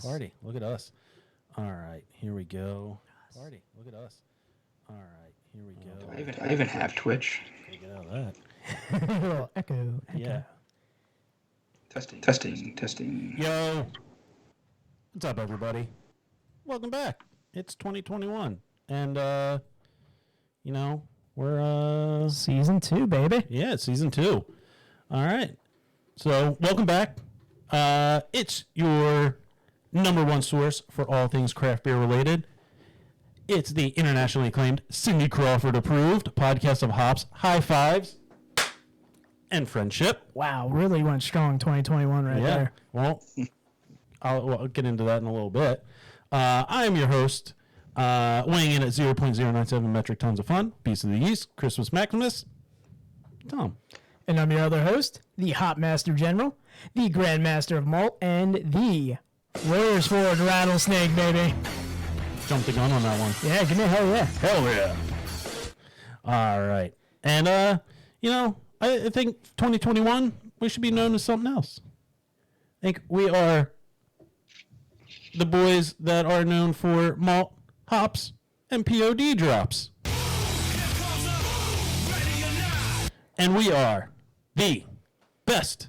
Party. Look at us. All right, here we go. Party. Look at us. All right, here we go. Do I even have Twitch? Gotta get out of that. A little echo. Yeah. Testing. Yo. What's up, everybody? Welcome back. It's 2021. And, we're, Season 2, baby. yeah, it's season 2. All right. So, welcome back. It's your number one source for all things craft beer related. It's the internationally acclaimed, Cindy Crawford approved podcast of hops, high fives, and friendship. Wow, really went strong 2021 right there. Well, I'll get into that in a little bit. I am your host, weighing in at 0.097 metric tons of fun, Beast of the East, Christmas Maximus, Tom. And I'm your other host, the Hop Master General, the Grand Master of Malt, and the Warriors Forward Rattlesnake, baby. Jumped the gun on that one. Yeah, give me a hell yeah. Hell yeah. All right. And, I think 2021, we should be known as something else. I think we are the boys that are known for malt, hops, and POD drops. And we are the best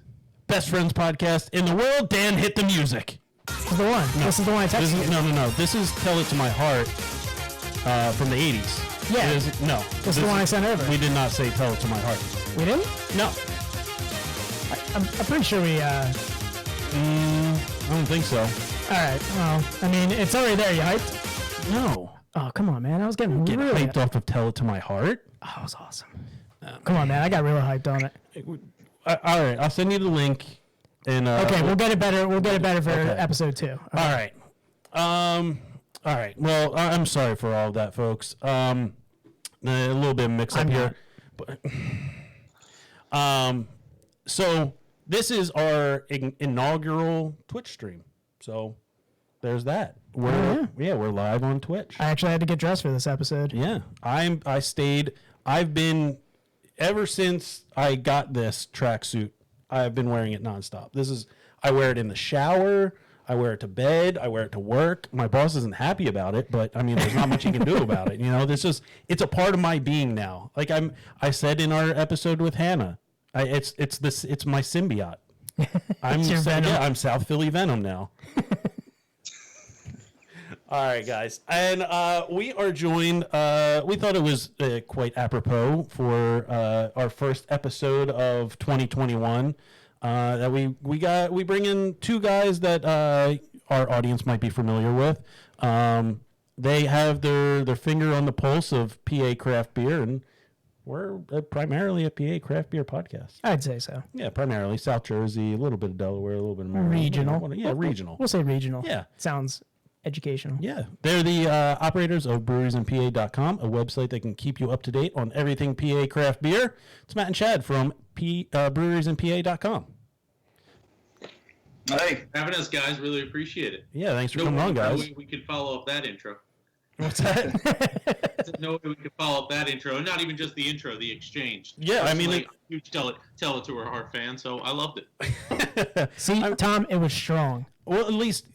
friends podcast in the world. Dan, hit the music. This is the one. This is the one I texted you. No. This is Tell It to My Heart from the 80s. Yeah. This is the one I sent over. We did not say Tell It to My Heart. We didn't? No. I'm pretty sure we... I don't think so. All right. Well, I mean, it's already there. You hyped? No. Oh, come on, man. I was getting Get really... hyped off of Tell It to My Heart. Oh, it was awesome. Come on, man. I got really hyped on it. All right. I'll send you the link. And, okay, we'll get it better. We'll get it better for episode 2. Okay. All right. All right. Well, I'm sorry for all of that, folks. A little bit of mix up here. But, so this is our inaugural Twitch stream. So there's that. We're live on Twitch. I actually had to get dressed for this episode. Yeah. I've been ever since I got this tracksuit, I've been wearing it nonstop. I wear it in the shower. I wear it to bed. I wear it to work. My boss isn't happy about it, but I mean, there's not much you can do about it. It's a part of my being now. Like I said in our episode with Hannah, it's my symbiote. I'm South Philly Venom now. All right, guys. And we are joined, we thought it was quite apropos for our first episode of 2021 that we bring in two guys that our audience might be familiar with. They have their finger on the pulse of PA craft beer, and we're primarily a PA craft beer podcast. I'd say so. Yeah, primarily South Jersey, a little bit of Delaware, a little bit of Maryland. Regional. Yeah, regional. We'll say regional. Yeah. Sounds educational. Yeah. They're the operators of breweriesanpa.com, a website that can keep you up to date on everything PA craft beer. It's Matt and Chad from breweriesanpa.com. Hey, having us, guys. Really appreciate it. Yeah, thanks for coming on, guys. No way we could follow up that intro. What's that? No way we could follow up that intro, and not even just the intro, the exchange. Yeah, I mean, huge tell it to our fan. So I loved it. See, Tom, it was strong. Well, at least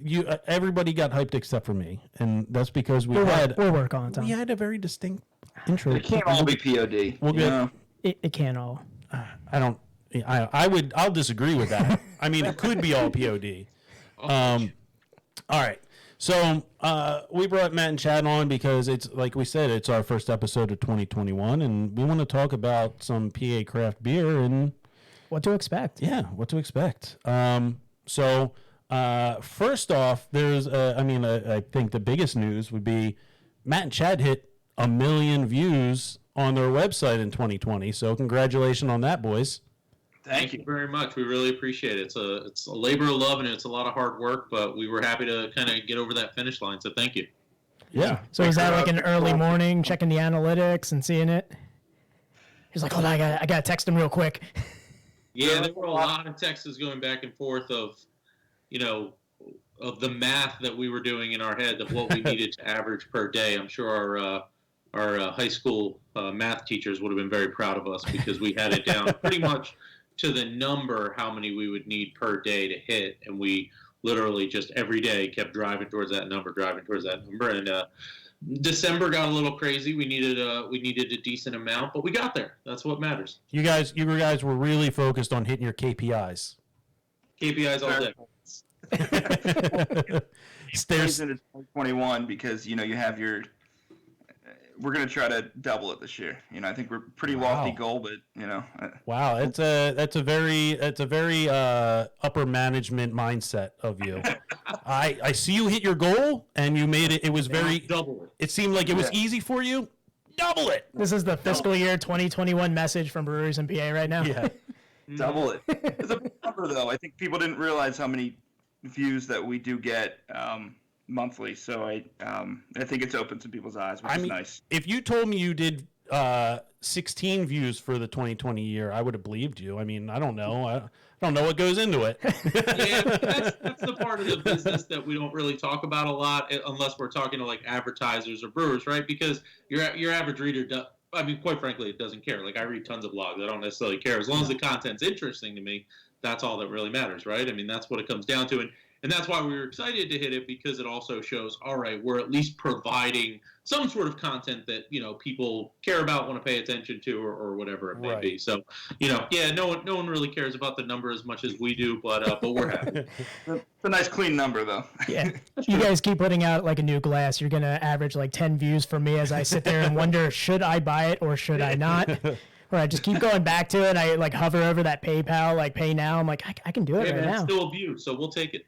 everybody got hyped except for me, and that's because we'll work on it, Tom. We had a very distinct intro. It can't all be POD. We'll get. It can't all. I'll disagree with that. I mean, it could be all POD. All right. So we brought Matt and Chad on because it's, like we said, it's our first episode of 2021, and we want to talk about some PA craft beer and what to expect. Yeah, what to expect. So first off, there's, I think the biggest news would be Matt and Chad hit 1 million views on their website in 2020. So congratulations on that, boys. Thank you very much. We really appreciate it. It's a labor of love, and it's a lot of hard work, but we were happy to kind of get over that finish line, so thank you. Yeah. So is that like an early morning, checking the analytics and seeing it? He's like, hold on, I got to text him real quick. Yeah, there were a lot of texts going back and forth of the math that we were doing in our head of what we needed to average per day. I'm sure our high school math teachers would have been very proud of us because we had it down pretty much to the number how many we would need per day to hit, and we literally just every day kept driving towards that number, and December got a little crazy. We needed a decent amount, but we got there. That's what matters. You guys were really focused on hitting your KPIs. KPIs all day. Stays into 2021 because you have your. We're gonna try to double it this year. I think we're pretty lofty goal, but Wow, that's a very upper management mindset of you. I see you hit your goal and you made it. It was very double it. It seemed like it was easy for you. Double it. This is the fiscal year 2021 message from Breweries in PA right now. Yeah. Double it. It's a big number, though. I think people didn't realize how many views that we do get monthly. So I think it's opened some people's eyes, which is nice. If you told me you did 16 views for the 2020 year, I would have believed you. I mean, I don't know. I don't know what goes into it. Yeah, that's the part of the business that we don't really talk about a lot, unless we're talking to like advertisers or brewers, right? Because your average reader quite frankly, it doesn't care. Like, I read tons of blogs. I don't necessarily care. As long as the content's interesting to me, that's all that really matters, right? I mean, that's what it comes down to. And that's why we were excited to hit it, because it also shows, all right, we're at least providing some sort of content that, people care about, want to pay attention to, or whatever it may be. So, no one really cares about the number as much as we do, but we're happy. It's a nice clean number, though. Yeah. You guys keep putting out like a new glass. You're going to average like 10 views for me as I sit there and wonder, should I buy it or should I not? Or I just keep going back to it. And I like hover over that PayPal, like pay now. I'm like, I can do it right now. It's still a view, so we'll take it.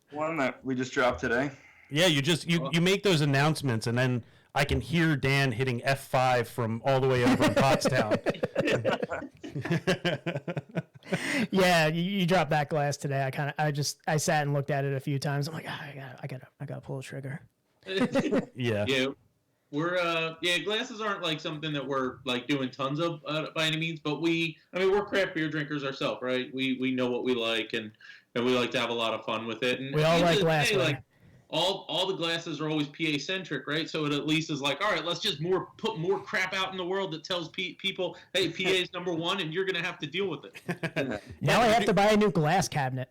One that we just dropped today. Yeah, you make those announcements, and then I can hear Dan hitting F5 from all the way over in Pottstown. Yeah, you dropped that glass today. I sat and looked at it a few times. I'm like, I gotta pull the trigger. Yeah. Yeah. We're glasses aren't like something that we're like doing tons of by any means, but we're craft beer drinkers ourselves, right? We know what we like, and we like to have a lot of fun with it. And we all like glassware. Like all the glasses are always PA centric, right? So it at least is like, all right, let's just put more crap out in the world that tells people, hey, PA is number one, and you're gonna have to deal with it. Now I have to buy a new glass cabinet.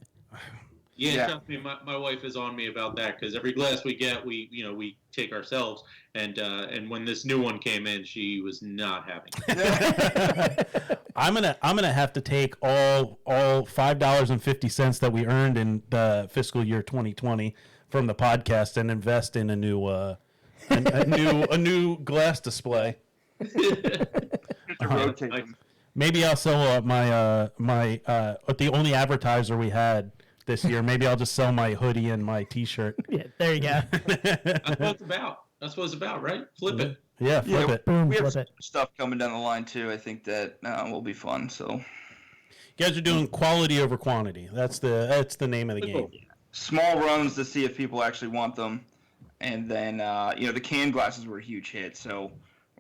Yeah, trust me, my wife is on me about that, because every glass we get, we take ourselves, and when this new one came in, she was not having it. I'm gonna have to take all $5.50 that we earned in the fiscal year 2020 from the podcast and invest in a new glass display. Maybe I'll sell the only advertiser we had this year. Maybe I'll just sell my hoodie and my T-shirt. Yeah, there you go. That's what it's about. That's what it's about, right? Flip it. Yeah, flip it. Boom, we have flip some it. stuff coming down the line too. I think that will be fun. So, you guys are doing quality over quantity. That's the name of the game. Small runs to see if people actually want them, and then the canned glasses were a huge hit. So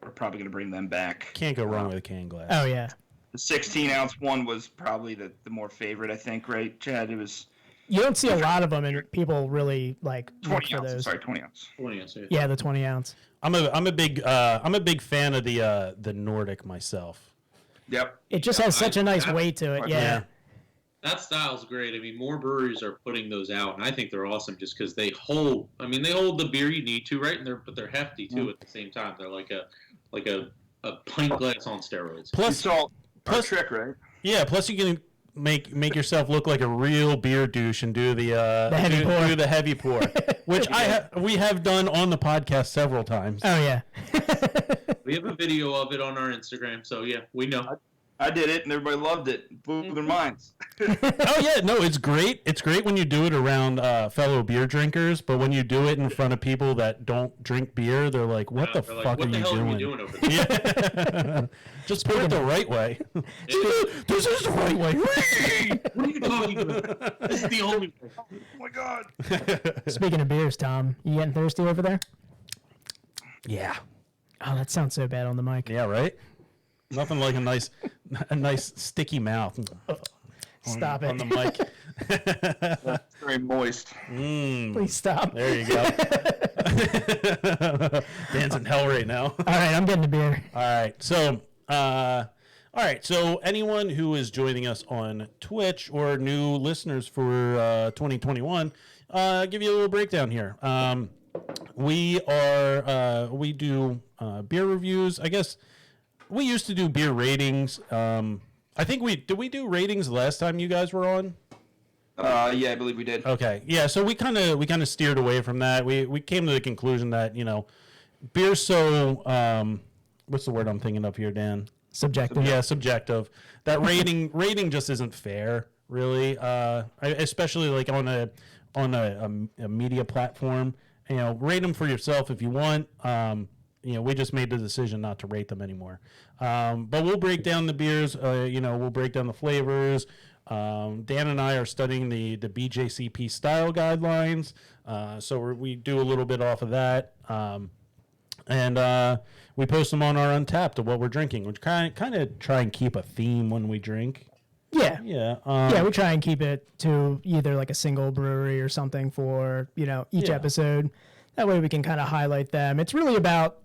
we're probably going to bring them back. Can't go wrong with a canned glass. Oh yeah. The 16-ounce one was probably the more favorite, I think, right, Chad? It was. You don't see a lot of them, and people really like look 20 for ounce. those. Sorry, 20 ounce. 20 ounce. Yeah, the 20 ounce. I'm a big fan of the Nordic myself. Yep. It just has such a nice weight to it. Yeah. That style's great. I mean, more breweries are putting those out, and I think they're awesome just because they hold. I mean, they hold the beer you need to, right? And they're hefty too at the same time. They're like a pint glass on steroids. Plus trick, right? Yeah. Plus, you can make yourself look like a real beer douche and do the heavy pour, which we have done on the podcast several times. Oh yeah. We have a video of it on our Instagram, so yeah, we know. I did it, and everybody loved it. Blew their minds. Oh yeah, no, it's great. It's great when you do it around fellow beer drinkers, but when you do it in front of people that don't drink beer, they're like, "What the fuck are you doing?" Are you doing over there? Yeah. Just put it the right way. This is the right way. What are you talking about? This is the only way. Oh my god. Speaking of beers, Tom, you getting thirsty over there? Yeah. Oh, that sounds so bad on the mic. Yeah, right? Nothing like a nice sticky mouth. Stop it. On the mic. That's very moist. Please stop. There you go. Dan's in hell right now. All right, I'm getting a beer. All right. So, All right, so anyone who is joining us on Twitch or new listeners for 2021, give you a little breakdown here. We do beer reviews. I guess we used to do beer ratings. I think did we do ratings last time you guys were on? Yeah, I believe we did. Okay, yeah. So we kind of steered away from that. We came to the conclusion that beer's so what's the word I'm thinking of here, Dan? Subjective. Yeah, subjective. That rating just isn't fair, really. Especially like on a media platform. Rate them for yourself if you want. We just made the decision not to rate them anymore. But we'll break down the beers. We'll break down the flavors. Dan and I are studying the BJCP style guidelines, so we do a little bit off of that. And we post them on our Untapped of what we're drinking, which kind of try and keep a theme when we drink. Yeah. Yeah. We try and keep it to either like a single brewery or something for, each episode. That way we can kind of highlight them. It's really about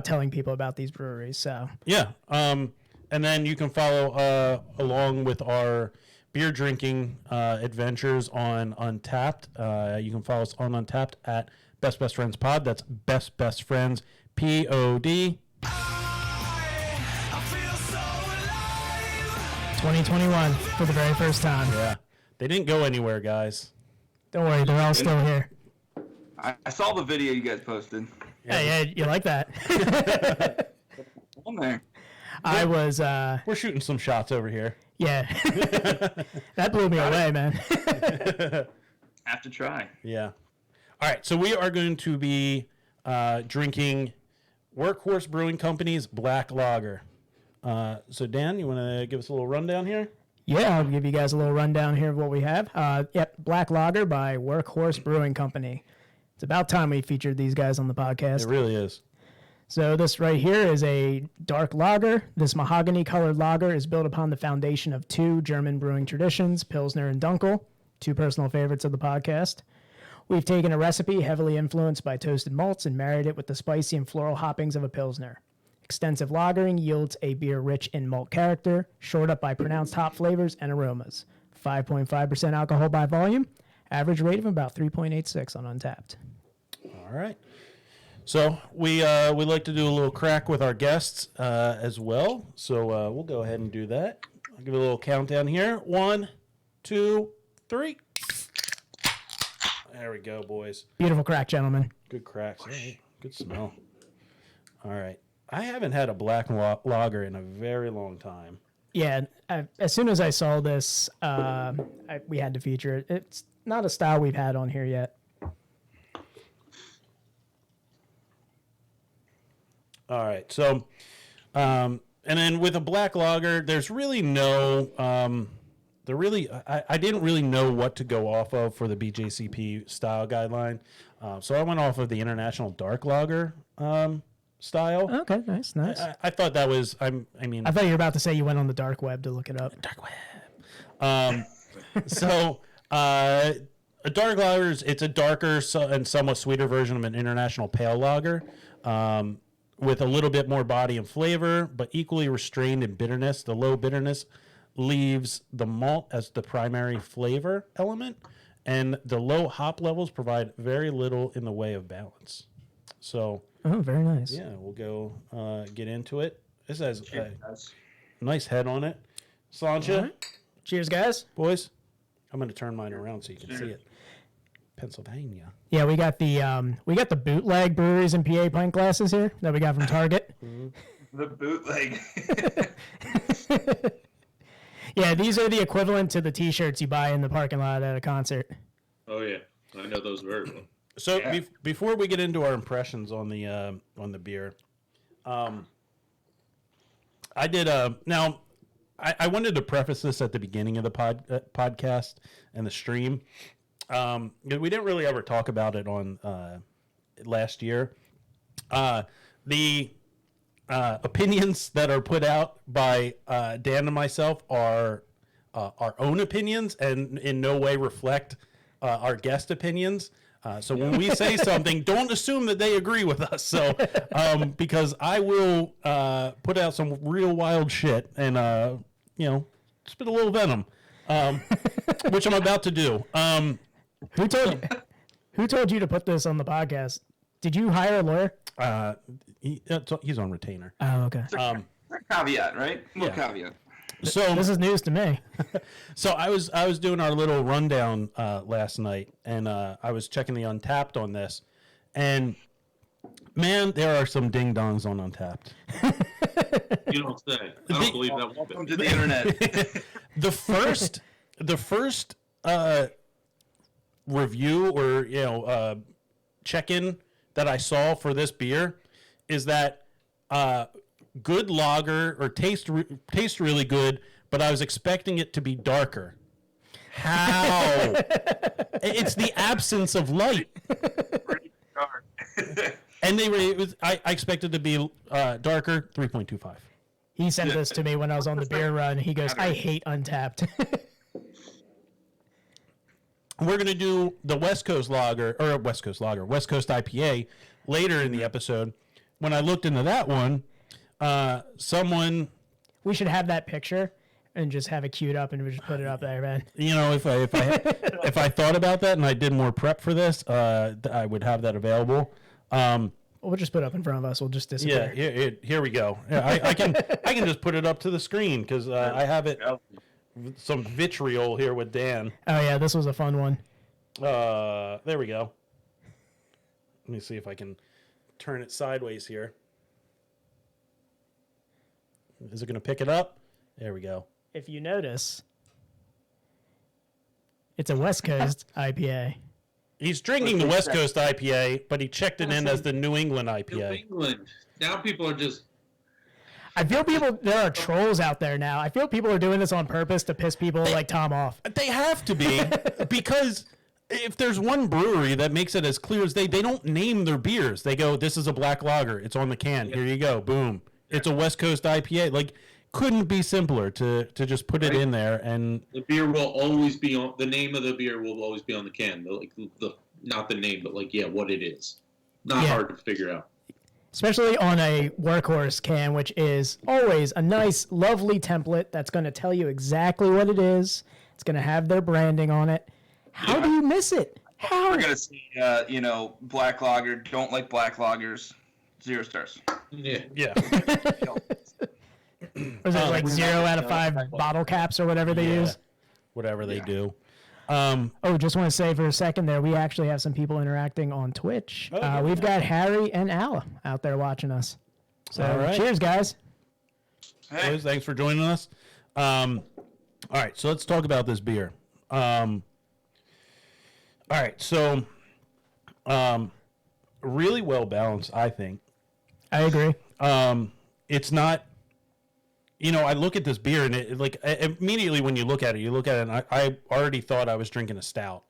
telling people about these breweries. So yeah. And then you can follow along with our beer drinking adventures on Untapped. You can follow us on Untapped at Best Friends Pod. That's Best Friends POD. 2021 for the very first time. Yeah. They didn't go anywhere, guys. Don't worry, they're all still here. I saw the video you guys posted. Hey, you like that? On there. I was We're shooting some shots over here. yeah. That blew me away, man. Have to try. Yeah. All right. So we are going to be drinking Workhorse Brewing Company's Black Lager. So Dan, you want to give us a little rundown here? Yeah, I'll give you guys a little rundown here of what we have. Black Lager by Workhorse Brewing Company. It's about time we featured these guys on the podcast. It really is. So this right here is a dark lager. This mahogany-colored lager is built upon the foundation of two German brewing traditions, Pilsner and Dunkel, two personal favorites of the podcast. We've taken a recipe heavily influenced by toasted malts and married it with the spicy and floral hoppings of a Pilsner. Extensive lagering yields a beer rich in malt character, shored up by pronounced hop flavors and aromas. 5.5% alcohol by volume, average rate of about 3.86 on Untapped. All right. So we like to do a little crack with our guests as well. So we'll go ahead and do that. I'll give a little countdown here. 1, 2, 3. There we go, boys. Beautiful crack, gentlemen. Good cracks. All right. Good smell. All right. I haven't had a black lager in a very long time. Yeah, as soon as I saw this, we had to feature it. It's not a style we've had on here yet. All right. So, and then with a black lager, there's really no, I didn't really know what to go off of for the BJCP style guideline. So I went off of the International Dark Lager style. Okay, nice. I thought that was, I thought you were about to say you went on the dark web to look it up. Dark web. So a dark lager it's a darker and somewhat sweeter version of an International Pale Lager. With a little bit more body and flavor, but equally restrained in bitterness. The low bitterness leaves the malt as the primary flavor element, and the low hop levels provide very little in the way of balance. So, very nice. yeah, we'll go get into it. This has a Cheers. nice head on it. Slancha, Right. Cheers, guys. boys. I'm going to turn mine around so you can see it. Pennsylvania. Yeah, we got the bootleg Breweries and PA pint glasses here that we got from Target. The bootleg. Yeah, these are the equivalent to the T-shirts you buy in the parking lot at a concert. Oh yeah, I know those very well. So Yeah. before we get into our impressions on the beer, I did now. I wanted to preface this at the beginning of the podcast and the stream. We didn't really ever talk about it on last year. The opinions that are put out by Dan and myself are our own opinions and in no way reflect our guest opinions. So when we say something, don't assume that they agree with us. So, because I will put out some real wild shit and, spit a little venom, which I'm about to do. Who told you to put this on the podcast? Did you hire a lawyer? He's on retainer. Oh, okay. Caveat, right? More caveat. So This is news to me. So I was doing our little rundown last night, and I was checking the Untapped on this, and man, there are some ding dongs on Untapped. You don't say. I don't believe that. Welcome to the internet. The first review or check-in that I saw for this beer is that good lager or taste really good, but I was expecting it to be darker. How? It's the absence of light. And I expected to be darker, 3.25. He sent this to me when I was on the beer run. He goes, I hate Untapped. We're going to do the West Coast IPA later in the episode. When I looked into that one, We should have that picture and just have it queued up and we just put it up there, man. If I thought about that and I did more prep for this, I would have that available. We'll just put it up in front of us. We'll just disappear. Yeah, here we go. Yeah, I can just put it up to the screen because I have it some vitriol here with Dan. Oh yeah, this was a fun one. There we go. Let me see if I can turn it sideways here. Is it going to pick it up? There we go. If you notice, it's a West Coast IPA. He's drinking the West Coast IPA, but he checked it in as the New England IPA. New England. Now people are just. I feel there are trolls out there now. I feel people are doing this on purpose to piss people like Tom off. They have to be, because if there's one brewery that makes it as clear as they don't name their beers. They go, this is a black lager. It's on the can. Here you go. Boom. It's a West Coast IPA. Like, couldn't be simpler to just put it in there. And the beer will always be on the name of the beer will always be on the can. The not the name, but what it is. Not hard to figure out. Especially on a Workhorse can, which is always a nice, lovely template that's going to tell you exactly what it is. It's going to have their branding on it. How do you miss it? How? We're going to see, black lager. Don't like black lagers. 0 stars. Yeah. Was it like 0 out of 5 bottle caps or whatever they use? Whatever they do. Just want to say for a second there, we actually have some people interacting on Twitch. We've got Harry and Alla out there watching us. So all right. Cheers, guys. Hey. Thanks for joining us. All right, so let's talk about this beer. All right, so really well balanced, I think. I agree. It's not, I look at this beer and immediately when you look at it and I already thought I was drinking a stout.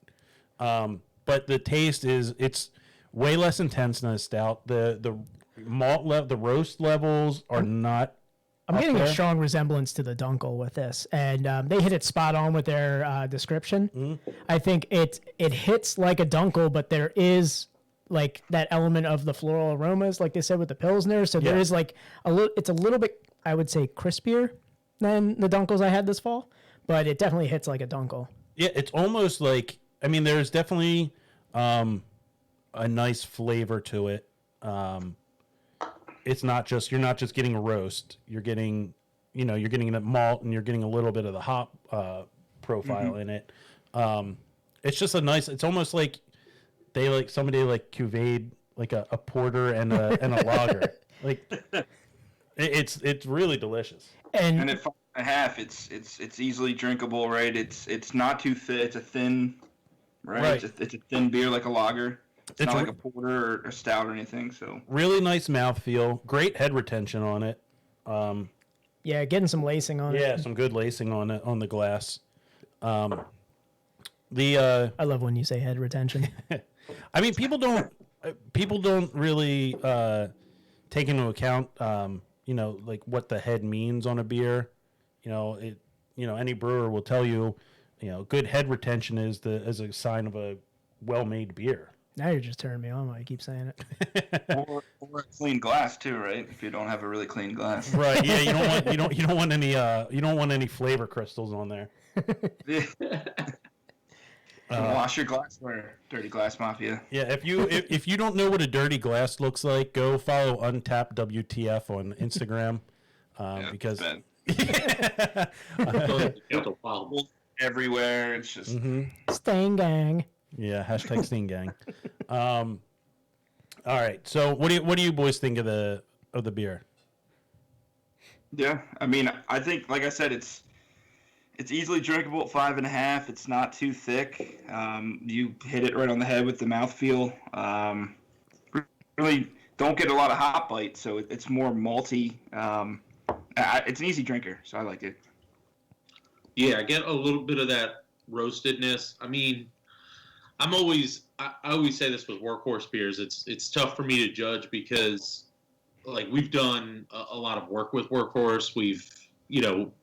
But the taste it's way less intense than a stout. The malt the roast levels are not. I'm getting a strong resemblance to the Dunkel with this, and they hit it spot on with their description. Mm-hmm. I think it hits like a Dunkel, but there is like that element of the floral aromas, like they said with the Pilsner. So there is like it's a little bit, I would say, crispier than the Dunkels I had this fall, but it definitely hits like a Dunkel. Yeah, it's almost like, there's definitely a nice flavor to it. It's not just, you're not just getting a roast. You're getting, you're getting that malt and you're getting a little bit of the hop profile in it. It's just it's almost like somebody cuvée like a porter and a lager. Like it's really delicious. And at 5.5, it's easily drinkable, right? It's not too thick. It's a thin, right? It's a thin beer like a lager. It's not like a porter or a stout or anything. So really nice mouthfeel. Great head retention on it. Getting some lacing on it. Yeah, some good lacing on it on the glass. I love when you say head retention. People don't really take into account what the head means on a beer. Any brewer will tell you, good head retention is a sign of a well-made beer. Now you're just turning me on while you keep saying it. Or a clean glass too, right? If you don't have a really clean glass. Right. Yeah. You don't want any flavor crystals on there. Wash your glassware, Dirty Glass Mafia. Yeah. If you don't know what a dirty glass looks like, go follow Untapped WTF on Instagram. Because everywhere, it's just Stain gang. yeah. Hashtag Sting Gang. All right. So what do you boys think of the beer? Yeah, I mean, I think, like I said, it's easily drinkable at 5.5. It's not too thick. You hit it right on the head with the mouthfeel. Really don't get a lot of hop bite, so it's more malty. It's an easy drinker, so I like it. Yeah, I get a little bit of that roastedness. I mean, I always say this with workhorse beers. It's tough for me to judge because, like, we've done a lot of work with Workhorse.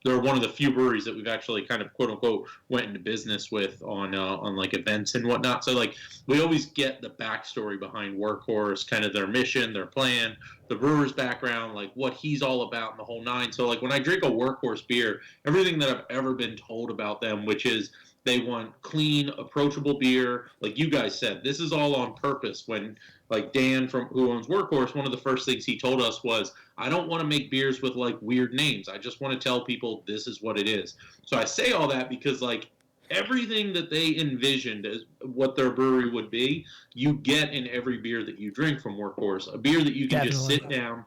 They're one of the few breweries that we've actually kind of quote unquote went into business with on like events and whatnot. So like we always get the backstory behind Workhorse, kind of their mission, their plan, the brewer's background, like what he's all about and the whole nine. So like when I drink a Workhorse beer, everything that I've ever been told about them, which is they want clean, approachable beer. Like you guys said, this is all on purpose. When like Dan who owns Workhorse, one of the first things he told us was, I don't want to make beers with like weird names. I just want to tell people this is what it is. So I say all that because like everything that they envisioned as what their brewery would be, you get in every beer that you drink from Workhorse. A beer that you can just sit down,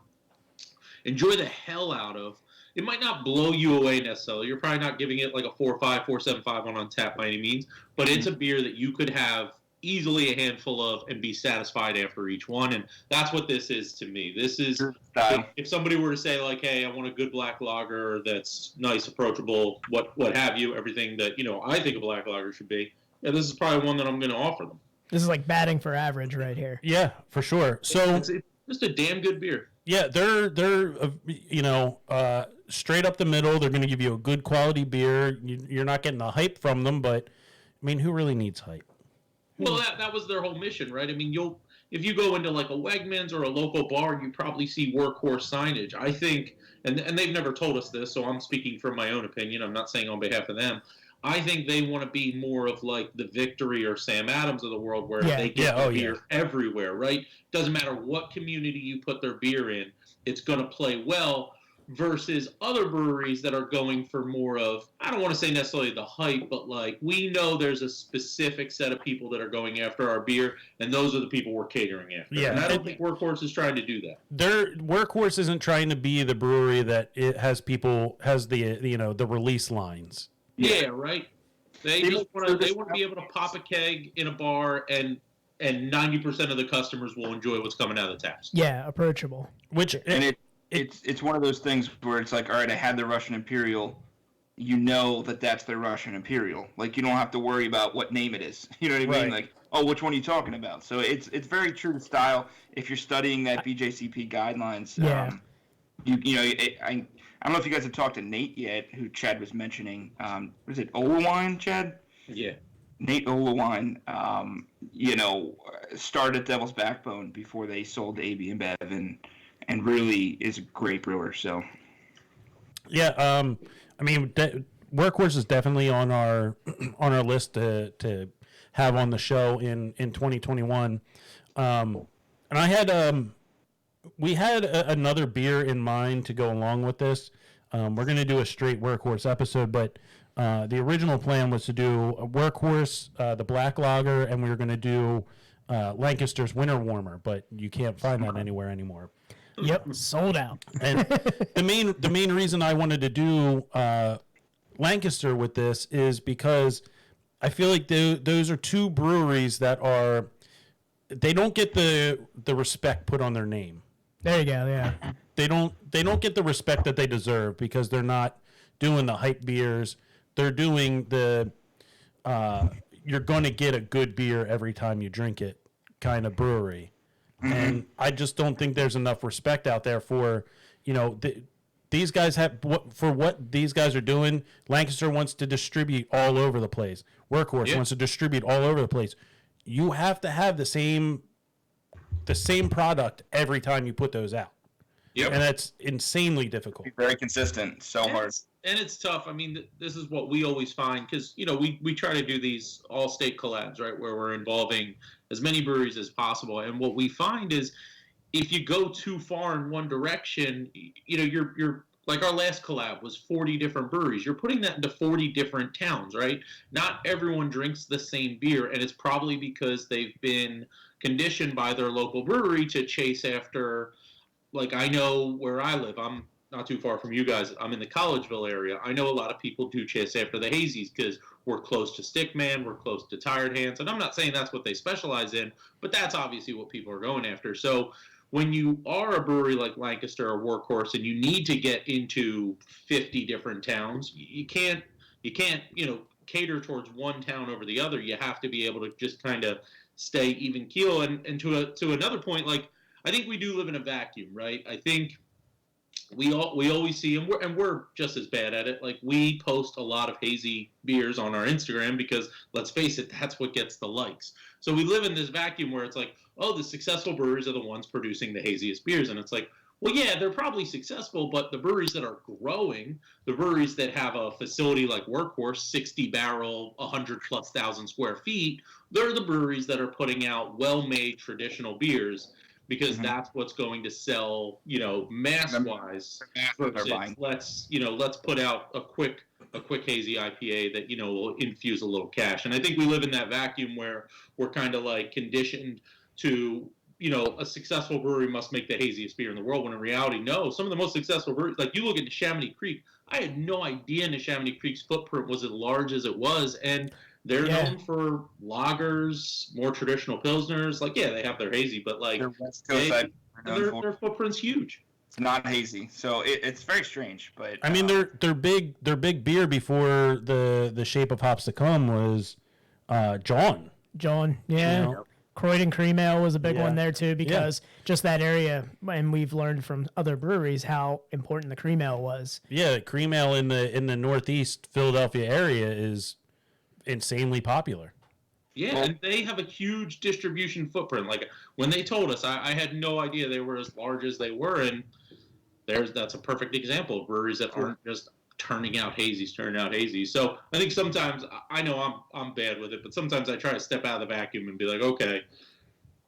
enjoy the hell out of. It might not blow you away necessarily. You're probably not giving it like a 4.5, 4.75 on tap by any means, but it's a beer that you could have easily a handful of and be satisfied after each one, and that's what this is to me. This is if somebody were to say like, hey, I want a good black lager that's nice, approachable, what have you, everything that I think a black lager should be. Yeah, this is probably one that I'm going to offer them. This is like batting for average right here. Yeah, for sure. So it's just a damn good beer. Yeah, they're straight up the middle. They're going to give you a good quality beer. You're not getting the hype from them, but I mean, who really needs hype? Well, that was their whole mission, right? I mean, if you go into like a Wegmans or a local bar, you probably see Workhorse signage. I think, and they've never told us this, so I'm speaking from my own opinion. I'm not saying on behalf of them. I think they want to be more of like the Victory or Sam Adams of the world, where they get beer everywhere, right? Doesn't matter what community you put their beer in, it's going to play well. Versus other breweries that are going for more of, I don't want to say necessarily the hype, but like we know there's a specific set of people that are going after our beer, and those are the people we're catering after. Yeah, and I don't think Workhorse is trying to do that. Workhorse isn't trying to be the brewery that it has the release lines. Yeah, right. They want to be able to pop a keg in a bar and 90% of the customers will enjoy what's coming out of the taps. Yeah, approachable. It's one of those things where it's like, all right, I had the Russian Imperial. You know that's their Russian Imperial. Like, you don't have to worry about what name it is. You know what I mean? Like, oh, which one are you talking about? So it's very true to style. If you're studying that BJCP guidelines, I don't know if you guys have talked to Nate yet, who Chad was mentioning. Was it Olawine, Chad? Yeah. Nate Olawine, started Devil's Backbone before they sold to AB InBev and really is a great brewer. So, yeah, I mean, Workhorse is definitely on our list to have on the show in 2021. And I had we had another beer in mind to go along with this. We're going to do a straight Workhorse episode, but the original plan was to do a Workhorse, the Black Lager, and we were going to do Lancaster's Winter Warmer, but you can't find that anywhere anymore. Yep, sold out. And the main reason I wanted to do Lancaster with this is because I feel like those are two breweries that they don't get the respect put on their name. There you go. Yeah, they don't get the respect that they deserve because they're not doing the hype beers. They're doing the you're going to get a good beer every time you drink it kind of brewery. Mm-hmm. And I just don't think there's enough respect out there for, these guys what these guys are doing. Lancaster wants to distribute all over the place. Workhorse wants to distribute all over the place. you have to have the same product every time you put those out. Yep. And that's insanely difficult. Be very consistent. So hard. And it's tough. I mean, this is what we always find because, we try to do these all-state collabs, right, where we're involving as many breweries as possible. And what we find is if you go too far in one direction, you're like our last collab was 40 different breweries. You're putting that into 40 different towns, right? Not everyone drinks the same beer, and it's probably because they've been conditioned by their local brewery to chase after, like I know where I live. I'm not too far from you guys. I'm in the Collegeville area. I know a lot of people do chase after the hazies because we're close to Stickman, we're close to Tired Hands, and I'm not saying that's what they specialize in, but that's obviously what people are going after. So when you are a brewery like Lancaster or Workhorse and you need to get into 50 different towns, you can't cater towards one town over the other. You have to be able to just kind of stay even keel. And to another point, like I think we do live in a vacuum, right? I think we always see, and we're just as bad at it. Like we post a lot of hazy beers on our Instagram because let's face it, that's what gets the likes. So we live in this vacuum where it's like, oh, the successful breweries are the ones producing the haziest beers, and it's like, well, yeah, they're probably successful, but the breweries that are growing, the breweries that have a facility like Workhorse, 60 barrel, 100,000+ square feet, they're the breweries that are putting out well-made traditional beers. Because that's what's going to sell, mass-wise. Let's put out a quick hazy IPA that will infuse a little cash. And I think we live in that vacuum where we're kind of like conditioned to, a successful brewery must make the haziest beer in the world. When in reality, no. Some of the most successful breweries, like you look at Neshaminy Creek. I had no idea Neshaminy Creek's footprint was as large as it was, and they're known for lagers, more traditional pilsners. Like, yeah, they have their hazy, but like their West Coast side, their footprint's huge. It's not hazy, so it's very strange. But I mean, their big beer before the Shape of Hops to Come was John. Yeah. Croydon Cream Ale was a big one there too, because just that area, and we've learned from other breweries how important the cream ale was. Yeah, cream ale in the Northeast Philadelphia area is insanely popular. Yeah, and they have a huge distribution footprint. Like when they told us, I had no idea they were as large as they were, and that's a perfect example of breweries that aren't just turning out hazies. So I think sometimes I know I'm bad with it, but sometimes I try to step out of the vacuum and be like, okay,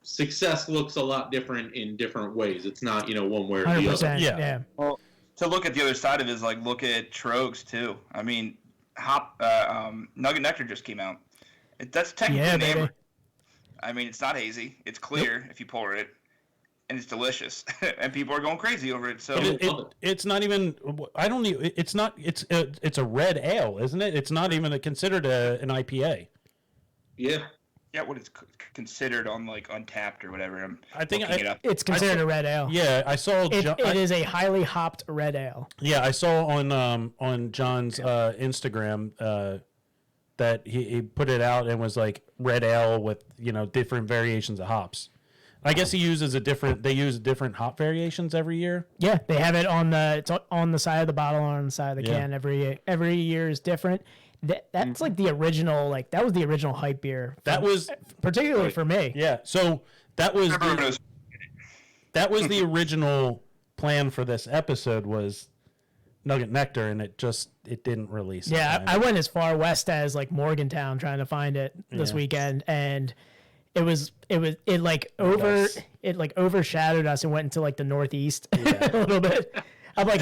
success looks a lot different in different ways. It's not one way or the other. Yeah. Well, to look at the other side of it is like look at Trogs too. I mean, Nugget Nectar just came out. That's technically an amber. I mean, it's not hazy. It's clear if you pour it, and it's delicious, and people are going crazy over it. So it's not even. I don't even. It's not. It's a red ale, isn't it? It's not even considered an IPA. Yeah. Yeah, what it's considered on like Untapped or whatever. I think it's considered a red ale. Yeah, I saw. It is a highly hopped red ale. Yeah, I saw on John's Instagram that he put it out and was like red ale with different variations of hops. I guess they use different hop variations every year. Yeah, they have it it's on the side of the bottle, on the side of the can. Every year is different. That's like the original, that was the original hype beer. That was particularly for me. Yeah, so that was the original plan for this episode was Nugget Nectar, and it didn't release. Yeah, I went as far west as like Morgantown trying to find it this weekend, and it overshadowed us and went into like the Northeast a little bit. I'm like,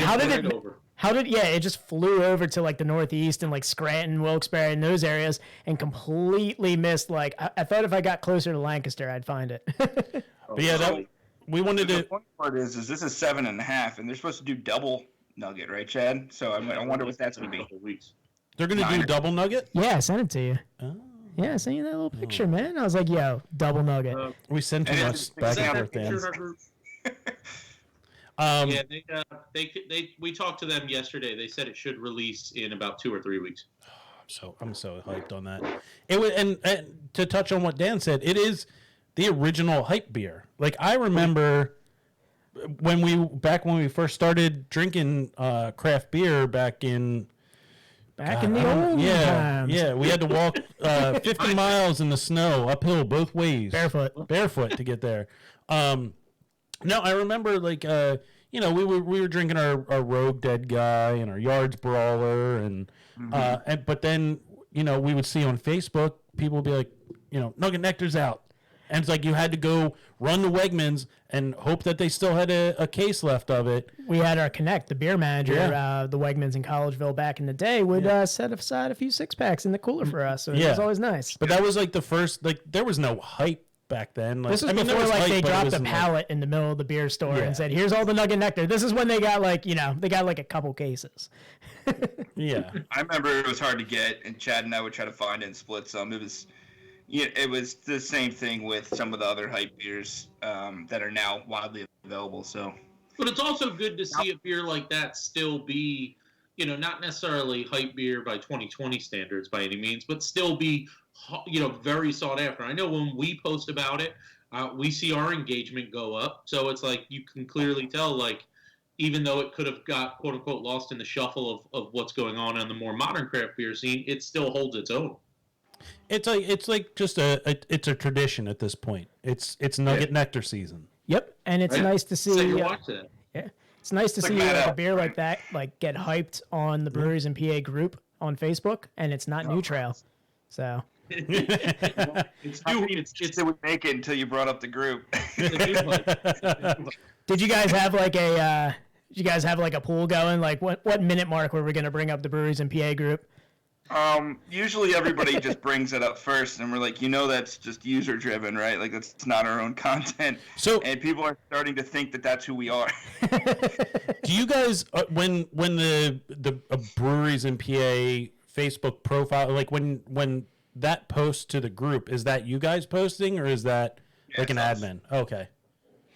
it just flew over to like the Northeast and like Scranton, Wilkes-Barre, and those areas, and completely missed. Like, I thought if I got closer to Lancaster, I'd find it. But yeah, we wanted to. The funny part is this is 7.5, and they're supposed to do double nugget, right, Chad? So I wonder what that's going to be. They're going to do double nugget? Yeah, I sent it to you. Oh. Yeah, I sent you that little picture, man. I was like, yo, double nugget. We sent too much back and forth. We talked to them yesterday. They said it should release in about 2 or 3 weeks. I'm so hyped on that. It was, and to touch on what Dan said, it is the original hype beer. Like I remember when we first started drinking craft beer back in Back in the old times. Yeah, we had to walk 50 miles in the snow uphill both ways. Barefoot to get there. No, I remember like we were drinking our Rogue Dead Guy and our Yards Brawler and but then we would see on Facebook people would be like Nugget Nectar's out. And it's like you had to go run to Wegmans and hope that they still had a case left of it. We had our Connect, the beer manager, the Wegmans in Collegeville back in the day, would set aside a few 6-packs in the cooler for us. So it was always nice. But that was like the first, there was no hype back then. Like, this was before they dropped a pallet in the middle of the beer store and said, here's all the Nugget Nectar. This is when they got they got a couple cases. I remember it was hard to get, and Chad and I would try to find it and split some. It was the same thing with some of the other hype beers that are now widely available. So, but it's also good to see a beer like that still be, not necessarily hype beer by 2020 standards by any means, but still be, very sought after. I know when we post about it, we see our engagement go up. So it's like you can clearly tell, like, even though it could have got quote unquote lost in the shuffle of what's going on in the more modern craft beer scene, it still holds its own. It's like just it's a tradition at this point. It's Nugget Nectar season. Yep, and it's nice to see. Yeah, it's nice to see a beer like that get hyped on the Breweries and PA group on Facebook, and it's not New Trail. So it's that we make it until you brought up the group. Did you guys have a pool going? Like what minute mark were we going to bring up the Breweries and PA group? Usually everybody just brings it up first, and we're like, that's just user driven, right? Like that's not our own content. And people are starting to think that that's who we are. Do you guys, when the Breweries in PA Facebook profile, like when that posts to the group, is that you guys posting or is that like an admin? Okay.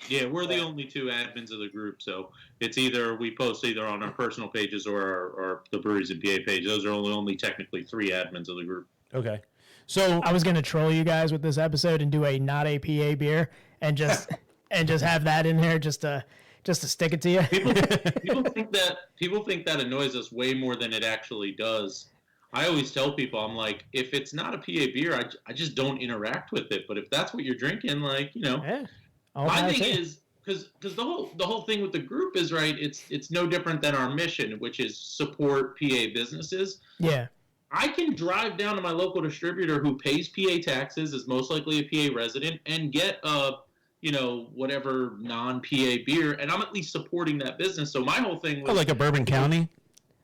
Yeah, we're the only two admins of the group, so it's either we post either on our personal pages or the Breweries and PA page. Those are only technically 3 admins of the group. Okay. So I was going to troll you guys with this episode and do a not a PA beer and just have that in there just to stick it to you. People think that annoys us way more than it actually does. I always tell people, I'm like, if it's not a PA beer, I just don't interact with it. But if that's what you're drinking, Yeah. My thing is because the whole thing with the group is right. It's no different than our mission, which is support PA businesses. Yeah, I can drive down to my local distributor who pays PA taxes, is most likely a PA resident, and get whatever non-PA beer, and I'm at least supporting that business. So my whole thing was like a Bourbon County.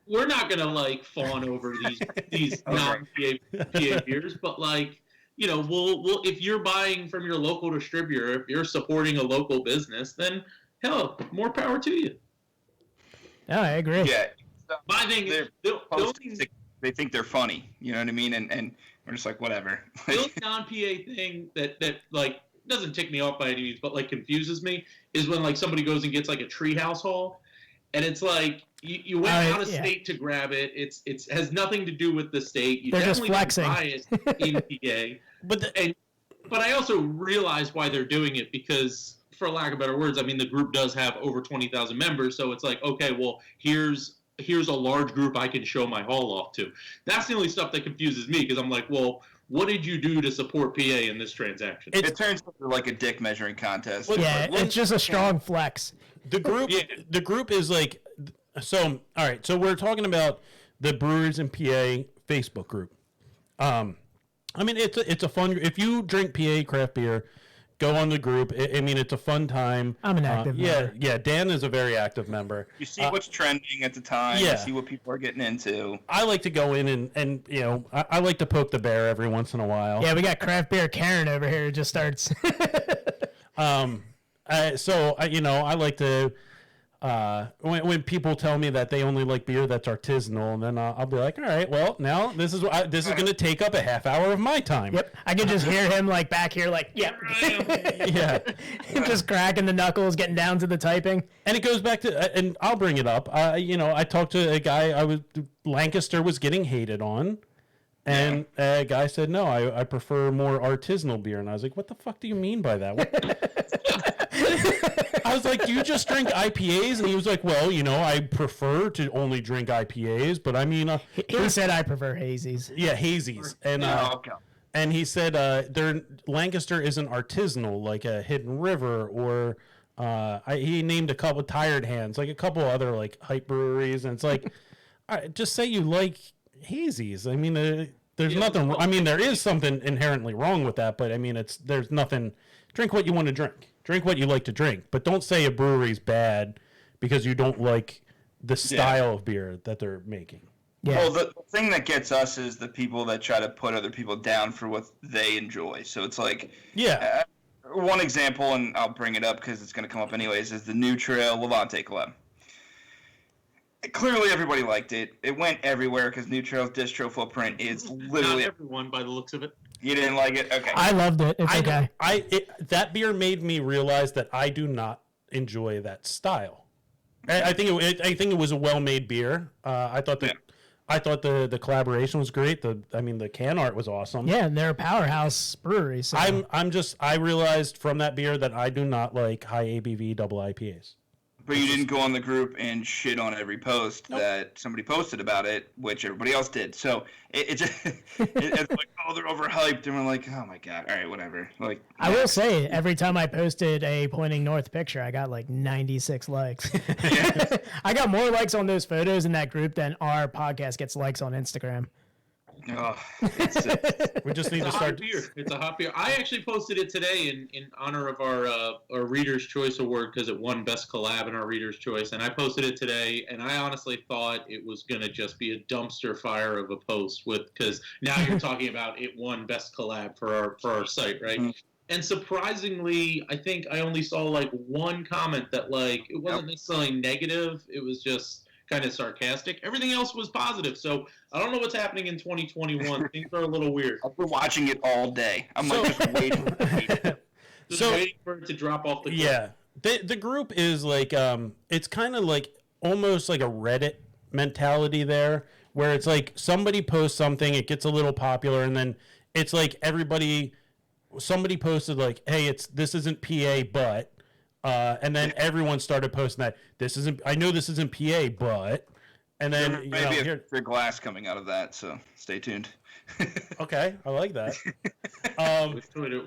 We're not gonna fawn over these non-PA beers, but we'll if you're buying from your local distributor, if you're supporting a local business, then hell, more power to you. Yeah, I agree. Yeah, my thing is, they think they're funny. You know what I mean? And we're just like, whatever. The only non-PA thing that doesn't tick me off by any means, but confuses me is when somebody goes and gets a Treehouse Haul, and it's like you went out of state to grab it. It's has nothing to do with the state. They're definitely just flexing. Buy it in PA. But I also realize why they're doing it because, for lack of better words, I mean the group does have over 20,000 members, so it's like, okay, well here's a large group I can show my haul off to. That's the only stuff that confuses me because I'm like, well, what did you do to support PA in this transaction? It turns into like a dick measuring contest. Yeah, it's just a strong flex. The group is like, so all right. So we're talking about the Brewers in PA Facebook group. I mean, it's a fun. If you drink PA craft beer, go on the group. I mean, it's a fun time. I'm an active member. Yeah. Dan is a very active member. You see what's trending at the time. Yeah. You see what people are getting into. I like to go in and I like to poke the bear every once in a while. Yeah, we got craft beer Karen over here who just starts. So I like to. When people tell me that they only like beer that's artisanal, and then I'll be like, all right, well, now this is going to take up a half hour of my time. Yep, I can just hear him back here, yep, yeah, just cracking the knuckles, getting down to the typing. And it goes back to, and I'll bring it up. I talked to a guy. Lancaster was getting hated on, and a guy said, no, I prefer more artisanal beer, and I was like, what the fuck do you mean by that? I was like, do you just drink IPAs? And he was like, well, I prefer to only drink IPAs, but I mean, he said I prefer hazies. Yeah, hazies, and okay. and he said Lancaster isn't artisanal like a Hidden River or he named a couple Tired Hands, like a couple other like hype breweries, and it's like, just say you like hazies. I mean, there's nothing. I mean, there is something inherently wrong with that, but I mean, there's nothing. Drink what you want to drink. Drink what you like to drink, but don't say a brewery's bad because you don't like the style of beer that they're making. Yeah. Well, the thing that gets us is the people that try to put other people down for what they enjoy. So it's like, one example, and I'll bring it up because it's going to come up anyways, is the New Trail Levante collab. Clearly, everybody liked it. It went everywhere because New Trail's distro footprint is literally... Not everyone, by the looks of it. You didn't like it? Okay. I loved it. It's okay. That beer made me realize that I do not enjoy that style. I think it was a well-made beer. I thought the collaboration was great. The can art was awesome. Yeah, and they're a powerhouse brewery. So. I realized from that beer that I do not like high ABV double IPAs. But you didn't go on the group and shit on every post that somebody posted about it, which everybody else did. So it's like, oh, they're overhyped, and we're like, oh my god, all right, whatever. Like, I will say, every time I posted a pointing north picture, I got like 96 likes. I got more likes on those photos in that group than our podcast gets likes on Instagram. Oh, we just need to start. Beer. It's a hot beer. I actually posted it today in honor of our Reader's Choice Award because it won Best Collab in our Reader's Choice, and I posted it today. And I honestly thought it was gonna just be a dumpster fire of a post because now you're talking about it won Best Collab for our site, right? Mm-hmm. And surprisingly, I think I only saw like one comment that like it wasn't necessarily negative. It was just kind of sarcastic. Everything else was positive. So I don't know what's happening in 2021. Things are a little weird. I've been watching it all day. I'm like just waiting. Waiting for it to drop off the cliff. Yeah. The group is like it's kind of like almost like a Reddit mentality there, where it's like somebody posts something, it gets a little popular, and then it's like somebody posted like, hey, this isn't PA, but and then everyone started posting that I know this isn't PA, but, and then there may be a glass coming out of that, so stay tuned. Okay, I like that.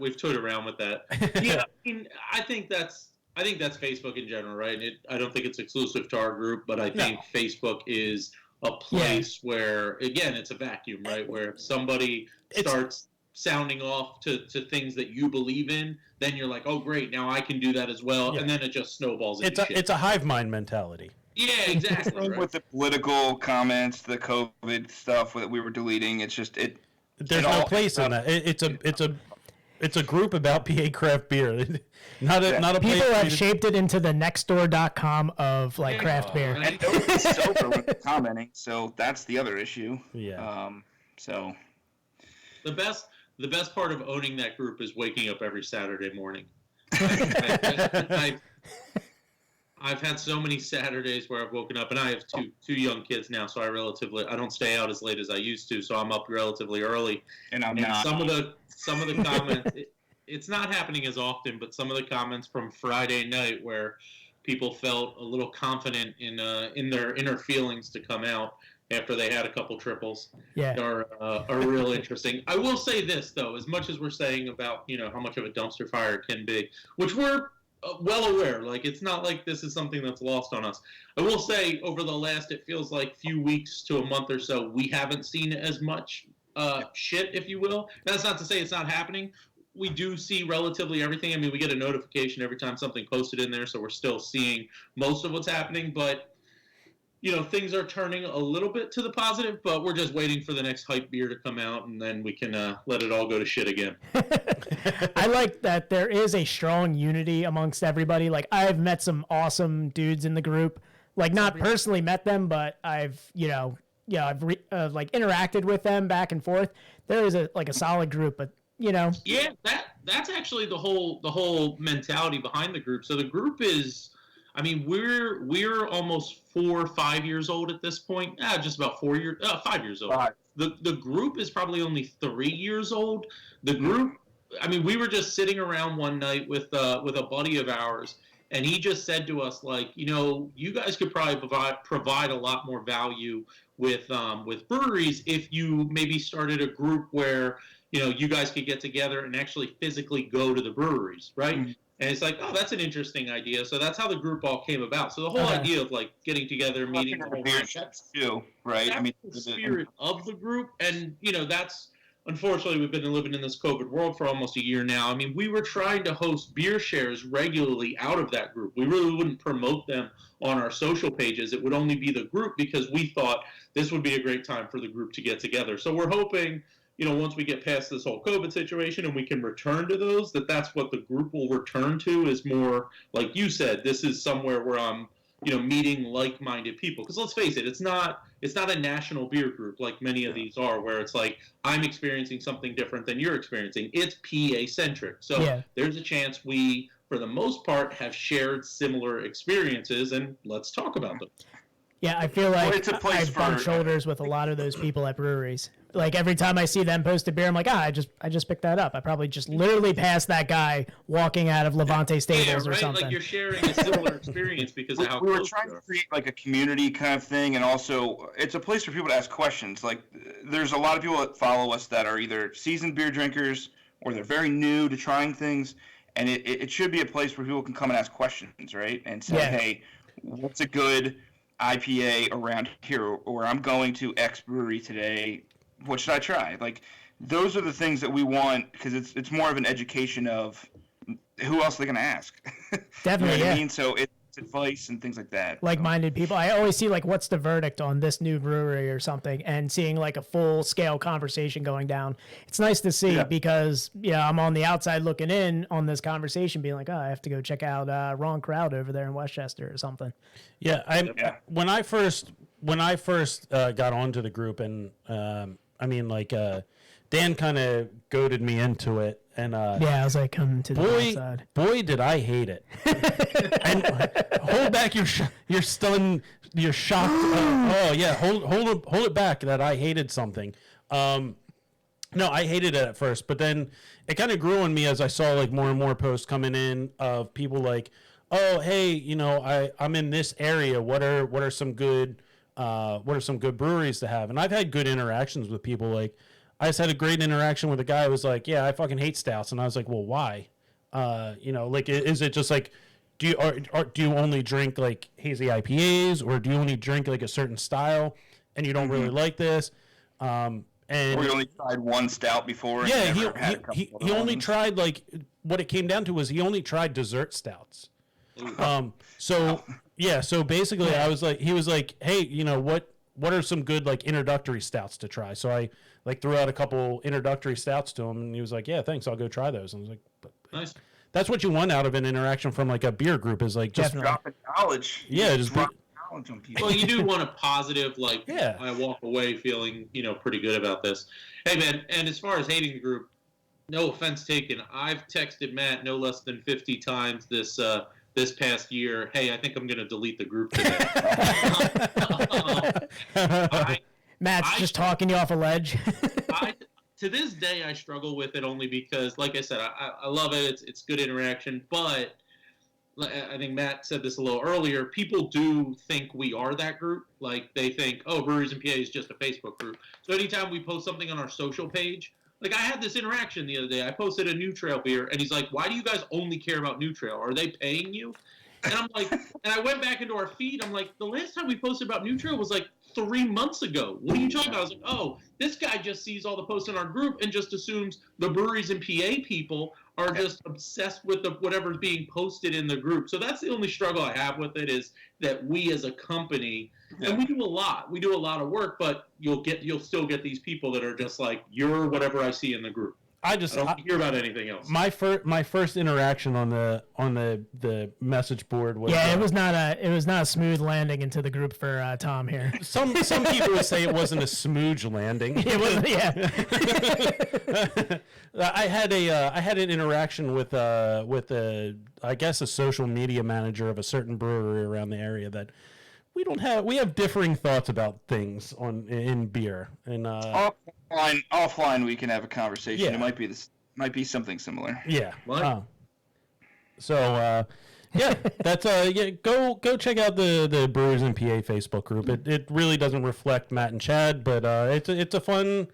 We've toyed around with that. Yeah, I mean, I think that's Facebook in general, right? I don't think it's exclusive to our group, but I think Facebook is a place where, again, it's a vacuum, right? Where if somebody starts sounding off to things that you believe in, then you're like, oh great, now I can do that as well, and then it just snowballs into shit. It's a hive mind mentality. Yeah, exactly. Right. With the political comments, the COVID stuff that we were deleting, it's just there's no place in that. It's a group about PA craft beer. Not a people have shaped it into the nextdoor.com of like craft beer. And nobody's sober when they're commenting, so that's the other issue. Yeah. So the best part of owning that group is waking up every Saturday morning. I've had so many Saturdays where I've woken up, and I have two young kids now, so I don't stay out as late as I used to, so I'm up relatively early. And I'm not. Some of the comments, it's not happening as often, but some of the comments from Friday night where people felt a little confident in their inner feelings to come out after they had a couple triples are real interesting. I will say this, though, as much as we're saying about, how much of a dumpster fire it can be, which we're well aware, like it's not like this is something that's lost on us. I will say over the last, it feels like few weeks to a month or so, we haven't seen as much shit, if you will. That's not to say it's not happening. We do see relatively everything. I mean, we get a notification every time something posted in there, so we're still seeing most of what's happening, but things are turning a little bit to the positive, but we're just waiting for the next hype beer to come out, and then we can let it all go to shit again. I like that there is a strong unity amongst everybody. Like, I've met some awesome dudes in the group. Like, not personally met them, but I've, I've interacted with them back and forth. There is a solid group, but, Yeah, that's actually the whole mentality behind the group. So the group is... I mean, we're almost 4 or 5 years old at this point. Just about 5 years old. The group is probably only 3 years old. The group, I mean, we were just sitting around one night with a buddy of ours, and he just said to us, like, you guys could probably provide a lot more value with breweries if you maybe started a group where you guys could get together and actually physically go to the breweries, right? Mm-hmm. And it's like, oh, that's an interesting idea. So that's how the group all came about. So the whole idea of like getting together, meeting the whole nine, too, right? That's the spirit of the group, and that's unfortunately we've been living in this COVID world for almost a year now. I mean, we were trying to host beer shares regularly out of that group. We really wouldn't promote them on our social pages. It would only be the group because we thought this would be a great time for the group to get together. So we're hoping, once we get past this whole COVID situation and we can return to those, that's what the group will return to, is more, like you said, this is somewhere where I'm, meeting like-minded people. Because let's face it, it's not a national beer group like many of these are, where it's like, I'm experiencing something different than you're experiencing. It's PA-centric. So there's a chance we, for the most part, have shared similar experiences, and let's talk about them. Yeah, I feel like I've bumped shoulders with a lot of those people at breweries. Like every time I see them post a beer, I'm like, I just picked that up. I probably just literally passed that guy walking out of Levante Stables or something. Like you're sharing a similar experience because of how we were trying to create like a community kind of thing, and also it's a place for people to ask questions. Like there's a lot of people that follow us that are either seasoned beer drinkers or they're very new to trying things, and it should be a place where people can come and ask questions, right? And say, hey, what's a good IPA around here, or I'm going to X brewery today, what should I try? Like those are the things that we want, because it's more of an education of who else they're going to ask. Definitely, you know what I mean? So it's advice and things like that. Like-minded people. I always see like, what's the verdict on this new brewery or something, and seeing like a full-scale conversation going down. It's nice to see because I'm on the outside looking in on this conversation, being like, oh, I have to go check out Wrong Crowd over there in Westchester or something. Yeah, when I first got onto the group, and Dan kind of goaded me into it, and I was like, come to the outside. Boy, did I hate it! And hold back your stunned, your shocked. Hold it back that I hated something. No, I hated it at first, but then it kind of grew on me as I saw like more and more posts coming in of people like, oh, hey, I'm in this area. What are some good breweries to have? And I've had good interactions with people. Like I just had a great interaction with a guy who was like, yeah, I fucking hate stouts. And I was like, well, why? Like, is it just like, do you only drink like hazy IPAs, or do you only drink like a certain style and you don't really like this? And or you only tried one stout before. Yeah, he only tried, like, what it came down to was he only tried dessert stouts. So basically he was like, hey, what are some good like introductory stouts to try? So I like threw out a couple introductory stouts to him, and he was like, yeah, thanks, I'll go try those. And I was like, nice. That's what you want out of an interaction from like a beer group, is like just dropping knowledge. Yeah, just dropping knowledge on people. Well, you do want a positive, like, I walk away feeling, pretty good about this. Hey, man, and as far as hating the group, no offense taken, I've texted Matt no less than 50 times this past year, hey, I think I'm going to delete the group today. Matt's just talking you off a ledge. To this day, I struggle with it only because, like I said, I love it. It's good interaction. But I think Matt said this a little earlier. People do think we are that group. Like, they think, oh, Breweries and PA is just a Facebook group. So anytime we post something on our social page, like I had this interaction the other day. I posted a New Trail beer, and he's like, why do you guys only care about New Trail? Are they paying you? And I'm like, and I went back into our feed. I'm like, the last time we posted about New Trail was like 3 months ago. What are you talking about? I was like, oh, this guy just sees all the posts in our group and just assumes the Breweries and PA people are just obsessed with whatever's being posted in the group. So that's the only struggle I have with it, is that we as a company, and we do a lot. We do a lot of work, but you'll still get these people that are just like, you're whatever I see in the group. I don't hear about anything else. My first interaction on the message board was it was not a smooth landing into the group for Tom here. Some people would say it wasn't a smooch landing. It wasn't. Yeah. I had an interaction with I guess a social media manager of a certain brewery around the area that we have differing thoughts about things in beer, and offline we can have a conversation. It might be something similar. Yeah. What? Yeah, that's Go check out the Brewers and PA Facebook group. It really doesn't reflect Matt and Chad, but it's a fun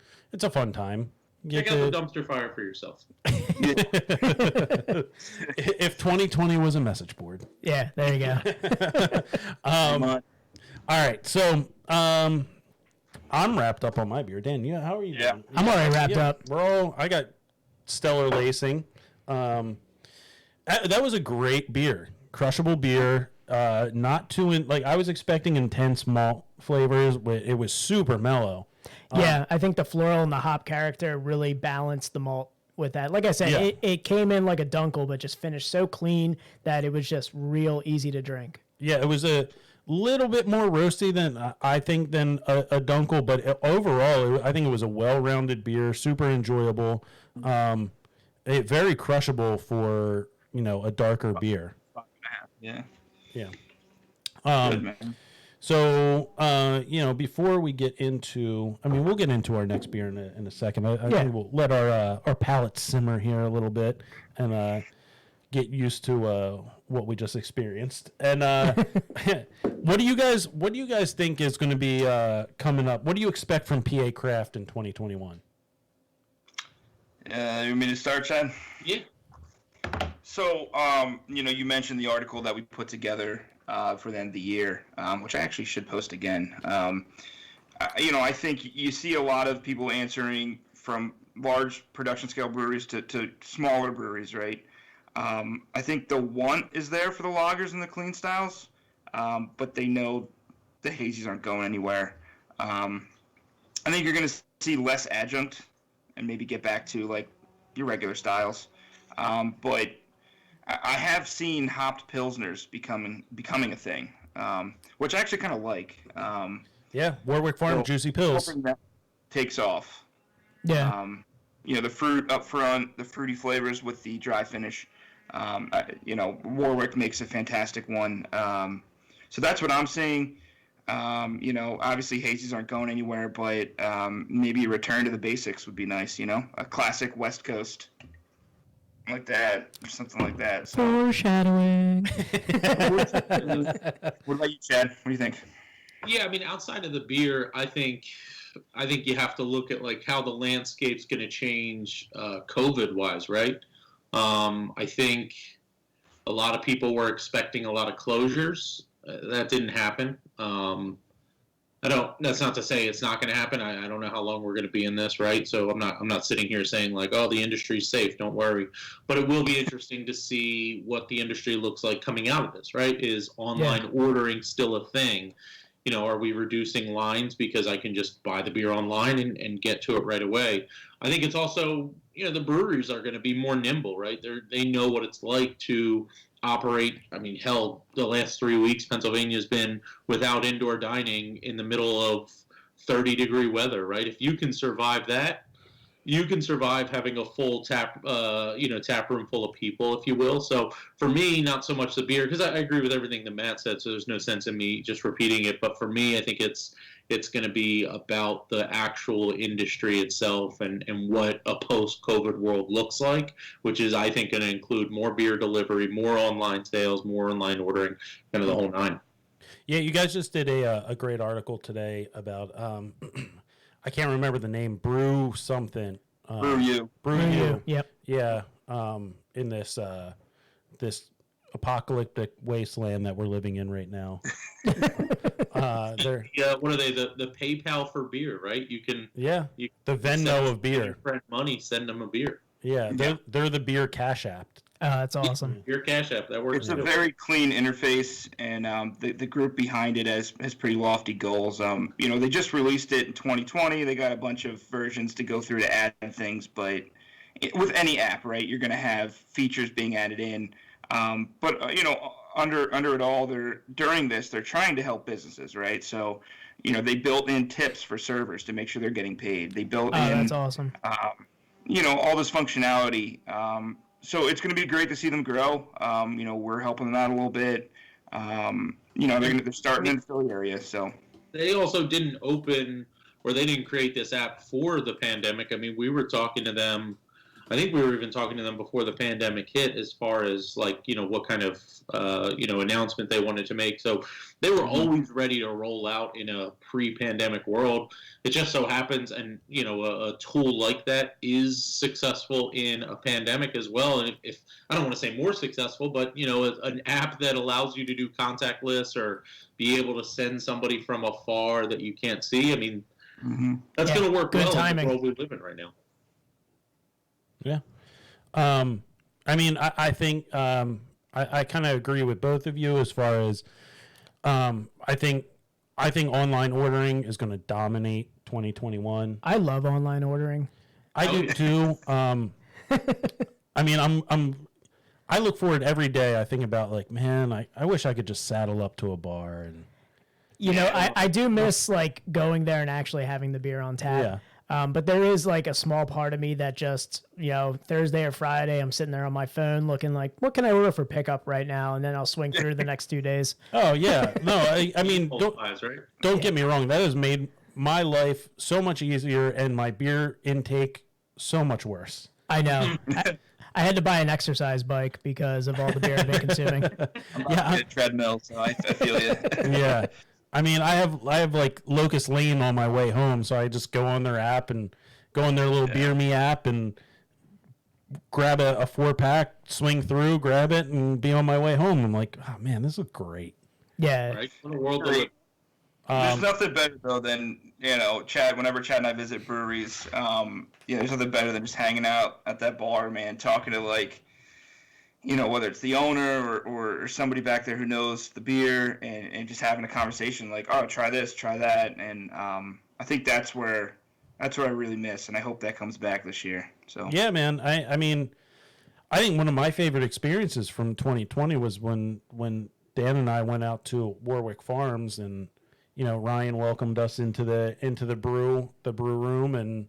time. Check out the dumpster fire for yourself. If 2020 was a message board. Yeah, there you go. All right, so I'm wrapped up on my beer. Dan, how are you doing? I'm already wrapped up. I got Stellar Lacing. That was a great beer, crushable beer. Not too I was expecting intense malt flavors, but it was super mellow. Yeah, I think the floral and the hop character really balanced the malt with that. Like I said, Yeah. it came in like a dunkel, but just finished so clean that it was just real easy to drink. Yeah, it was a little bit more roasty than I think than a dunkel, but overall, I think it was a well-rounded beer, super enjoyable, very crushable for a darker beer. Yeah. Yeah. Good, man. So, before we get into, we'll get into our next beer in a second. I think we'll let our palates simmer here a little bit and get used to what we just experienced. And what do you guys think is going to be coming up? What do you expect from PA Craft in 2021? You want me to start, Chad? Yeah. So, you mentioned the article that we put together for the end of the year, which I actually should post again. I think you see a lot of people answering from large production scale breweries to smaller breweries, right? I think the want is there for the lagers and the clean styles, but they know the hazies aren't going anywhere. I think you're going to see less adjunct and maybe get back to like your regular styles. But I have seen hopped pilsners becoming a thing, which I actually kind of like. Yeah, Warwick Farm Juicy Pills. Hoping that takes off. Yeah. The fruit up front, the fruity flavors with the dry finish. Warwick makes a fantastic one. So that's what I'm seeing. Obviously hazies aren't going anywhere, but maybe a return to the basics would be nice. A classic West Coast. Like that, or something like that. So. Foreshadowing. What about you, Chad? What do you think? Yeah, outside of the beer, I think you have to look at like how the landscape's going to change COVID-wise, right? I think a lot of people were expecting a lot of closures. That didn't happen. That's not to say it's not going to happen. I don't know how long we're going to be in this, right? So I'm not sitting here saying like, oh, the industry's safe, don't worry. But it will be interesting to see what the industry looks like coming out of this, right? Is online ordering still a thing? Are we reducing lines because I can just buy the beer online and get to it right away? I think it's also, the breweries are going to be more nimble, right? They know what it's like to operate. Hell, the last 3 weeks, Pennsylvania's been without indoor dining in the middle of 30-degree weather, right? If you can survive that, you can survive having a full tap room full of people, if you will. So for me, not so much the beer, because I agree with everything that Matt said, so there's no sense in me just repeating it. But for me, I think it's going to be about the actual industry itself and what a post-COVID world looks like, which is, I think, going to include more beer delivery, more online sales, more online ordering, kind of the whole nine. Yeah, you guys just did a great article today about I can't remember the name. Brew something. Brew you. Yep. Yeah. In this apocalyptic wasteland that we're living in right now. Yeah. What are they? The PayPal for beer, right? You can. Yeah. The Venmo of beer. Friend money, send them a beer. Yeah. They're the beer cash app. That's awesome. Beer cash app, that works. It's a very clean interface, and the group behind it has pretty lofty goals. They just released it in 2020. They got a bunch of versions to go through to add things, but with any app, right, you're going to have features being added in. But under it all, during this, they're trying to help businesses, right? So, they built in tips for servers to make sure they're getting paid. They built in, that's awesome. All this functionality. So it's going to be great to see them grow. We're helping them out a little bit. They're starting in the Philly area, so. They also didn't open, or they didn't create this app for the pandemic. We were talking to them I think we were even talking to them before the pandemic hit, as far as like what kind of announcement they wanted to make. So they were always ready to roll out in a pre-pandemic world. It just so happens, and a tool like that is successful in a pandemic as well. And if I don't want to say more successful, but an app that allows you to do contactless or be able to send somebody from afar that you can't see. I mean, that's going to work well in the world we live in right now. Yeah. I mean, I think I kind of agree with both of you as far as I think online ordering is going to dominate 2021. I love online ordering. I do too. I mean, I look forward every day. I think about like, man, I wish I could just saddle up to a bar and. I do miss like going there and actually having the beer on tap. Yeah. But there is like a small part of me that just, Thursday or Friday, I'm sitting there on my phone looking like, what can I order for pickup right now? And then I'll swing through the next 2 days. Oh, yeah. No, I mean, don't get me wrong. That has made my life so much easier and my beer intake so much worse. I know. I had to buy an exercise bike because of all the beer I've been consuming. I'm on a treadmill, so I feel you. Yeah. I mean, I have like Locust Lane on my way home, so I just go on their app and go on their little Beer Me app and grab a 4-pack, swing through, grab it, and be on my way home. I'm like, oh man, this is great. Yeah. Right? What a world there's nothing better though than Chad. Whenever Chad and I visit breweries, there's nothing better than just hanging out at that bar, man, talking to like. Whether it's the owner or somebody back there who knows the beer and just having a conversation like, oh, try this, try that. And I think that's where I really miss. And I hope that comes back this year. So yeah, man. I mean, I think one of my favorite experiences from 2020 was when Dan and I went out to Warwick Farms and, Ryan welcomed us into the brew room and,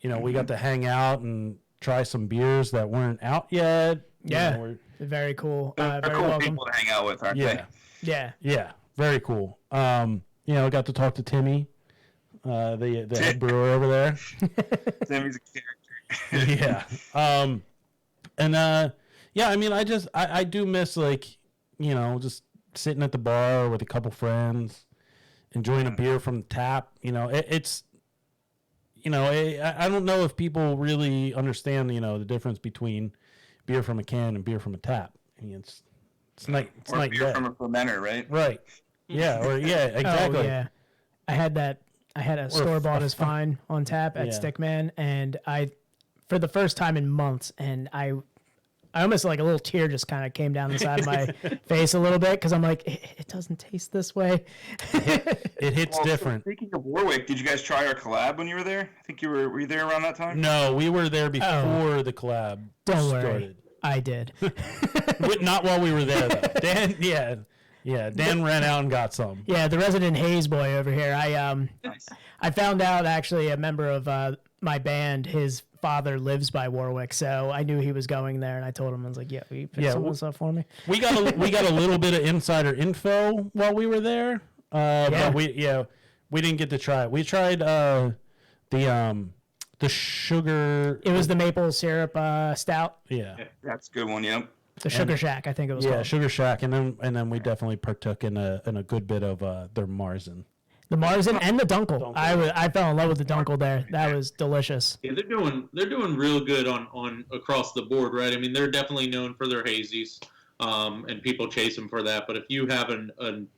we got to hang out and try some beers that weren't out yet. Yeah, very cool. They're very cool welcome. people to hang out with, aren't they? Yeah, very cool. I got to talk to Timmy, the head brewer over there. Timmy's a character. I mean, I do miss like, just sitting at the bar with a couple friends, enjoying a beer from the tap. It's. I don't know if people really understand, the difference between beer from a can and beer from a tap. I mean, it's like beer from a fermenter, right? Right. Yeah. Exactly. Oh, yeah. I had a store bought as fine on tap at Stickman, and for the first time in months, and I almost like a little tear just kind of came down the side of my face a little bit because I'm like, it doesn't taste this way. It hits different. So speaking of Warwick, did you guys try our collab when you were there? I think were you there around that time? No, we were there before the collab Don't started. worry, I did. Not while we were there though. Dan, Dan ran out and got some. Yeah, the resident haze boy over here. I found out actually a member of my band, his father lives by Warwick, so I knew he was going there, and I told him, I was like, "Yeah, will you pick some of this up for me?" We got a little bit of insider info while we were there, but we didn't get to try it. We tried the sugar. It was the maple syrup stout. Yeah, that's a good one. Yep. The Sugar Shack, I think it was. Yeah, called. Sugar Shack, and then we definitely partook in a good bit of their Marzen. The Marzen and the Dunkel. I fell in love with the Dunkel there. That was delicious. Yeah, they're doing real good on across the board, right? I mean, they're definitely known for their hazies, and people chase them for that. But if you have an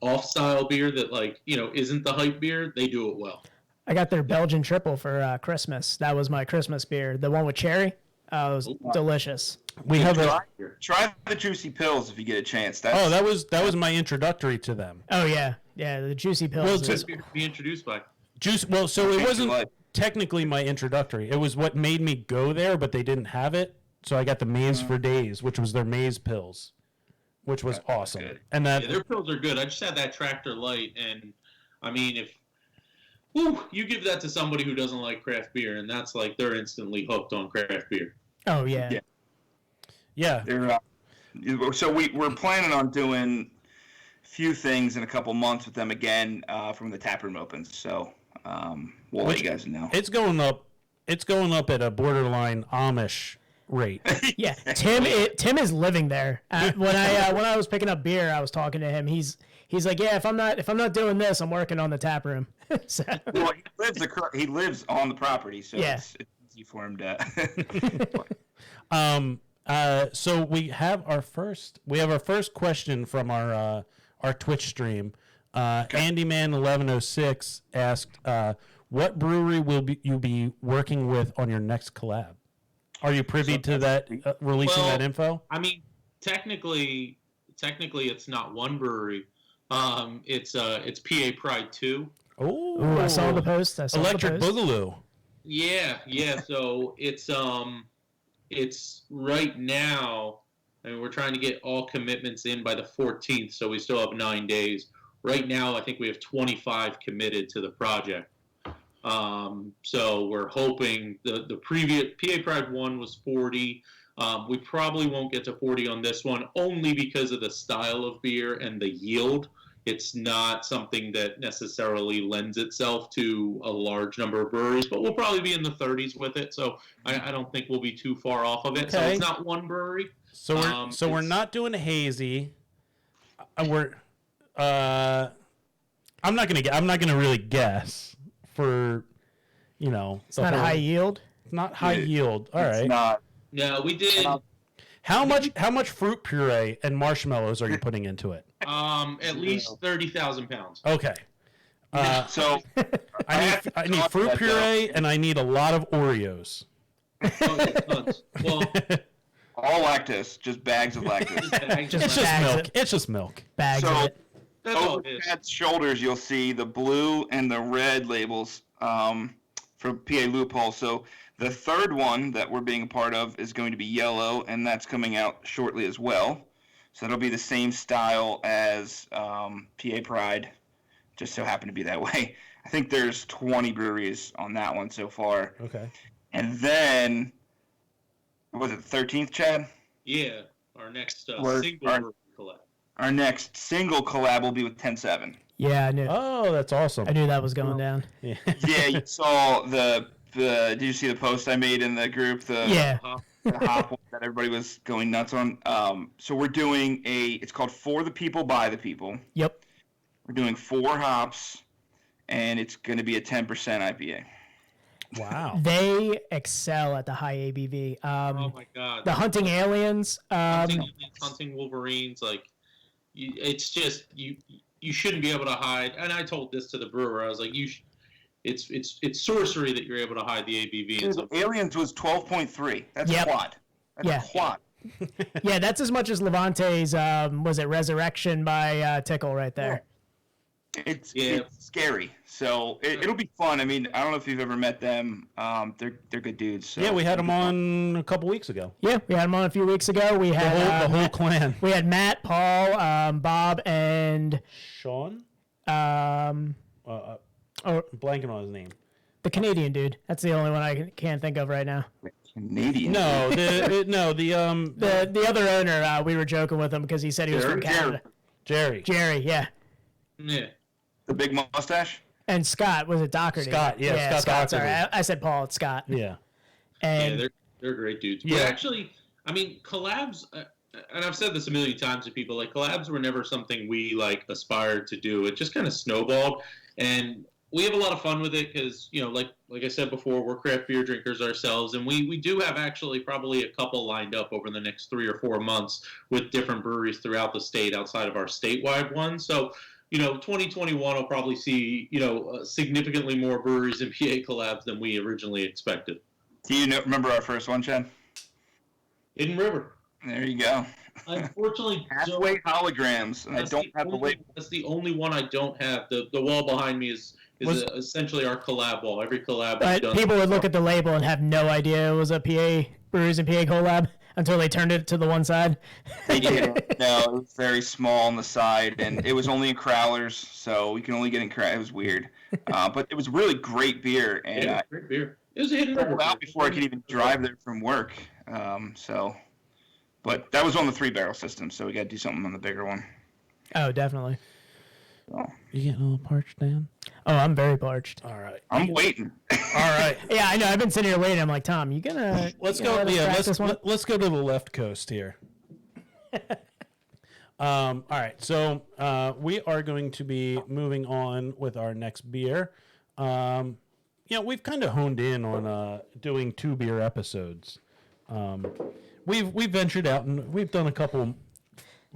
off-style beer that isn't the hype beer, they do it well. I got their Belgian triple for Christmas. That was my Christmas beer. The one with cherry. It was delicious. We have try the Juicy Pills if you get a chance. That was my introductory to them. Oh yeah, the Juicy Pills. Well, be introduced by Juice. Well, so it wasn't technically my introductory. It was what made me go there, but they didn't have it, so I got the Maize for Days, which was their maize pills, which was awesome. Good. And their pills are good. I just had that Tractor Light, and I mean, if you give that to somebody who doesn't like craft beer, and that's like they're instantly hooked on craft beer. Oh yeah. Yeah. So we're planning on doing a few things in a couple months with them again from the tap room opens. So we'll let you guys know. It's going up it's going up at a borderline Amish rate. Yeah, Tim is living there. When I was picking up beer, I was talking to him. He's like, yeah, if I'm not doing this, I'm working on the tap room. So, Well, he lives on the property, so Yeah. it's easy for him to. So we have our first question from our Twitch stream. Andyman1106 asked, "What brewery will you be working with on your next collab? Are you privy to that releasing that info?" I mean, technically, it's not one brewery. It's PA Pride 2. Oh, I saw the post. Electric Boogaloo. Yeah. So it's right now. I mean, we're trying to get all commitments in by the 14th, so we still have 9 days. Right now, I think we have 25 committed to the project. So we're hoping the previous PA Pride 1 was 40. We probably won't get to 40 on this one, only because of the style of beer and the yield. It's not something that necessarily lends itself to a large number of breweries, but we'll probably be in the 30s with it. So I don't think we'll be too far off of it. So it's not one brewery. So we're not doing a hazy. I'm not gonna really guess for, It's not a high yield. It's not high yield. All right. It's not. No, we did. How much fruit puree and marshmallows are you putting into it? At least 30,000 pounds. Okay. So I need fruit puree and I need a lot of Oreos. Tons. Well, all lactose, just bags of lactose. It's just milk. It's just milk. Bags of So it. That's all over it is. Pat's shoulders, you'll see the blue and the red labels from PA Loophole. So the third one that we're being a part of is going to be yellow, and that's coming out shortly as well. So it'll be the same style as PA Pride, just so happened to be that way. I think there's 20 breweries on that one so far. Okay. And then, was it 13th, Chad? Yeah, our next Word. single brewery collab. Our next single collab will be with 10-7. Yeah, I knew. Oh, that's awesome. I knew that was going down. Yeah. Yeah, you saw the did you see the post I made in the group? Yeah. The hop one that everybody was going nuts on. So we're doing it's called For the People, By the People. Yep. We're doing 4 hops, and it's going to be a 10% IPA. Wow. They excel at the high ABV. Oh my god. The Hunting Aliens. Hunting Wolverines, like it's just you shouldn't be able to hide. And I told this to the brewer. I was like, it's sorcery that you're able to hide the ABV. Dude, Aliens was 12.3. That's Yep. a quad. That's a quad. Yeah, that's as much as Levante's. Was it Resurrection by Tickle right there? It's scary. So it'll be fun. I mean, I don't know if you've ever met them. They're good dudes. So Yeah, we had them on a couple weeks ago. Yeah, we had them on a few weeks ago. We had The whole clan. we had Matt, Paul, Bob, and Sean? oh, Blanking on his name. the Canadian dude. That's the only one I can't think of right now. Canadian. No, The other owner, we were joking with him because he said he was from Canada. Jerry. Jerry, yeah. Yeah. The big mustache. And Scott, was it Doherty? Scott, yeah, Scott Sorry, Doherty. I said Paul, it's Scott. Yeah. And Yeah, they're great dudes. Yeah. But actually, I mean, collabs, and I've said this a million times to people, like collabs were never something we like aspired to do. It just kind of snowballed, and we have a lot of fun with it because, like I said before, we're craft beer drinkers ourselves, and we do have actually probably a couple lined up over the next 3 or 4 months with different breweries throughout the state outside of our statewide one. So, 2021 will probably see, significantly more breweries and PA collabs than we originally expected. Do you remember our first one, Chad? Hidden River. There you go. Unfortunately, Halfway holograms, and I don't have the label. That's the only one I don't have. The wall behind me is essentially our collab wall. Every collab we've but done. people would look at the label and have no idea it was a PA Breweries and PA collab until they turned it to the one side. They did. No, it was very small on the side, and it was only in crowlers, so we can only get in crowlers. It was weird, but it was really great beer, and Yeah, great beer. It was a Hidden River. out before I could even drive there from work. But that was on the 3-barrel system, so we got to do something on the bigger one. Oh, definitely. So, You getting a little parched, Dan? Oh, I'm very parched. All right. I'm waiting. right. Yeah, I know. I've been sitting here waiting. I'm like, Tom, you gonna Let's you go. gonna let us Yeah, crack let's this one? let's go to the left coast here. All right, so we are going to be moving on with our next beer. We've kind of honed in on doing 2 beer episodes. We've ventured out and we've done a couple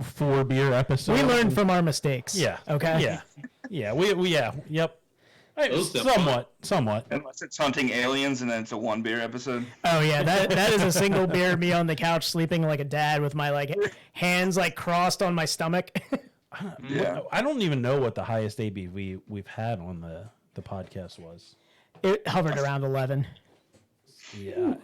4 beer episodes. We learned from our mistakes. Yeah. Okay. Yeah. Yep. Hey, Those somewhat. Unless it's hunting aliens and then it's a 1 beer episode. Oh yeah, that is a single beer. Me on the couch sleeping like a dad with my hands crossed on my stomach. Yeah. I don't even know what the highest ABV we've had on the podcast was. It hovered around 11. Yeah.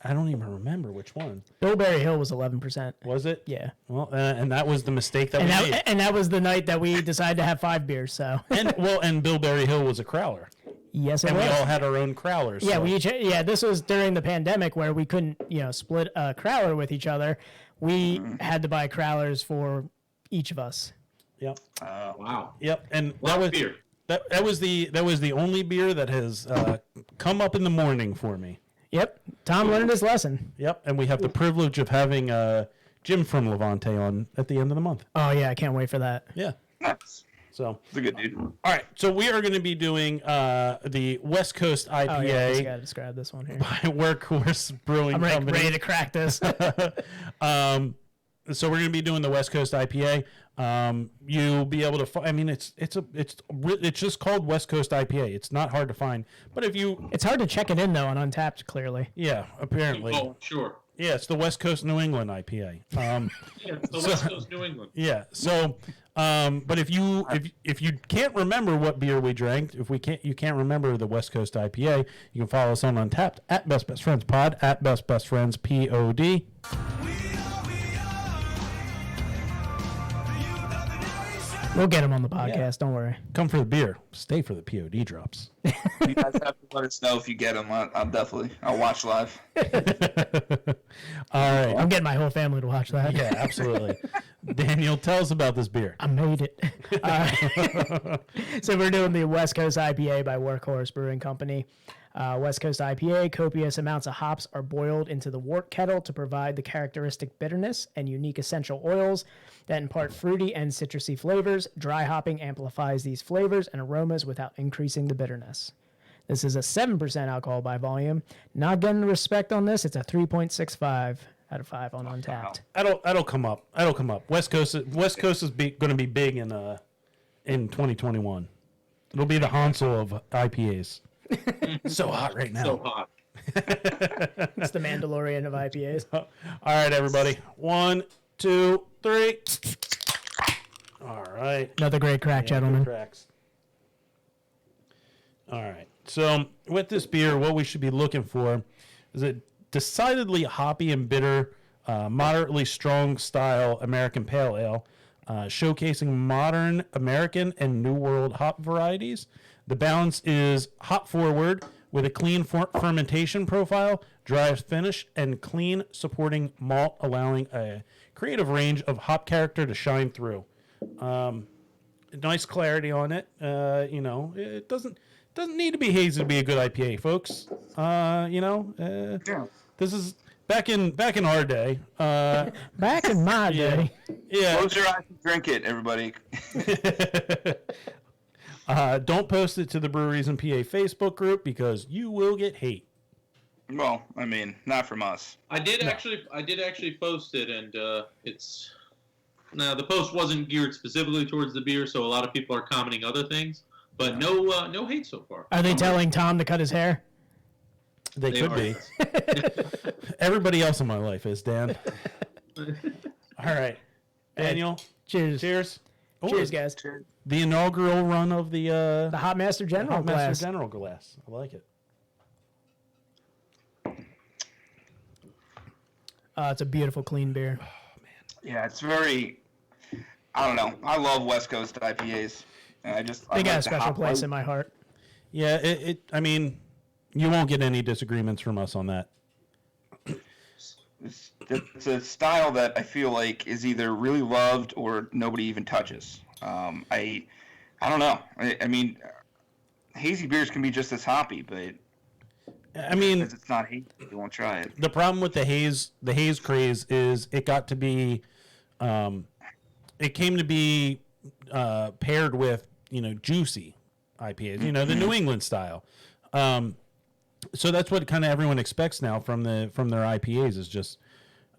I don't even remember which one. Bilberry Hill was 11%. Was it? Yeah. Well, and that was the mistake that we made. And that was the night that we decided to have 5 beers. So. And Bilberry Hill was a crowler. Yes, it And was. we all had our own crowlers. Yeah, so. this was during the pandemic where we couldn't, split a crowler with each other. We had to buy crowlers for each of us. Yep. Wow. Yep. And That was beer. that was the only beer that has come up in the morning for me. Yep. Tom learned his lesson. Yep. And we have the privilege of having Jim from Levante on at the end of the month. Oh yeah, I can't wait for that. Yeah. Nice. So. It's a good dude. All right. So we are going to be doing the West Coast IPA. Oh yeah, I just gotta describe this one here. by Workhorse Brewing I'm Company. ready to crack this. So we're going to be doing the West Coast IPA. You'll be able to find. I mean, it's just called West Coast IPA. It's not hard to find. But if you, It's hard to check it in though on Untapped. Clearly. yeah, apparently, Oh, sure. yeah, it's the West Coast New England IPA. Yeah, it's the West Coast New England. Yeah. So, but if you can't remember what beer we drank, you can't remember the West Coast IPA, you can follow us on Untapped at Best Best Friends Pod at Best Best Friends POD. We'll get him on the podcast. Don't worry. Come for the beer, stay for the POD drops. You guys have to let us know if you get them. I'll watch live. All right. I'm getting my whole family to watch that. Yeah, absolutely. Daniel, tell us about this beer. I made it. So we're doing the West Coast IPA by Workhorse Brewing Company. West Coast IPA, copious amounts of hops are boiled into the wort kettle to provide the characteristic bitterness and unique essential oils that impart fruity and citrusy flavors. Dry hopping amplifies these flavors and aromas without increasing the bitterness. This is a 7% alcohol by volume. Not getting the respect on this. It's a 3.65 out of 5 on Untapped. That'll come up. West Coast is going to be big in 2021. It'll be the Hansel of IPAs. So hot right now. So hot. It's the Mandalorian of IPAs. All right, everybody. 1, 2, 3. All right. Another great crack, gentlemen. Cracks. All right. So with this beer, what we should be looking for is a decidedly hoppy and bitter, moderately strong style American Pale Ale, showcasing modern American and New World hop varieties. The balance is hop forward with a clean fermentation profile, dry finish, and clean supporting malt, allowing a creative range of hop character to shine through. Nice clarity on it. It doesn't need to be hazy to be a good IPA, folks. This is back in our day. Back in my day. Yeah. Close your eyes and drink it, everybody. Don't post it to the Breweries and PA Facebook group because you will get hate. Well, I mean, not from us. I did actually post it, and it's now the post wasn't geared specifically towards the beer, so a lot of people are commenting other things, but no hate so far. Are they telling Tom to cut his hair? They could are. be. Everybody else in my life is, Dan. All right. Daniel, Cheers. cheers. Oh, Cheers, guys. The inaugural run of the The Hot Master General Hop glass. Master General glass. I like it. It's a beautiful, clean beer. Yeah, it's very. I don't know. I love West Coast IPAs. And They got a special place in my heart. Yeah, I mean, you won't get any disagreements from us on that. It's a style that I feel like is either really loved or nobody even touches. I don't know. I mean, hazy beers can be just as hoppy, but I mean, because it's not hazy, you won't try it. the problem with the haze craze is it got to be, it came to be paired with juicy IPAs, the New England style. So that's what kind of everyone expects now from their IPAs is just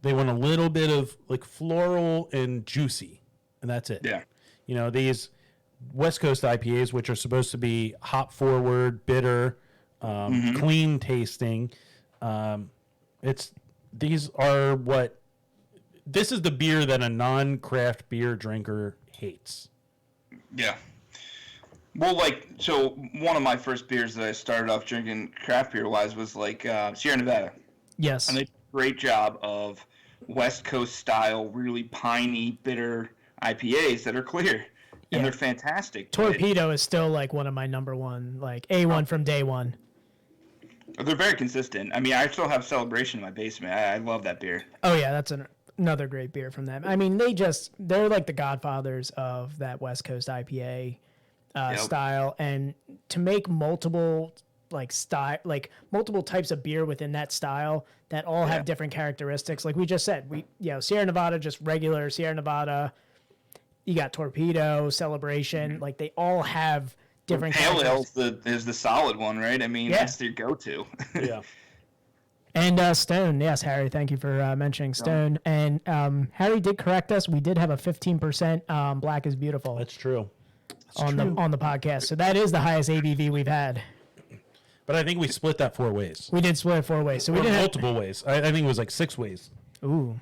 they want a little bit of like floral and juicy, and that's it. Yeah. These West Coast IPAs, which are supposed to be hop forward, bitter, clean tasting. This is the beer that a non-craft beer drinker hates. Yeah. Well, so one of my first beers that I started off drinking craft beer wise was Sierra Nevada. Yes. And they did a great job of West Coast style, really piney, bitter IPAs that are clear. And they're fantastic. Torpedo is still like one of my number one, like A1 from day one. They're very consistent. I mean, I still have Celebration in my basement. I love that beer. Oh yeah, that's another great beer from them. I mean, they're like the godfathers of that West Coast IPA style, and to make multiple multiple types of beer within that style that all have different characteristics. Like we just said, Sierra Nevada, just regular Sierra Nevada. You got Torpedo, Celebration, like they all have different. Pale Ale is the solid one, right? I mean, that's their go-to. Yeah. And Stone, yes, Harry, thank you for mentioning Stone. And Harry did correct us. We did have a 15% Black is Beautiful. That's true. On the podcast, so that is the highest ABV we've had. But I think we split that 4 ways. We did split it 4 ways, so we did multiple ways. I think it was like 6 ways. Ooh,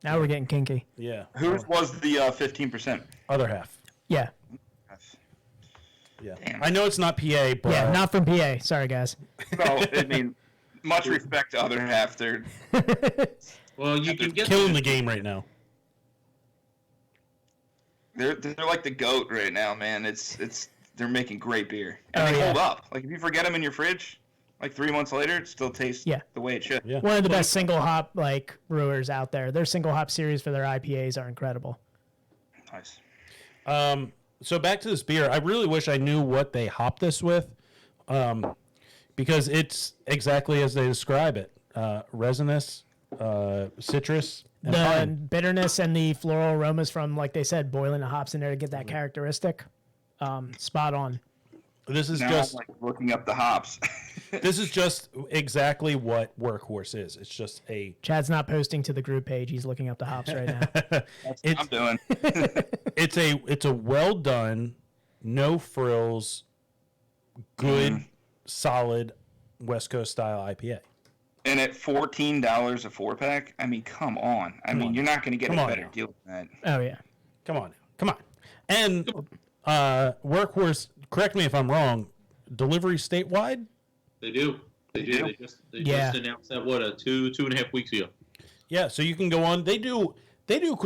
now we're getting kinky. Yeah. Whose was the 15%? Other half. Yeah. Yeah. Damn. I know it's not PA, but Yeah, not from PA. Sorry, guys. Well, I mean, much respect to other half. They're Well, you can get killing the game right now. they're like the GOAT right now, man. They're making great beer, and they hold up. Like if you forget them in your fridge, like 3 months later, it still tastes the way it should. Yeah. One of the best single hop brewers out there. Their single hop series for their IPAs are incredible. Nice. So back to this beer. I really wish I knew what they hop this with, because it's exactly as they describe it: resinous, citrus, and The pine. bitterness and the floral aromas from, like they said, boiling the hops in there to get that characteristic. Spot on. This is Now just I'm looking up the hops. this is just exactly what Workhorse is. It's just a Chad's not posting to the group page. He's looking up the hops right now. That's what I'm doing. it's a well done, no frills, good, solid West Coast style IPA. And at $14 a 4-pack, I mean, come on. I mean, you're not going to get a better deal than that. Oh yeah. Come on. And Workhorse, correct me if I'm wrong, delivery statewide? They do. They just announced that 2.5 weeks ago. Yeah, so you can go on. They do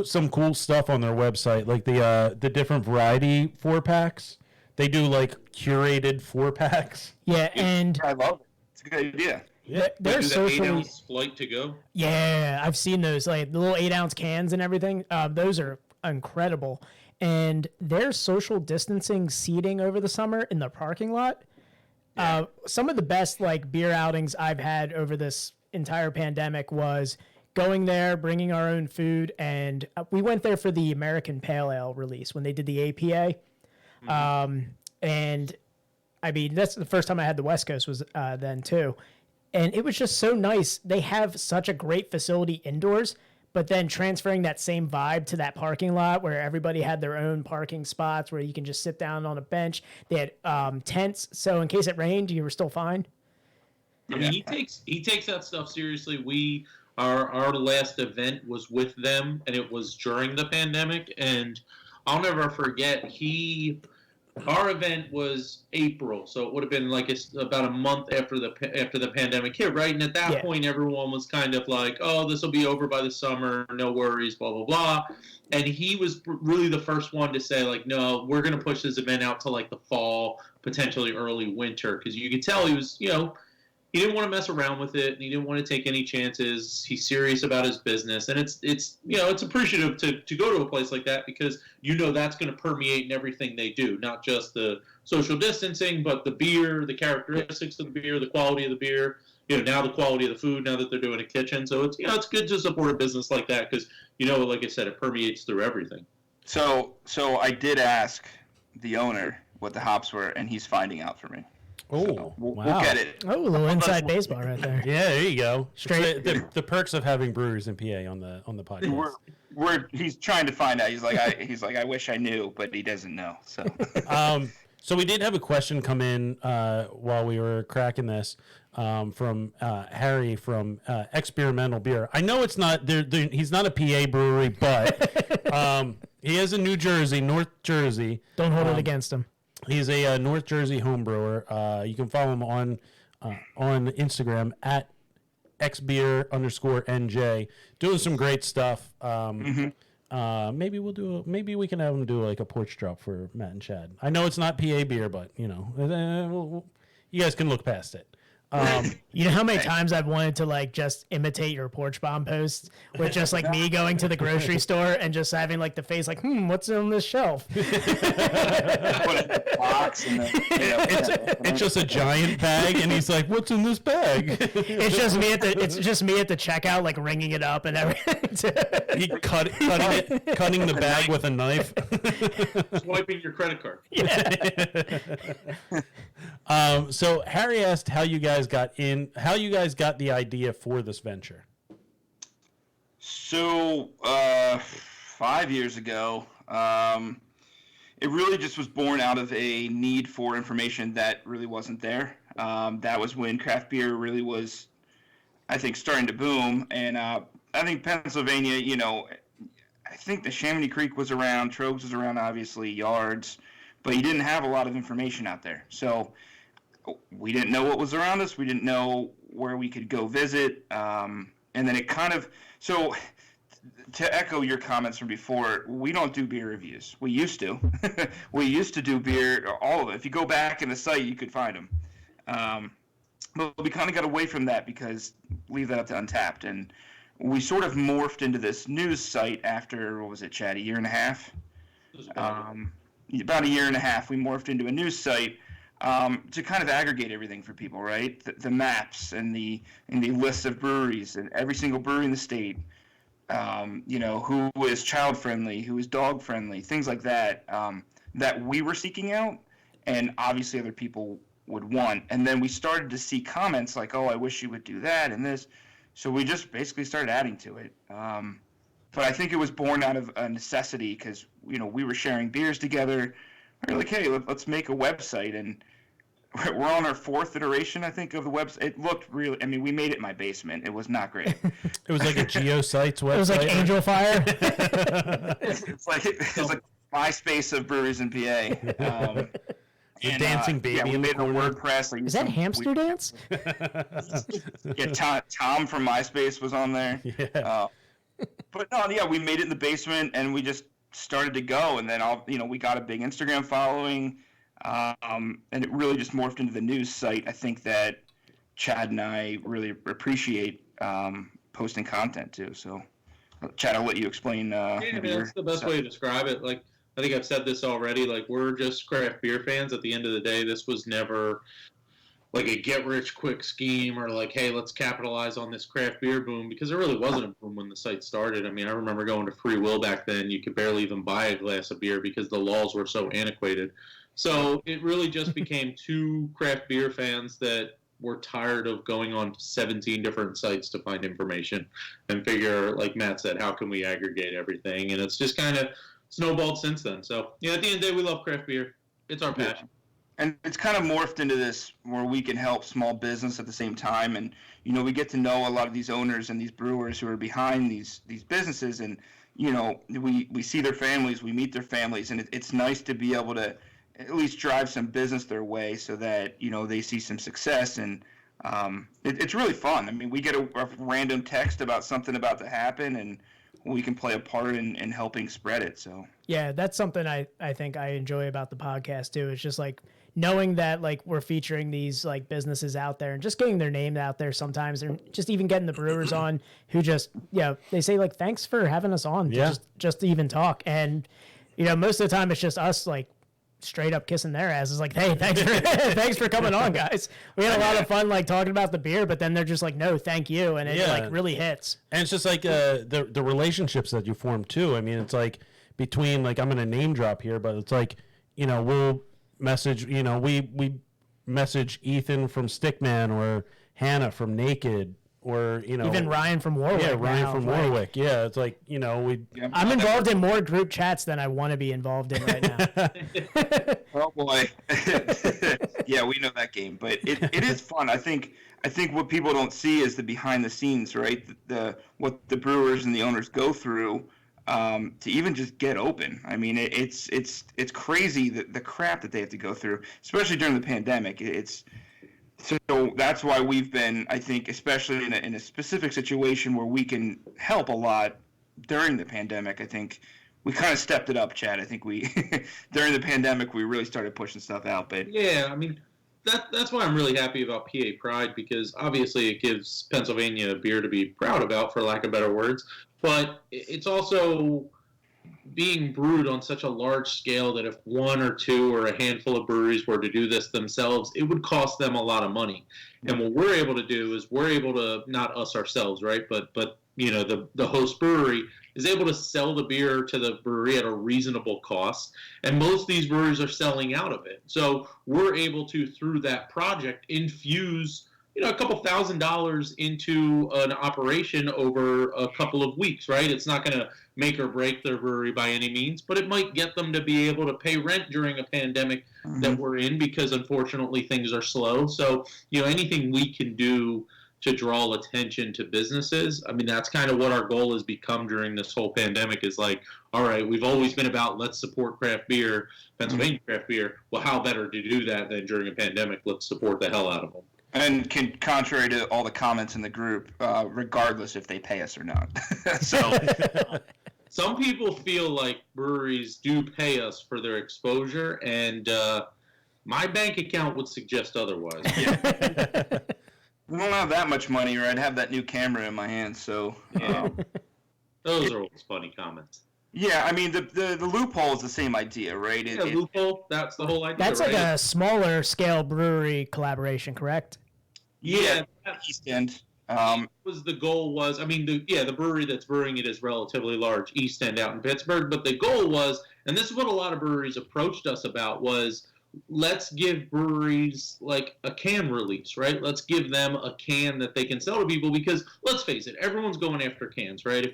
some cool stuff on their website, like the different variety 4-packs. They do like curated 4-packs. Yeah, and I love it. It's a good idea. Yeah, they're Do the socially. 8-ounce flight to go. Yeah, I've seen those, like the little 8-ounce cans and everything. Those are incredible. And their social distancing seating over the summer in the parking lot. Some of the best beer outings I've had over this entire pandemic was going there, bringing our own food, and we went there for the American Pale Ale release when they did the APA. And I mean, that's the first time I had the West Coast was then too. And it was just so nice. They have such a great facility indoors, but then transferring that same vibe to that parking lot where everybody had their own parking spots where you can just sit down on a bench. They had tents, so in case it rained, you were still fine. I mean, he takes that stuff seriously. Our last event was with them, and it was during the pandemic. And I'll never forget. Our event was April, so it would have been about a month after the pandemic hit, right? And at that point, everyone was kind of like, "Oh, this will be over by the summer, no worries, blah blah blah." And he was really the first one to say, "No, we're going to push this event out to the fall, potentially early winter," because you could tell he he didn't want to mess around with it, and he didn't want to take any chances. He's serious about his business, and it's appreciative to go to a place like that because that's going to permeate in everything they do, not just the social distancing, but the beer, the characteristics of the beer, the quality of the beer. Now the quality of the food, now that they're doing a kitchen. So it's good to support a business like that because, like I said, it permeates through everything. So I did ask the owner what the hops were, and he's finding out for me. Oh, so wow. We'll get it. Oh, a little inside baseball right there. Yeah, there you go. Straight. The perks of having breweries in PA on the podcast. He's trying to find out. He's like, I wish I knew, but he doesn't know. So. So we did have a question come in while we were cracking this from Harry from Experimental Beer. I know it's not he's not a PA brewery, but he is in New Jersey, North Jersey. Don't hold it against him. He's a North Jersey home brewer. You can follow him on Instagram at xbeer_NJ, doing some great stuff. Maybe we can have him do like a porch drop for Matt and Chad. I know it's not PA beer, but you guys can look past it. You know how many times I've wanted to like just imitate your porch bomb post with just like me going to the grocery store and just having like the face like, what's on this shelf? Put it in a box and then, It's just a giant bag, and he's like, "What's in this bag?" It's just me at the checkout, like ringing it up and everything. He cutting the bag with a knife. Swiping your credit card. So Harry asked how you guys got the idea for this venture. So 5 years ago, it really just was born out of a need for information that really wasn't there. That was when craft beer really was, I think, starting to boom. And I think Pennsylvania, I think the Chamonix Creek was around, Trogs was around, obviously, Yards, but you didn't have a lot of information out there. So we didn't know what was around us. We didn't know where we could go visit. And then it kind of, so to echo your comments from before, we don't do beer reviews. We used to. We used to do beer, all of it. If you go back in the site, you could find them. But we kind of got away from that because leave that up to Untapped. And we sort of morphed into this news site after, what was it, Chad, a year and a half? About a year and a half, we morphed into a news site to kind of aggregate everything for people, right? The maps and the lists of breweries and every single brewery in the state. Who is child friendly, who is dog friendly, things like that, that we were seeking out, and obviously other people would want. And then we started to see comments like, "Oh, I wish you would do that and this." So we just basically started adding to it. But I think it was born out of a necessity because we were sharing beers together. We were like, "Hey, let's make a website," and we're on our fourth iteration, I think, of the website. It looked really, we made it in my basement. It was not great. It was like a GeoSites website. It was like Angel Fire. It's like MySpace of breweries in PA. Dancing baby. Yeah, we made a WordPress. Is that Hamster Dance? Yeah, Tom from MySpace was on there. Yeah. But no, yeah, we made it in the basement, and we just started to go, and then we got a big Instagram following. And it really just morphed into the news site. I think that Chad and I really appreciate posting content too. So, Chad, I'll let you explain. That's the best way to describe it. Like, I think I've said this already. Like, we're just craft beer fans. At the end of the day, this was never like a get-rich-quick scheme or like, hey, let's capitalize on this craft beer boom, because there really wasn't a boom when the site started. I remember going to Free Will back then. You could barely even buy a glass of beer because the laws were so antiquated. So it really just became two craft beer fans that were tired of going on 17 different sites to find information and figure, like Matt said, how can we aggregate everything? And it's just kind of snowballed since then. So, at the end of the day, we love craft beer. It's our passion. And it's kind of morphed into this where we can help small business at the same time. And, we get to know a lot of these owners and these brewers who are behind these businesses. And, we see their families, we meet their families. And it's nice to be able to at least drive some business their way so that, they see some success. And it's really fun. We get a random text about something about to happen, and we can play a part in helping spread it. So yeah, that's something I think I enjoy about the podcast too. It's just like knowing that like we're featuring these like businesses out there and just getting their name out there sometimes, and just even getting the brewers on who just, they say like, thanks for having us on to just to even talk. And, most of the time it's just us like straight up kissing their asses like, hey, thanks for coming on, guys. We had a lot of fun like talking about the beer, but then they're just like, no, thank you. And it like really hits. And it's just like the relationships that you form too. I mean, it's like between like, I'm going to name drop here, but it's like, we'll message, we message Ethan from Stickman or Hannah from Naked or, even Ryan from Warwick. Yeah, Ryan from Warwick. Yeah, it's like, I'm involved in more group chats than I want to be involved in right now. Oh boy. Yeah, we know that game, but it is fun. I think what people don't see is the behind the scenes, right? What the brewers and the owners go through to even just get open. I mean, it's crazy the crap that they have to go through, especially during the pandemic. So that's why we've been, I think, especially in a specific situation where we can help a lot during the pandemic. I think we kind of stepped it up, Chad. I think we during the pandemic we really started pushing stuff out. But yeah, I mean, that's why I'm really happy about PA Pride, because obviously it gives Pennsylvania a beer to be proud about, for lack of better words. But it's also being brewed on such a large scale that if one or two or a handful of breweries were to do this themselves, it would cost them a lot of money. And what we're able to do is we're able to, not us ourselves, right, but the host brewery is able to sell the beer to the brewery at a reasonable cost, and most of these breweries are selling out of it. So we're able to, through that project, infuse a couple $1,000s into an operation over a couple of weeks, right? It's not going to make or break their brewery by any means, but it might get them to be able to pay rent during a pandemic that we're in, because unfortunately things are slow. So, anything we can do to draw attention to businesses, I mean, that's kind of what our goal has become during this whole pandemic, is like, all right, we've always been about let's support craft beer, Pennsylvania craft beer. Well, how better to do that than during a pandemic? Let's support the hell out of them. And contrary to all the comments in the group, regardless if they pay us or not. So some people feel like breweries do pay us for their exposure, and my bank account would suggest otherwise. Yeah. We don't have that much money, or I'd have that new camera in my hand. So those are always funny comments. Yeah, I mean the loophole is the same idea, right? Loophole. That's the whole idea. That's right? like a smaller scale brewery collaboration, correct? Yeah, East End. The goal was, I mean, the brewery that's brewing it is relatively large, East End out in Pittsburgh. But the goal was, and this is what a lot of breweries approached us about, was let's give breweries like a can release, right? Let's give them a can that they can sell to people, because let's face it, everyone's going after cans, right?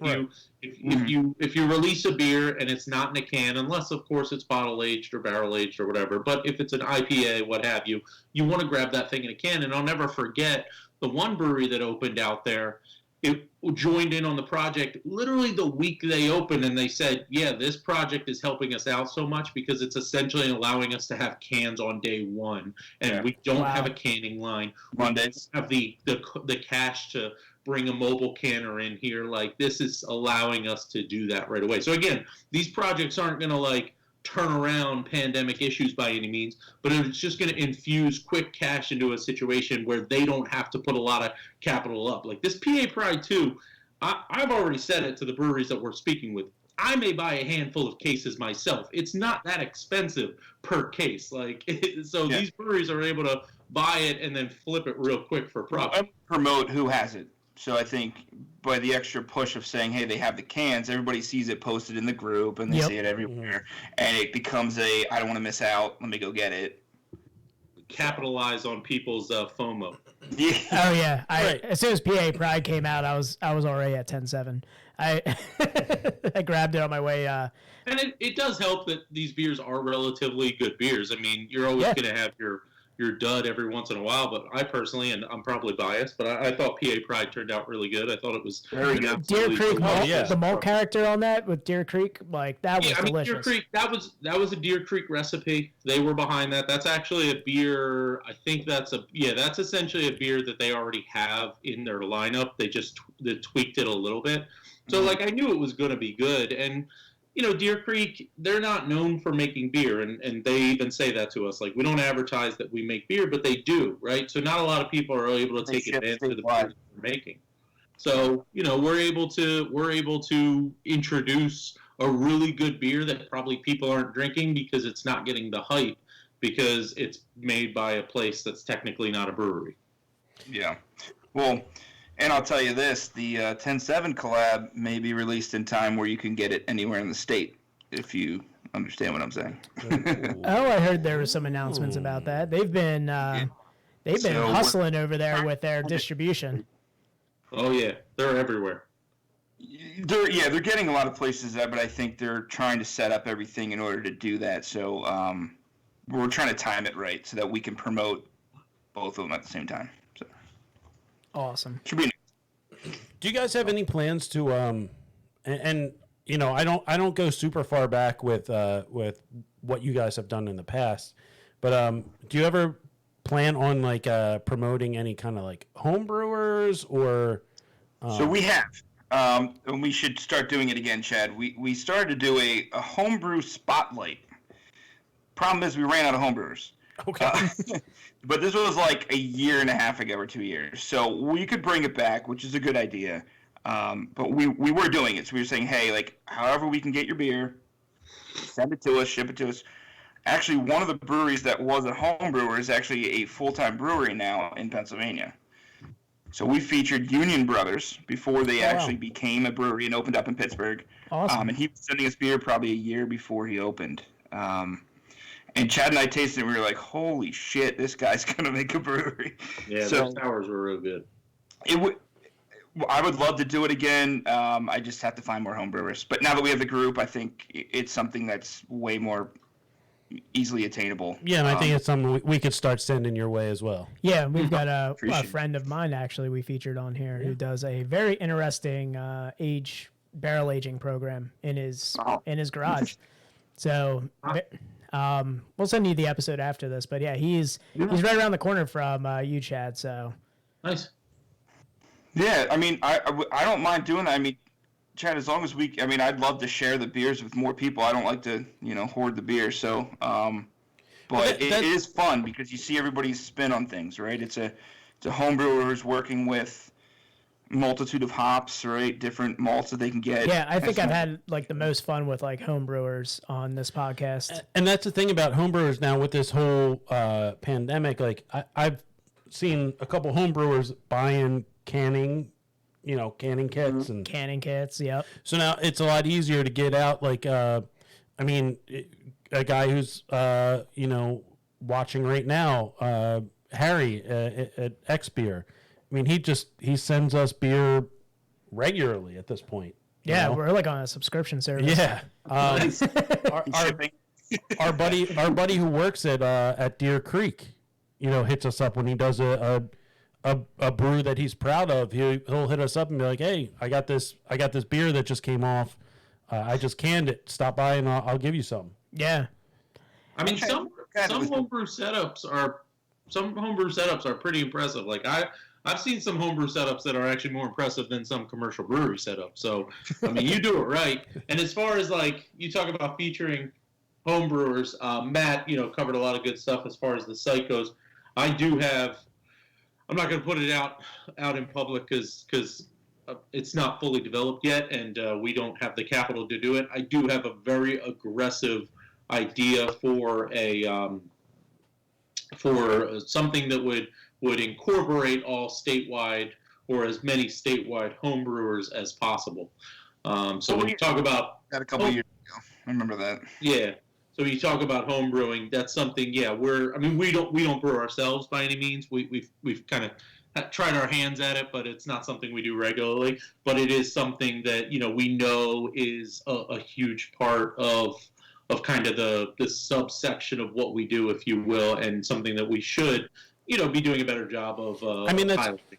If you release a beer and it's not in a can, unless of course it's bottle aged or barrel aged or whatever, but if it's an IPA, what have you, you want to grab that thing in a can. And I'll never forget the one brewery that opened out there. It joined in on the project literally the week they opened, and they said, yeah, this project is helping us out so much because it's essentially allowing us to have cans on day one, and we don't have a canning line. Mondays. We don't have the cash to bring a mobile canner in here. Like, this is allowing us to do that right away. So again, these projects aren't going to like turn around pandemic issues by any means, but it's just going to infuse quick cash into a situation where they don't have to put a lot of capital up. Like this PA Pride 2, I've already said it to the breweries that we're speaking with. I may buy a handful of cases myself. It's not that expensive per case. These breweries are able to buy it and then flip it real quick for profit. Promote who has it. So I think by the extra push of saying, hey, they have the cans, everybody sees it posted in the group and they see it everywhere. And it becomes I don't want to miss out. Let me go get it. Capitalize on people's FOMO. Yeah. Oh yeah. As soon as PA Pride came out, I was already at 10-7. I grabbed it on my way. And it does help that these beers are relatively good beers. I mean, you're always going to have your dud every once in a while, but I personally, and I'm probably biased, but I thought PA Pride turned out really good. I thought it was very good. Deer Creek malt, the malt character on that with Deer Creek, that was delicious. Deer Creek, that was a Deer Creek recipe. They were behind that. That's actually a beer. I think that's essentially a beer that they already have in their lineup. They just tweaked it a little bit. So I knew it was going to be good, and Deer Creek, they're not known for making beer, and they even say that to us. Like, we don't advertise that we make beer, but they do, right? So not a lot of people are able to take advantage of the beer that we're making. So, we're able to introduce a really good beer that probably people aren't drinking because it's not getting the hype because it's made by a place that's technically not a brewery. Yeah. Well, and I'll tell you this, the 10-7 collab may be released in time where you can get it anywhere in the state, if you understand what I'm saying. Oh, I heard there were some announcements about that. They've been hustling over there with their distribution. Oh, yeah. They're everywhere. They're getting a lot of places but I think they're trying to set up everything in order to do that. So we're trying to time it right so that we can promote both of them at the same time. So awesome. Should be. Do you guys have any plans to and I don't go super far back with what you guys have done in the past, but do you ever plan on like promoting any kind of like home brewers or So we have. And we should start doing it again, Chad. We started to do a homebrew spotlight. Problem is we ran out of homebrewers. Okay. But this was like a year and a half ago or 2 years. So we could bring it back, which is a good idea. But we were doing it. So we were saying, hey, like, however we can get your beer, send it to us, ship it to us. Actually, one of the breweries that was a home brewer is actually a full-time brewery now in Pennsylvania. So we featured Union Brothers before they actually became a brewery and opened up in Pittsburgh. Awesome. And he was sending us beer probably a year before he opened. And Chad and I tasted it, and we were like, holy shit, this guy's going to make a brewery. Yeah, so, those sours were real good. I would love to do it again. I just have to find more home brewers. But now that we have the group, I think it's something that's way more easily attainable. Yeah, and I think it's something we could start sending your way as well. Yeah, we've got a friend of mine actually we featured on here who does a very interesting barrel aging program in his garage. So we'll send you the episode after this, but yeah, he's right around the corner from you, Chad. So nice. Yeah, I mean, I don't mind doing that. I mean, Chad, as long as I'd love to share the beers with more people. I don't like to, hoard the beer. So, but it is fun because you see everybody's spin on things, right? It's a home brewer who's working with multitude of hops, right? Different malts that they can get. Yeah, I think I've had like the most fun with like home brewers on this podcast. And that's the thing about home brewers now with this whole pandemic. Like I've seen a couple home brewers buying canning kits and canning kits. Yep. So now it's a lot easier to get out. Like, a guy who's watching right now, Harry at X Beer. I mean, he sends us beer regularly at this point. Yeah, we're like on a subscription service. Yeah. Our buddy who works at Deer Creek, hits us up when he does a brew that he's proud of. He'll hit us up and be like, "Hey, I got this beer that just came off. I just canned it. Stop by and I'll give you some." Yeah. I mean, some homebrew setups are pretty impressive. Like I've seen some homebrew setups that are actually more impressive than some commercial brewery setups. So, I mean, you do it right. And as far as like you talk about featuring homebrewers, Matt, covered a lot of good stuff as far as the site goes. I do have. I'm not going to put it out in public because it's not fully developed yet, and we don't have the capital to do it. I do have a very aggressive idea for something that would incorporate all statewide or as many statewide homebrewers as possible. So when you talk about that a couple years ago, I remember that. Yeah. So when you talk about home brewing, that's something. Yeah, we don't brew ourselves by any means. We've kind of tried our hands at it, but it's not something we do regularly. But it is something that we know is a huge part of kind of the subsection of what we do, if you will, and something that we should be doing a better job of. I mean,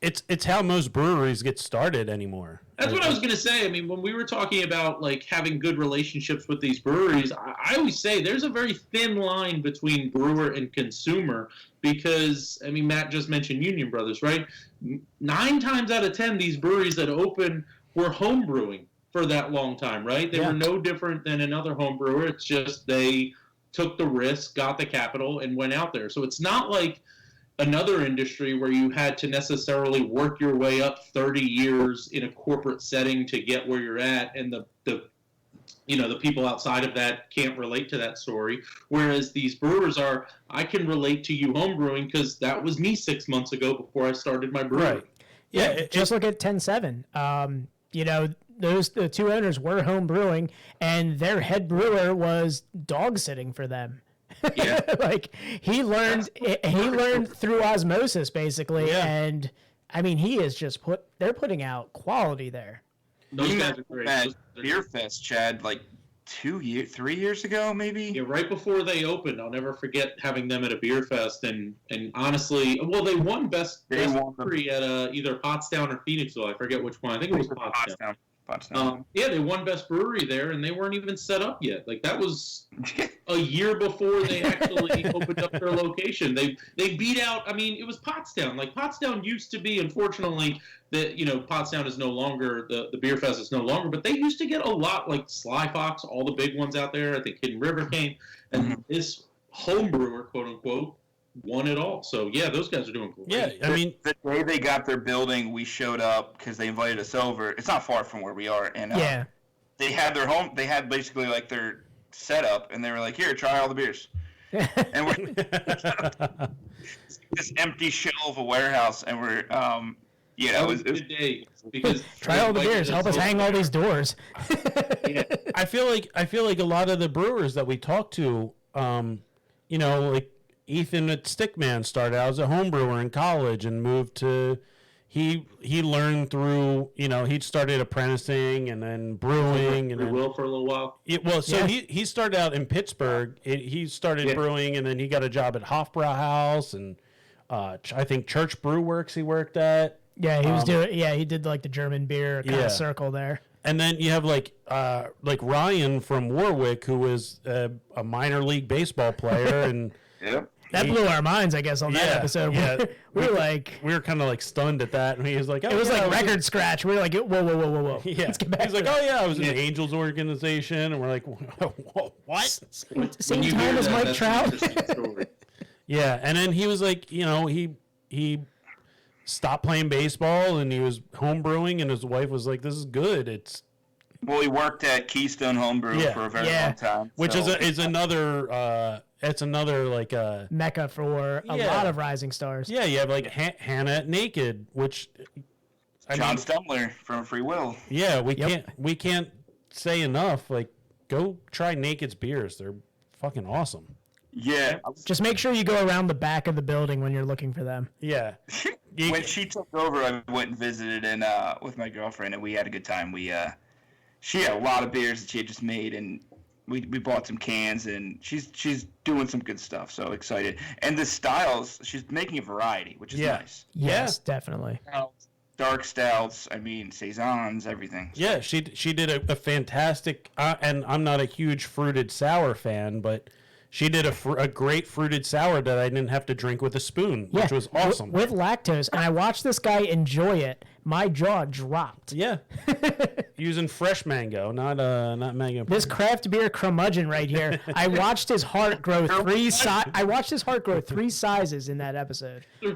it's how most breweries get started anymore. That's what I was going to say. I mean, when we were talking about like having good relationships with these breweries, I always say there's a very thin line between brewer and consumer because, I mean, Matt just mentioned Union Brothers, right? 9 times out of 10, these breweries that open were home brewing. for that long time, right? They were no different than another home brewer. It's just they took the risk, got the capital, and went out there. So it's not like another industry where you had to necessarily work your way up 30 years in a corporate setting to get where you're at, and the people outside of that can't relate to that story. Whereas these brewers are, I can relate to you homebrewing because that was me 6 months ago before I started my brewery. Right. Yeah. Just look at 10-7. The two owners were home brewing, and their head brewer was dog sitting for them. Yeah. Like he learned through osmosis basically, and I mean they're putting out quality there. Those guys are great. At Beer Fest, Chad, like 3 years ago, maybe. Yeah, right before they opened, I'll never forget having them at a beer fest, and honestly, well, they won best brewery at either Pottstown or Phoenixville. I forget which one. I think it was Pottstown. Yeah, they won best brewery there, and they weren't even set up yet. Like that was a year before they actually opened up their location. They beat out. I mean, it was Pottstown. Like Pottstown used to be. Unfortunately, Pottstown is no longer the beer fest is no longer. But they used to get a lot, like Sly Fox, all the big ones out there. I think Hidden River came, and this home brewer, quote unquote, won it all. So yeah, those guys are doing great. Yeah, I mean, the day they got their building, we showed up because they invited us over. It's not far from where we are, and they had their home. They had basically like their setup, and they were like, "Here, try all the beers." And we're this empty shell of a warehouse, and we're it was a good day because try all the beers, help us hang all these doors. Yeah. I feel like a lot of the brewers that we talked to, like Ethan at Stickman started out as a home brewer in college and moved to. He learned through, he started apprenticing and then brewing and then Will for a little while. He started out in Pittsburgh. He started brewing and then he got a job at Hofbrauhaus and I think Church Brew Works he worked at. Yeah, he was he did like the German beer kind of circle there. And then you have like Ryan from Warwick, who was a minor league baseball player and that blew our minds, I guess, on that episode. Yeah. We were kind of like stunned at that, and he was like, "Oh, it was like record scratch." We were like, "Whoa!" Yeah, let's get back. He's like, "Oh yeah, I was in the Angels organization," and we're like, "What?" Same time as Mike Trout. Yeah, and then he was like, he stopped playing baseball, and he was home brewing, and his wife was like, "This is good." Well, he worked at Keystone Homebrew for a very long time, which is another. It's another like mecca for a lot of rising stars. Yeah, you have like Hannah at Naked, which John Stumler from Free Will. Yeah, we can't say enough. Like, go try Naked's beers; they're fucking awesome. Yeah, just make sure you go around the back of the building when you're looking for them. Yeah. When she took over, I went and visited and with my girlfriend, and we had a good time. She had a lot of beers that she had just made, and we bought some cans, and she's doing some good stuff. So excited. And the styles, she's making a variety, which is nice. Yes, definitely. Dark stouts, saisons, everything. Yeah, she did a fantastic. And I'm not a huge fruited sour fan, but she did a great fruited sour that I didn't have to drink with a spoon, which was awesome. With lactose, and I watched this guy enjoy it. My jaw dropped. Yeah, using fresh mango, not mango. This craft beer curmudgeon right here. I watched his heart grow three sizes in that episode. His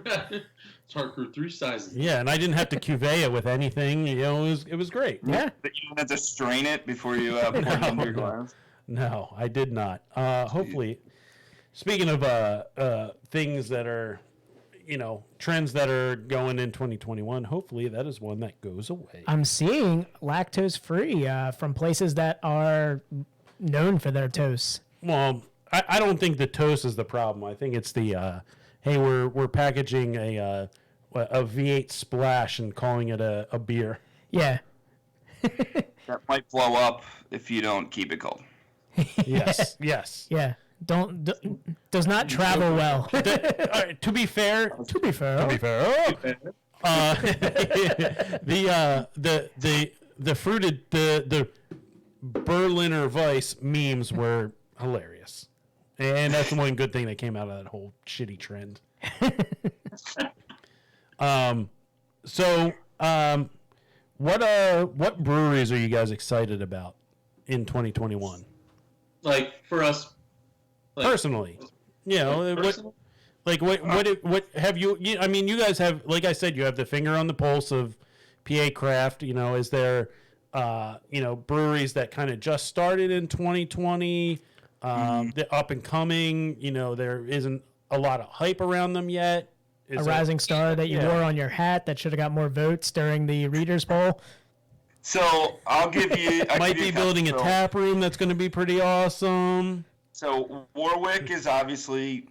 heart grew 3 sizes. Yeah, and I didn't have to cuvee it with anything. It was great. Yeah, but you didn't have to strain it before you pour it into your glass. No, I did not. Hopefully, speaking of things that are, trends that are going in 2021, hopefully that is one that goes away. I'm seeing lactose free from places that are known for their toasts. Well, I don't think the toast is the problem. I think it's the, hey, we're packaging a V8 Splash and calling it a beer. Yeah. That might blow up if you don't keep it cold. Yes. Yeah. Does not travel well. To be fair, the fruited the Berliner Weiss memes were hilarious, and that's the one good thing that came out of that whole shitty trend. What breweries are you guys excited about in 2021? Like for us, like, Personally, you know, personal? what have you? I mean, you guys have, like I said, you have the finger on the pulse of PA craft. You know, is there, breweries that kind of just started in 2020, the up and coming? You know, there isn't a lot of hype around them yet. A rising star that you wore on your hat that should have got more votes during the readers poll. So I'll give you. Might be building a tap room that's going to be pretty awesome. So Warwick is obviously,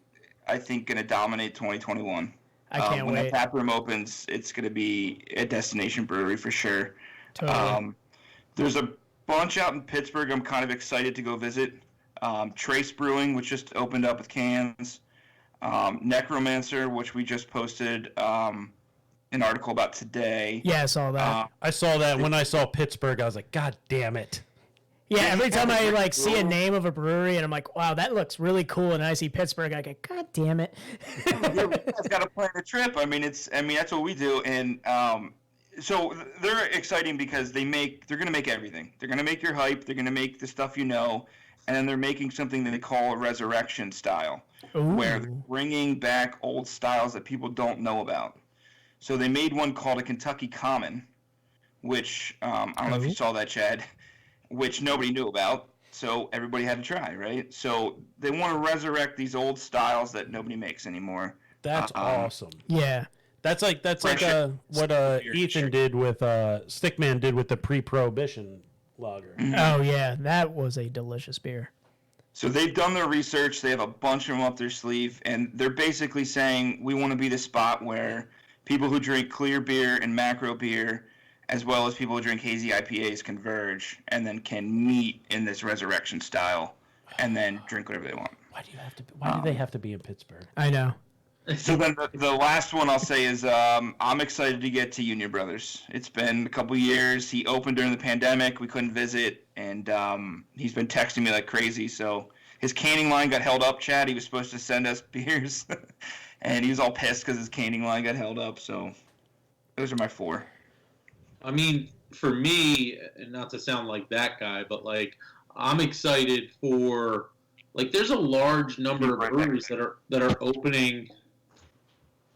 I think, going to dominate 2021. I can't when wait. When the tap room opens, it's going to be a destination brewery for sure. Totally. There's a bunch out in Pittsburgh I'm kind of excited to go visit. Trace Brewing, which just opened up with cans. Necromancer, which we just posted an article about today. Yeah, I saw that. I saw that when I saw Pittsburgh. I was like, God damn it. Yeah, every time I see a name of a brewery and I'm like, wow, that looks really cool, and I see Pittsburgh, I go, God damn it. I've got to plan a trip. I mean, that's what we do, and so they're exciting because they're going to make everything. They're going to make your hype. They're going to make the stuff you know, and then they're making something that they call a resurrection style, where they're bringing back old styles that people don't know about. So they made one called a Kentucky Common, which I don't know if you saw that, Chad, which nobody knew about. So everybody had to try, right? So they want to resurrect these old styles that nobody makes anymore. That's awesome. Yeah. That's like what Ethan did with Stickman did with the pre-prohibition lager. Mm-hmm. Oh yeah, that was a delicious beer. So they've done their research. They have a bunch of them up their sleeve, and they're basically saying we want to be the spot where people who drink clear beer and macro beer, as well as people who drink hazy IPAs, converge and then can meet in this resurrection style, and then drink whatever they want. Why do they have to be in Pittsburgh? I know. So then the last one I'll say is I'm excited to get to Union Brothers. It's been a couple years. He opened during the pandemic. We couldn't visit, and he's been texting me like crazy. So his canning line got held up, Chad. He was supposed to send us beers, and he was all pissed because his canning line got held up. So those are my four. I mean, for me, and not to sound like that guy, but like I'm excited for there's a large number of breweries that are opening.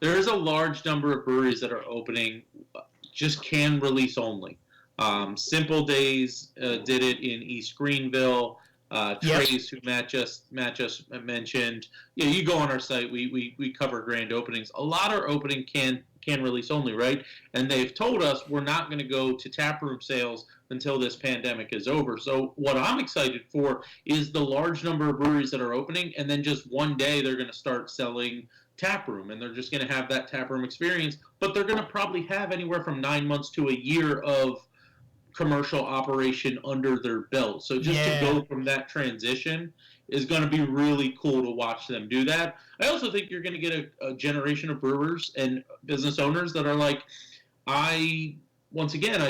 There is a large number of breweries that are opening just can release only. Simple Days did it in East Greenville. Trace, who Matt just mentioned. Yeah, you go on our site. We cover grand openings. A lot are opening can release only, right? And they've told us we're not going to go to taproom sales until this pandemic is over. So what I'm excited for is the large number of breweries that are opening, and then just one day they're going to start selling taproom, and they're just going to have that taproom experience. But they're going to probably have anywhere from 9 months to a year of commercial operation under their belt. So just to go from that transition is going to be really cool to watch them do that. I also think you're going to get a generation of brewers and business owners that are like, I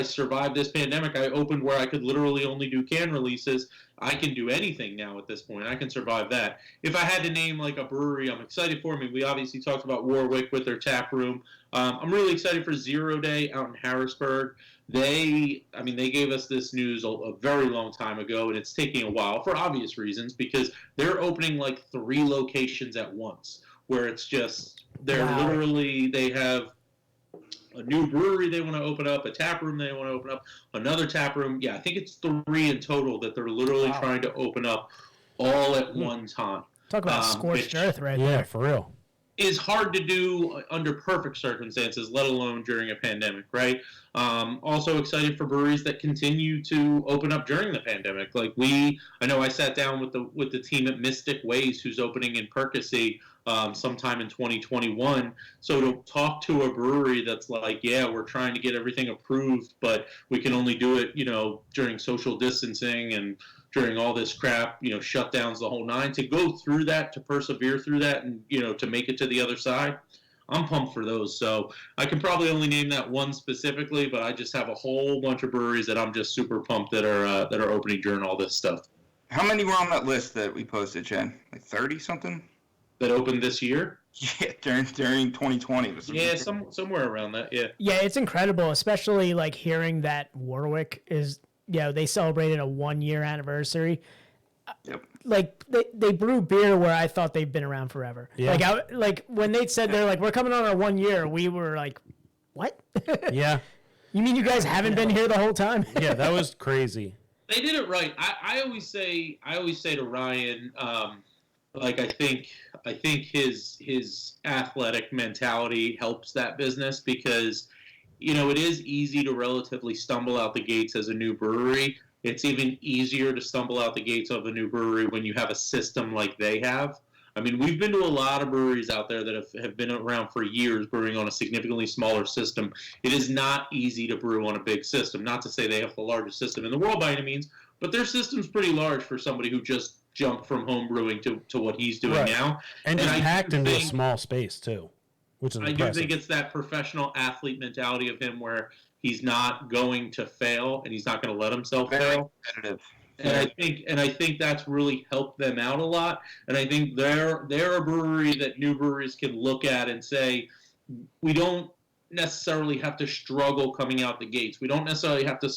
survived this pandemic. I opened where I could literally only do can releases. I can do anything now at this point. I can survive that. If I had to name like a brewery I'm excited for, I mean, we obviously talked about Warwick with their tap room. I'm really excited for 0 Day out in Harrisburg. They gave us this news a very long time ago, and it's taking a while for obvious reasons because they're opening like 3 locations at once, where it's just they have a new brewery they want to open up, a tap room they want to open up, another tap room. Yeah, I think it's 3 in total that they're literally trying to open up all at one time. Talk about scorched earth right there. Yeah, for real. Is hard to do under perfect circumstances, let alone during a pandemic, right? Also excited for breweries that continue to open up during the pandemic. I know I sat down with the team at Mystic Ways, who's opening in Percy sometime in 2021. So to talk to a brewery that's like, yeah, we're trying to get everything approved, but we can only do it, during social distancing and during all this crap, shutdowns, the whole nine, to go through that, to persevere through that, and, to make it to the other side, I'm pumped for those. So I can probably only name that one specifically, but I just have a whole bunch of breweries that I'm just super pumped that are opening during all this stuff. How many were on that list that we posted, Chen? Like 30 something? that opened this year. Yeah, during 2020. Yeah, somewhere around that. Yeah. Yeah, it's incredible, especially like hearing that Warwick is, they celebrated a 1-year anniversary. Yep. Like they brew beer where I thought they've been around forever. Yeah. Like when they said they're like, we're coming on our 1 year, we were like, what? Yeah. You mean you guys haven't been here the whole time? Yeah, that was crazy. They did it right. I always say to Ryan, like I think his athletic mentality helps that business because, it is easy to relatively stumble out the gates as a new brewery. It's even easier to stumble out the gates of a new brewery when you have a system like they have. I mean, we've been to a lot of breweries out there that have been around for years brewing on a significantly smaller system. It is not easy to brew on a big system. Not to say they have the largest system in the world by any means, but their system's pretty large for somebody who just jumped from home brewing to what he's doing now. And just packed into a small space, too, which is impressive. I do think it's that professional athlete mentality of him where he's not going to fail and he's not going to let himself fail. Competitive. And I think that's really helped them out a lot. And I think they're a brewery that new breweries can look at and say, we don't necessarily have to struggle coming out the gates. We don't necessarily have to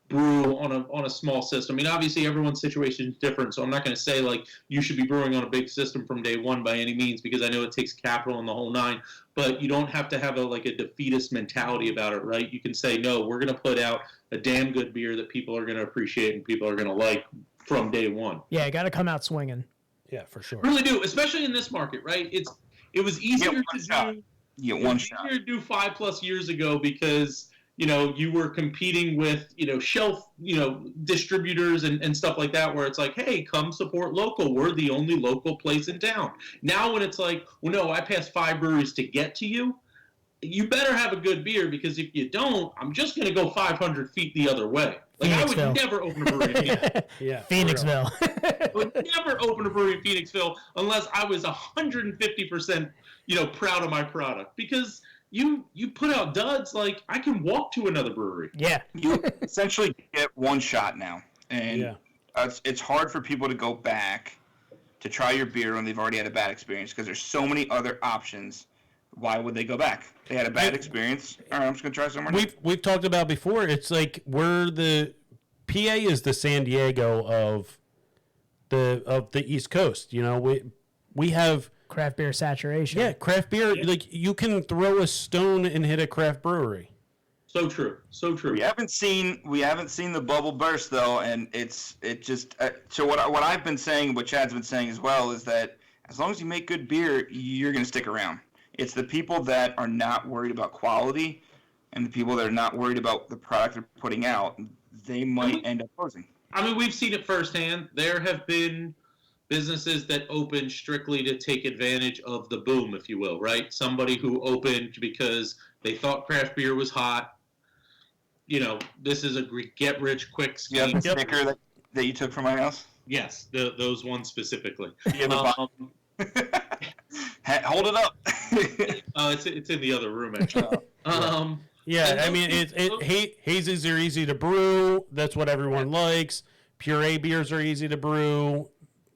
brew on a small system. I mean, obviously everyone's situation is different, so I'm not going to say like you should be brewing on a big system from day one by any means because I know it takes capital and the whole nine. But you don't have to have a defeatist mentality about it, right? You can say, no, we're going to put out a damn good beer that people are going to appreciate and people are going to like from day one. Yeah, got to come out swinging. Yeah, for sure. Really do, especially in this market, right? It was easier to do. Yeah, one shot. Easier to do 5+ years ago because you were competing with shelf distributors and stuff like that where it's like, hey, come support local. We're the only local place in town. Now when it's like, well, no, I passed 5 breweries to get to you. You better have a good beer because if you don't, I'm just going to go 500 feet the other way. Like I would never open a brewery in Phoenix. Yeah, Phoenixville. I would never open a brewery in Phoenixville unless I was 150% proud of my product because you put out duds like I can walk to another brewery. Yeah. You essentially get one shot now. And it's hard for people to go back to try your beer when they've already had a bad experience because there's so many other options. Why would they go back? They had a bad experience. All right, I'm just going to try somewhere new. We've talked about before. It's like PA is the San Diego of the East Coast. We have craft beer saturation. Yeah, craft beer. Yeah. Like you can throw a stone and hit a craft brewery. So true. So true. We haven't seen the bubble burst though, and it just so what I've been saying, what Chad's been saying as well, is that as long as you make good beer, you're going to stick around. It's the people that are not worried about quality and the people that are not worried about the product they're putting out, they might end up closing. I mean, we've seen it firsthand. There have been businesses that opened strictly to take advantage of the boom, if you will, right? Somebody who opened because they thought craft beer was hot. This is a get-rich-quick scheme. You have the sticker that you took from my house? Yes, those ones specifically. Hold it up. It's in the other room, actually. I mean, hazes are easy to brew. That's what everyone likes. Puree beers are easy to brew.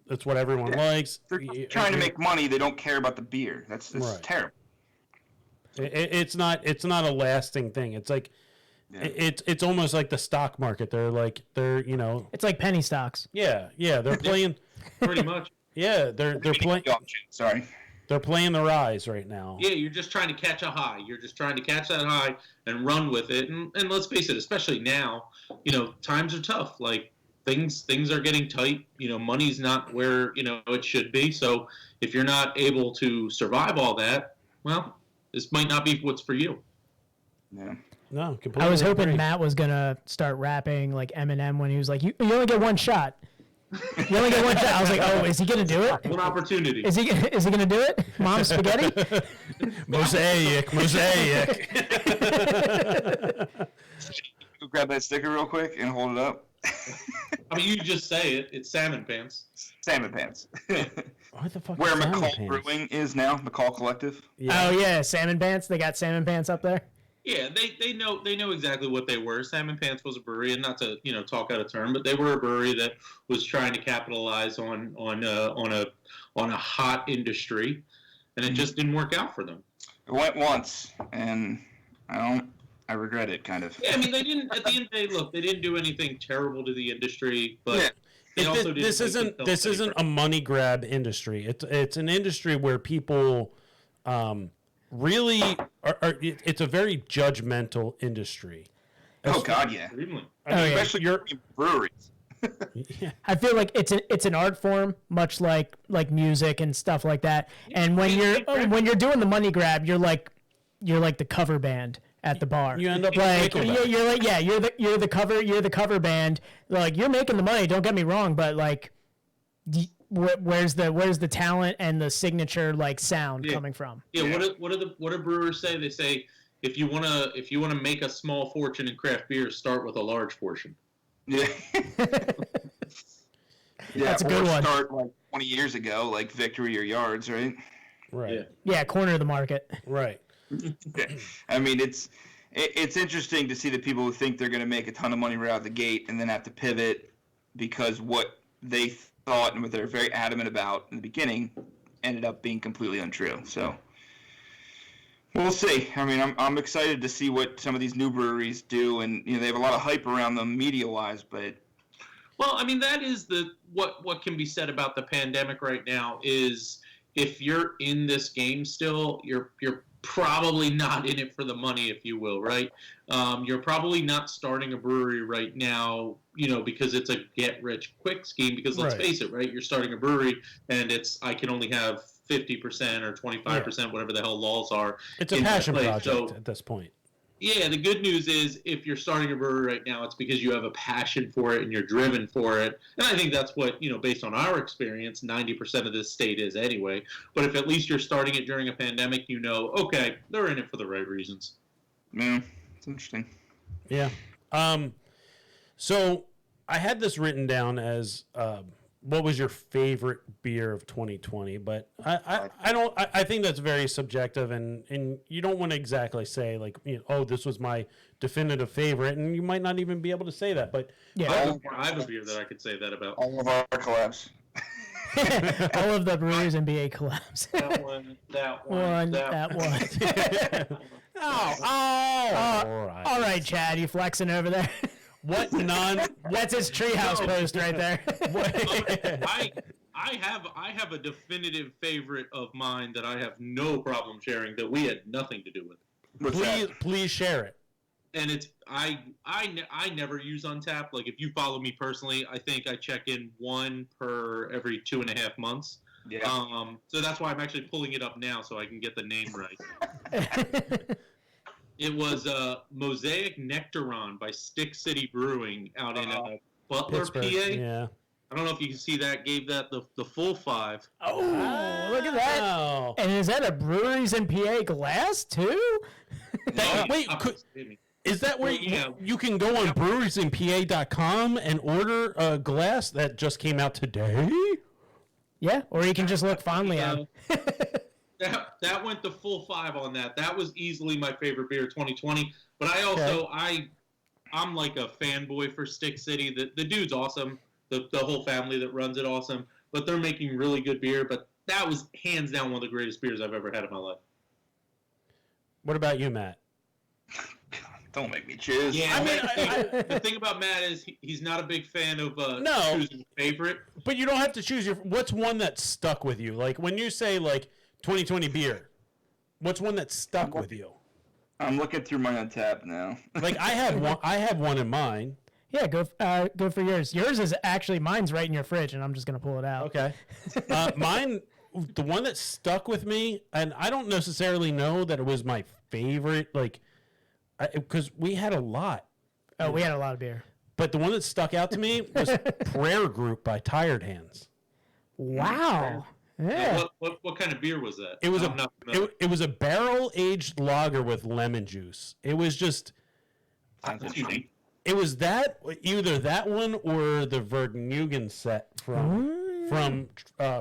That's what everyone likes. They're trying to make money. They don't care about the beer. That's right. Terrible. It's not a lasting thing. It's like it's almost like the stock market. They're it's like penny stocks. Yeah, they're playing pretty much. Yeah, they're playing. Sorry. They're playing the rise right now. Yeah, you're just trying to catch a high. You're just trying to catch that high and run with it. And let's face it, especially now, times are tough. Like things are getting tight. Money's not where it should be. So if you're not able to survive all that, well, this might not be what's for you. Yeah. No, completely. I was hoping Matt was gonna start rapping like Eminem when he was like, "You only get one shot." You only get one shot. I was like, "Oh, is he gonna do it? One opportunity. Is he gonna do it? Mom spaghetti." Mosaic. Go grab that sticker real quick and hold it up. I mean, you just say it. It's salmon pants. Salmon pants. What the fuck? Where is McCall pants? Brewing is now, McCall Collective. Yeah. Oh yeah, salmon pants. They got salmon pants up there. Yeah, they know exactly what they were. Salmon Pants was a brewery, and not to talk out of turn, but they were a brewery that was trying to capitalize on a hot industry, and it just didn't work out for them. It went once, and I regret it kind of. Yeah, I mean they didn't. At the end of the day, look, they didn't do anything terrible to the industry, but this isn't a money grab industry. It's an industry where people. Really, it's a very judgmental industry. Oh God, yeah. Especially your breweries. Yeah. I feel like it's an art form, much like music and stuff like that. And when you're doing the money grab, you're like the cover band at the bar. You end up like you're the cover band. Like you're making the money. Don't get me wrong, but like. Where's the talent and the signature like sound coming from? Yeah, what do brewers say? They say if you wanna make a small fortune in craft beer, start with a large portion. Yeah. That's a good one. Start like 20 years ago, like Victory or Yards, right? Right. Yeah, corner of the market. Right. I mean, it's interesting to see the people who think they're going to make a ton of money right out the gate and then have to pivot because what they thought and what they're very adamant about in the beginning ended up being completely untrue. So we'll see. I mean, I'm excited to see what some of these new breweries do, and they have a lot of hype around them media-wise. But well, I mean, that is what can be said about the pandemic right now is if you're in this game still, you're probably not in it for the money, if you will, right? You're probably not starting a brewery right now, because it's a get-rich-quick scheme, because let's face it, right? You're starting a brewery, and I can only have 50% or 25%, whatever the hell laws are. It's a passion project at this point. Yeah, the good news is if you're starting a brewery right now, it's because you have a passion for it and you're driven for it. And I think that's what, based on our experience, 90% of this state is anyway. But if at least you're starting it during a pandemic, okay, they're in it for the right reasons. Yeah, it's interesting. Yeah. So I had this written down as what was your favorite beer of 2020, but I think that's very subjective, and you don't want to exactly say like, this was my definitive favorite, and you might not even be able to say that, but yeah, I have a beer that I could say that about. All of our collabs. All of the Breweries and BA collabs. That one. All right, Chad, you flexing over there? That's his treehouse post right there. I have a definitive favorite of mine that I have no problem sharing that we had nothing to do with. Please share it. And it's I never use Untappd. Like if you follow me personally, I think I check in one per every 2.5 months. Yeah. So that's why I'm actually pulling it up now so I can get the name right. It was Mosaic Nectaron by Stick City Brewing out in Butler, Pittsburgh, PA. Yeah. I don't know if you can see that. Gave that the full 5. Oh, look at that! Wow. And is that a Breweries and PA glass too? Is that where you can go on breweriesinpa.com and order a glass that just came out today? Yeah, or you can just look fondly at it. That went the full 5 on that. That was easily my favorite beer 2020. But I also I'm like a fanboy for Stick City. The dude's awesome. The whole family that runs it awesome. But they're making really good beer. But that was hands down one of the greatest beers I've ever had in my life. What about you, Matt? Don't make me choose. Yeah, I mean, the thing about Matt is he's not a big fan of choosing a favorite. But you don't have to choose what's one that stuck with you? Like when you say like 2020 beer, what's one that stuck with you? I'm looking through my Untappd now. Like I have one in mind. Yeah, go for yours. Yours is actually mine's right in your fridge, and I'm just gonna pull it out. Okay. Mine, the one that stuck with me, and I don't necessarily know that it was my favorite, like, because we had a lot. Oh, we had a lot of beer. But the one that stuck out to me was Prayer Group by Tired Hands. Wow. Yeah. What kind of beer was that? It was it was a barrel aged lager with lemon juice. It was just. It was either that one or the Vergnugen set from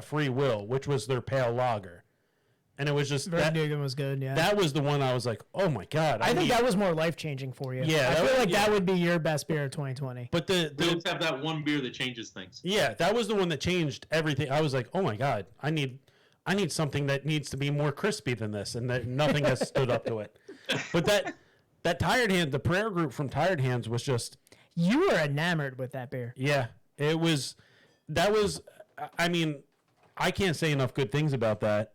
Free Will, which was their pale lager, And it was just Vergnügen was good. Yeah, that was the one I was like, oh my god. I think that was more life changing for you. Yeah, I feel like that would be your best beer of 2020. But We always have that one beer that changes things. yeah, that was the one that changed everything. I was like, oh my god, I need something that needs to be more crispy than this, and that nothing has stood up to it. But that Tired Hand, the prayer group from Tired Hands was just. You were enamored with that beer. Yeah, it was. That was. I mean, I can't say enough good things about that.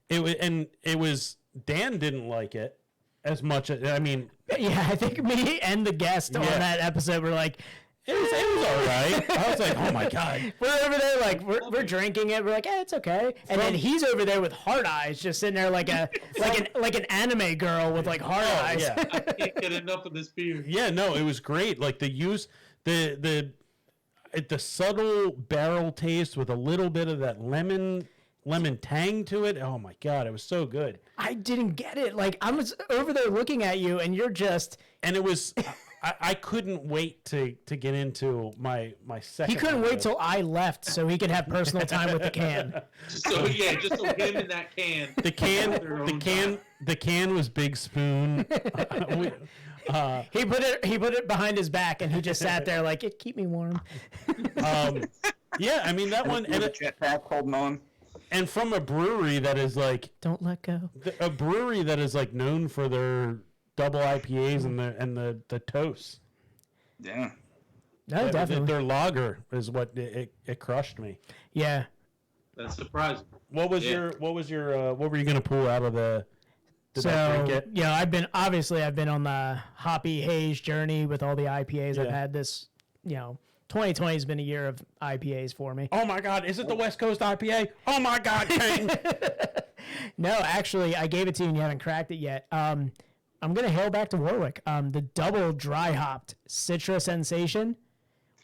It was. Dan didn't like it as much. I mean, Yeah, I think me and the guest on that episode were like, it was all right. I was like, oh my god. we're over there like we're drinking it. We're like, it's okay. And then he's over there with hard eyes, just sitting there like an anime girl with like hard eyes. Yeah. I can't get enough of this beer. Yeah, no, it was great. Like the subtle barrel taste with a little bit of that lemon tang to it. Oh my god, it was so good. I didn't get it. Like I was over there looking at you, and you're just. And it was. I couldn't wait to get into my second. He couldn't wait till I left so he could have personal time with the can. Just so him and that can. The can was Big Spoon. He put it behind his back, and he just sat there like, it keep me warm. Yeah, I mean that one, and jetpack holding on. And from a brewery that is like Don't let go. a brewery that is like known for their double IPAs and the toast. Yeah. No, definitely. Their lager is what it crushed me. Yeah. That's surprising. What were you gonna pull out of the? Did I drink it? Yeah, I've been on the hoppy haze journey with all the IPAs I've had this. 2020 has been a year of IPAs for me. Oh my God! Is it the West Coast IPA? Oh my God, Kane! No, actually, I gave it to you and you haven't cracked it yet. I'm gonna hail back to Warwick. The double dry hopped Citra Sensation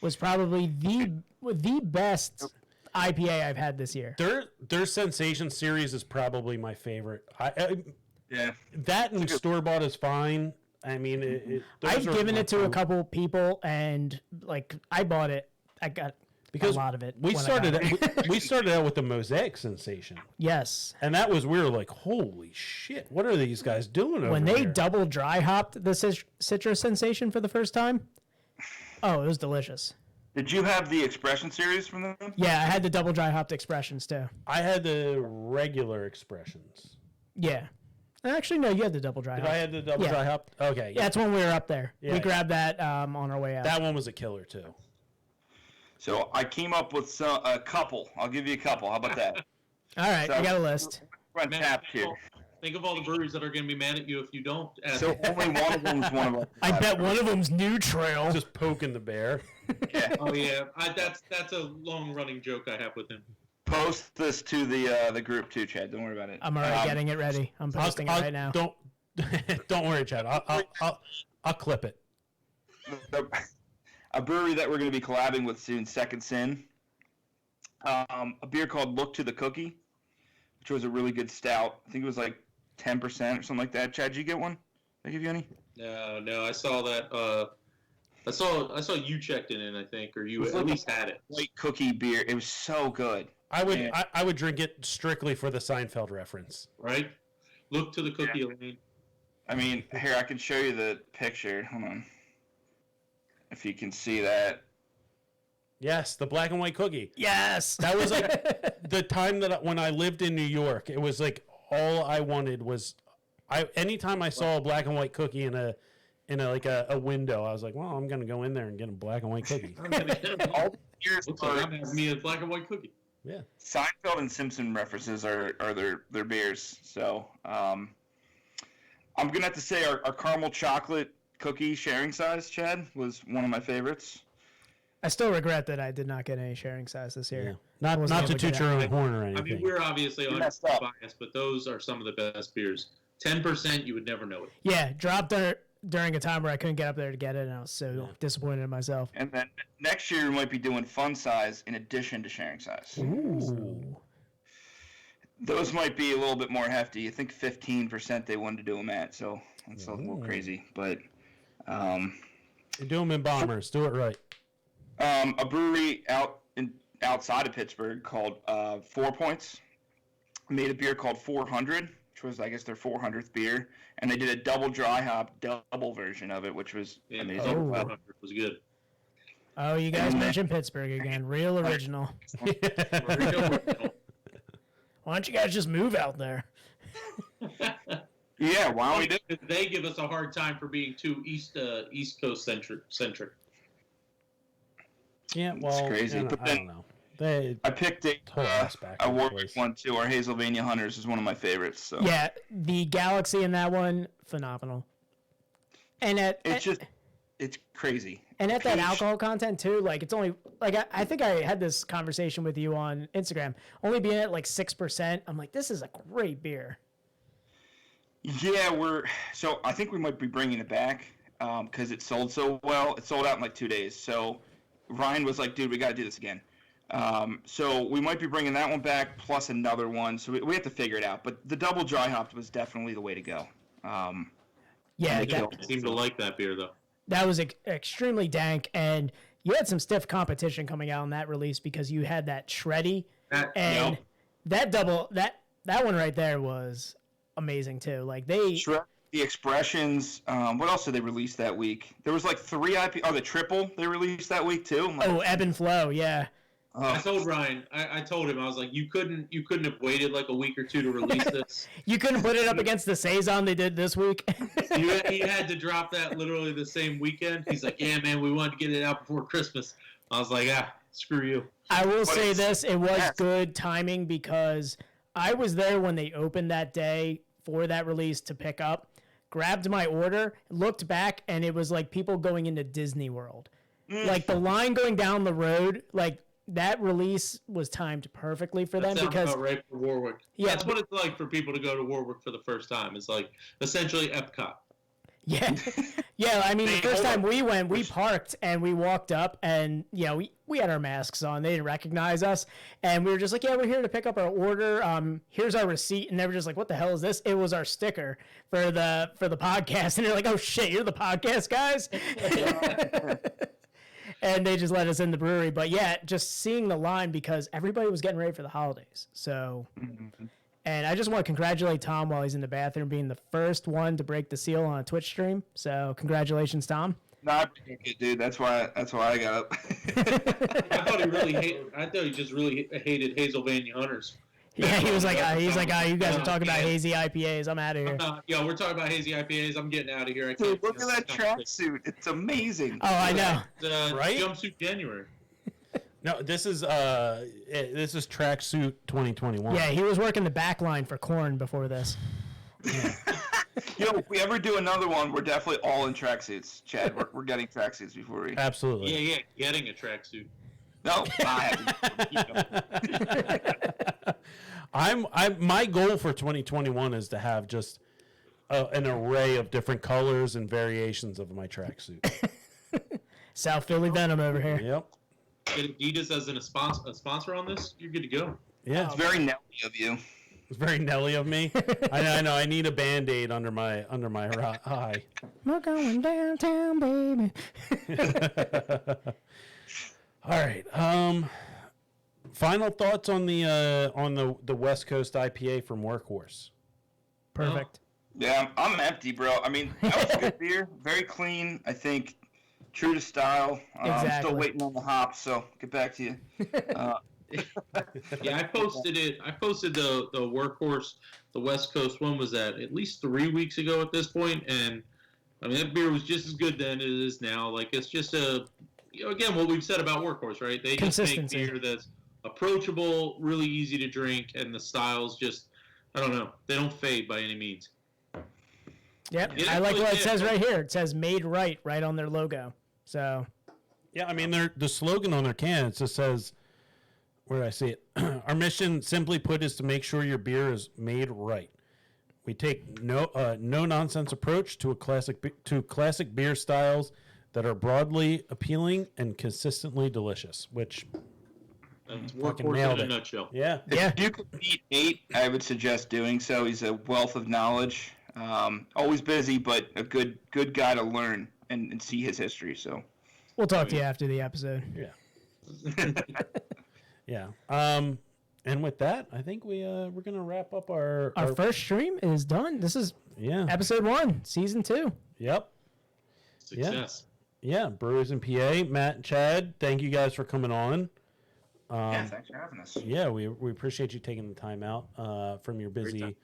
was probably the best IPA I've had this year. Their Sensation series is probably my favorite. Yeah. That and store bought is fine. I mean, I've given it to a couple people, and like I bought it. I got a lot of it. We started out with the Mosaic Sensation. Yes. And that was, we were like, holy shit, what are these guys doing over When they there? double dry hopped the Citrus Sensation for the first time, oh, it was delicious. Did you have the Expression series from them? Yeah, I had the double dry hopped expressions too. I had the regular expressions. Yeah. Actually, no, you had the double dry hop. I had the double dry hop? Okay. Yeah, that's when we were up there. Yeah, we grabbed that on our way out. That one was a killer too. So I came up with a couple. I'll give you a couple. How about that? All right, I got a list. Run tapped here. Think of all the breweries that are going to be mad at you if you don't. So only one of them is one of them. I bet one of them's New Trail. Just poking the bear. Yeah. Oh yeah, that's a long running joke I have with him. Post this to the group too, Chad. Don't worry about it. I'm already getting it ready. I'm posting it right now. Don't worry, Chad. I'll clip it. A brewery that we're going to be collabing with soon, Second Sin. A beer called Look to the Cookie, which was a really good stout. I think it was like 10% or something like that. Chad, did you get one? Did I give you any? No. I saw that. I saw you checked in it, I think, or you at least had it. White cookie beer. It was so good. I would drink it strictly for the Seinfeld reference. Right? Look to the cookie lane. I mean, here, I can show you the picture. Hold on. If you can see that. Yes, the black and white cookie. Yes. That was like the time that when I lived in New York, it was like all I wanted was anytime I saw a black and white cookie in a window, I was like, well, I'm going to go in there and get a black and white cookie. I'm gonna get them. All the beers Looks like I'm having me a black and white cookie. Yeah. Seinfeld and Simpson references are their beers. So I'm going to have to say our caramel chocolate cookie sharing size, Chad, was one of my favorites. I still regret that I did not get any sharing size this year. Yeah. Not to toot your own horn or anything. I mean, we're obviously on messed up. bias, but those are some of the best beers. 10%, you would never know it. Yeah, dropped there during a time where I couldn't get up there to get it, and I was so disappointed in myself. And then next year we might be doing fun size in addition to sharing size. Ooh. Those might be a little bit more hefty. I think 15% they wanted to do them at, so that's a little crazy. But you do them in bombers. Do it right. a brewery outside of Pittsburgh called 4 Points. made a beer called 400, which was, I guess, their 400th beer, and they did a double dry hop double version of it, which was amazing. Double 400 was good. Oh, you guys mentioned Pittsburgh again. Real original. Real original. Why don't you guys just move out there? Yeah, why don't we do? They give us a hard time for being too East Coast centric. Yeah, well, It's crazy. I don't know. I picked a Warwick one too. Our Hazelvania Hunters is one of my favorites. So yeah, the Galaxy in that one, phenomenal. And it's crazy. And at that alcohol content too, like it's only like I think I had this conversation with you on Instagram. Only being at like 6%, I'm like, this is a great beer. Yeah, so I think we might be bringing it back because it sold so well. It sold out in like 2 days. So Ryan was like, dude, we got to do this again. So we might be bringing that one back plus another one. So we have to figure it out. But the double dry hopped was definitely the way to go. Yeah, I seem to like that beer though. That was extremely dank, and you had some stiff competition coming out on that release because you had that Shreddy, and that double that one right there was amazing too. Like the Expressions. What else did they release that week? There was like 3 IP. Oh, the triple they released that week too. Like, Ebb and Flow, yeah. I told Ryan. I told him I was like, you couldn't have waited like a week or two to release this. You couldn't put it up against the Saison they did this week. He had to drop that literally the same weekend. He's like, yeah, man, we wanted to get it out before Christmas. I was like, screw you. I will say this: it was good timing because I was there when they opened that day for that release to pick up. Grabbed my order, looked back, and it was like people going into Disney World. Like the line going down the road, like. That release was timed perfectly for them because about right for Warwick. Yeah, that's what it's like for people to go to Warwick for the first time. It's like essentially Epcot. Yeah, yeah. I mean, the first time we went, we parked and we walked up, and we had our masks on. They didn't recognize us, and we were just like, "Yeah, we're here to pick up our order. Here's our receipt." And they were just like, "What the hell is this?" It was our sticker for the podcast, and they're like, "Oh shit, you're the podcast guys." And they just let us in the brewery. But yeah, just seeing the line because everybody was getting ready for the holidays. So, and I just want to congratulate Tom while he's in the bathroom being the first one to break the seal on a Twitch stream. So congratulations, Tom. Not it, dude. That's why I got up. I thought he just really hated Hazelvania Hunters. Yeah, he was like, you guys are talking about hazy IPAs. I'm out of here. Yeah, we're talking about hazy IPAs. I'm getting out of here. Dude, look at that tracksuit. It's amazing. Oh, I know. Right? Jumpsuit January. No, this is tracksuit 2021. Yeah, he was working the back line for Korn before this. Yeah. If we ever do another one, we're definitely all in tracksuits, Chad. We're getting tracksuits before we. Absolutely. Yeah, getting a tracksuit. No, my goal for 2021 is to have just an array of different colors and variations of my tracksuit. South Philly Venom over here. Yep. Get Adidas as a sponsor on this. You're good to go. Yeah, it's very Nelly of you. It's very Nelly of me. I know. I need a Band-Aid under my eye. We're going downtown, baby. All right. Final thoughts on the West Coast IPA from Workhorse. Perfect. Yeah, I'm empty, bro. I mean, that was a good beer. Very clean. I think true to style. Exactly. I'm still waiting on the hops, so get back to you. Yeah, I posted it. I posted the Workhorse, the West Coast one was at least 3 weeks ago at this point, and I mean that beer was just as good then as it is now. Like it's just again what we've said about Workhorse, right? They just make beer that's approachable, really easy to drink, and the styles just I don't know, they don't fade by any means. Yep, I like what it says right here. It says "Made Right" right on their logo. So, yeah, I mean the slogan on their can it just says. Where did I see it? Our mission, simply put, is to make sure your beer is made right. We take no nonsense approach to classic beer styles that are broadly appealing and consistently delicious. Which fucking nailed it in a nutshell. Yeah. If you could beat Nate, I would suggest doing so. He's a wealth of knowledge. Always busy, but a good guy to learn and see his history. So we'll talk to you after the episode. Yeah. Yeah. And with that, I think we're gonna wrap up our first stream is done. This is yeah episode 1, season 2. Yep. Success. Yeah. Brewers in PA, Matt and Chad. Thank you guys for coming on. Yeah, thanks for having us. Yeah, we appreciate you taking the time out from your busy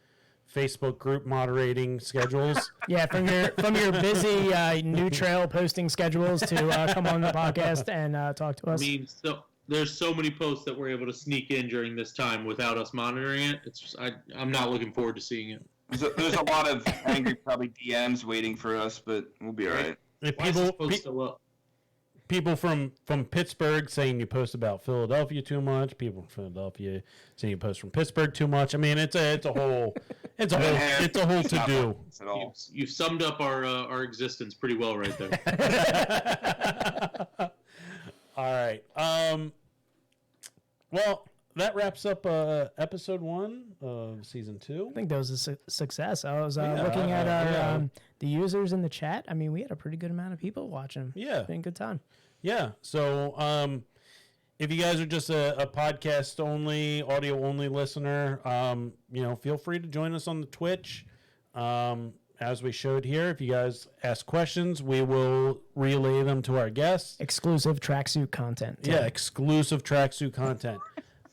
Facebook group moderating schedules. Yeah, from your busy new trail posting schedules to come on the podcast and talk to us. I mean, so there's so many posts that we're able to sneak in during this time without us monitoring it. It's just, I'm not looking forward to seeing it. There's a lot of angry, probably DMs waiting for us, but we'll be all right. If Why is this post still up? people from Pittsburgh saying you post about Philadelphia too much. People from Philadelphia saying you post from Pittsburgh too much. I mean, it's a whole to do. You've summed up our existence pretty well right there. All right. Well, that wraps up episode 1 of season 2. I think that was a success. I was looking at our the users in the chat. I mean, we had a pretty good amount of people watching. Yeah. It's been a good time. Yeah. So if you guys are just a podcast only, audio only listener, feel free to join us on the Twitch. As we showed here, if you guys ask questions, we will relay them to our guests. Exclusive tracksuit content. Yeah, exclusive tracksuit content.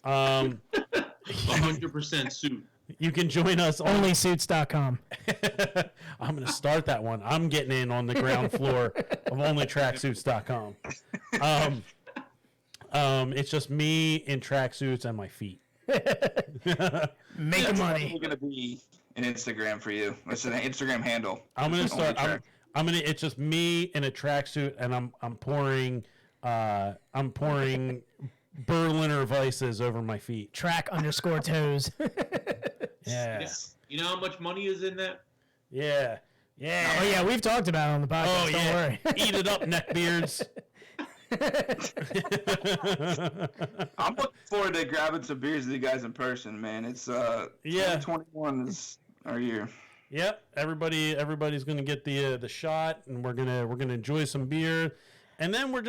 100% suit. You can join us on Onlysuits.com. I'm going to start that one. I'm getting in on the ground floor of onlytracksuits.com. It's just me in tracksuits and my feet. Making money. It's going to be an Instagram for you. It's an Instagram handle. I'm going to start. It's just me in a tracksuit, and I'm pouring Berliner Weisses over my feet. Track_toes. Yeah. You know how much money is in that? Yeah. Yeah. Oh yeah, we've talked about it on the podcast. Don't worry. Eat it up, neckbeards. I'm looking forward to grabbing some beers with you guys in person, man. It's 2021 is our year. Yep. Everybody's gonna get the shot, and we're gonna enjoy some beer. And then we're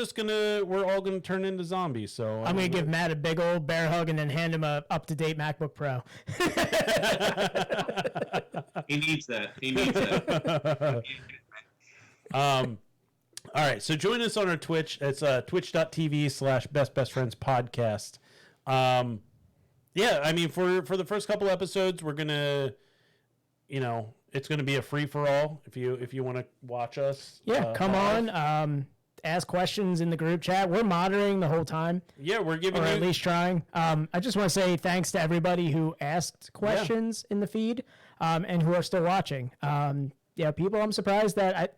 all gonna turn into zombies. So I'm gonna give Matt a big old bear hug and then hand him a up-to-date MacBook Pro. He needs that. All right, so join us on our Twitch. It's twitch.tv/bestbestfriendspodcast. Yeah, I mean, for the first couple episodes, we're gonna, it's gonna be a free for all if you want to watch us. Yeah, come on. Ask questions in the group chat. We're monitoring the whole time. Yeah, we're giving or at least trying. I just want to say thanks to everybody who asked questions in the feed, and who are still watching. People, I'm surprised that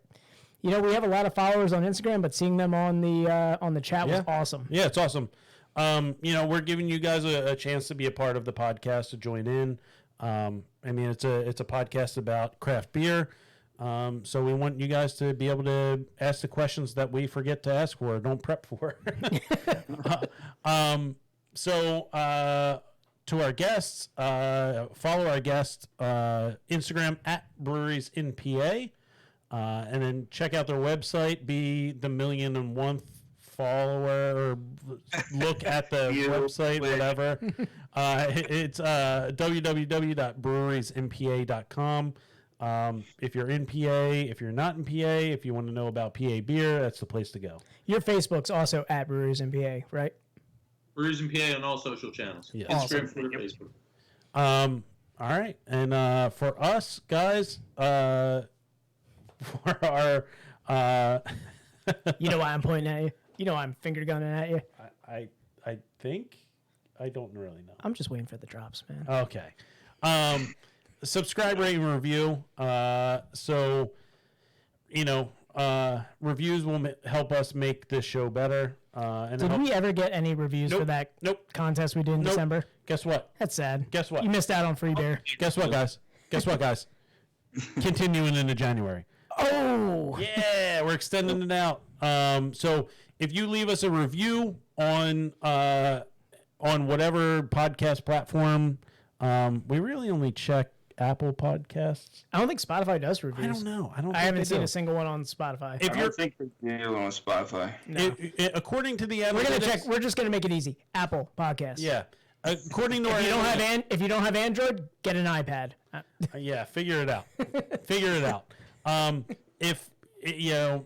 we have a lot of followers on Instagram, but seeing them on the chat was awesome. Yeah, it's awesome. We're giving you guys a chance to be a part of the podcast, to join in. I mean, it's a podcast about craft beer. So we want you guys to be able to ask the questions that we forget to ask for or don't prep for. To our guests, follow our guest Instagram at Breweries in PA, and then check out their website. Be the 1,000,001th follower, or look at the website, whatever. It's www.breweriesinpa.com. If you're in PA, if you're not in PA, if you want to know about PA beer, that's the place to go. Your Facebook's also at Breweries in PA, right? Breweries in PA on all social channels. Yeah. Instagram, Awesome. Twitter, Facebook. All right. And for us, guys, for our... You know why I'm pointing at you? You know why I'm finger gunning at you? I think... I don't really know. I'm just waiting for the drops, man. Okay. Subscribe, rate, and review. Reviews will help us make this show better. Did we ever get any reviews for that contest we did in December? Guess what? That's sad. Guess what? You missed out on free beer. Guess what, guys? Continuing into January. Oh! Yeah, we're extending it out. So if you leave us a review on whatever podcast platform, we really only check Apple Podcasts. I don't think Spotify does reviews. I don't know. I haven't seen a single one on Spotify. I don't think they do on Spotify. No. According to the We're analytics, gonna check. We're just gonna make it easy. Apple Podcasts. Yeah. According to our If you don't have Android, get an iPad. yeah, figure it out. Figure it out. If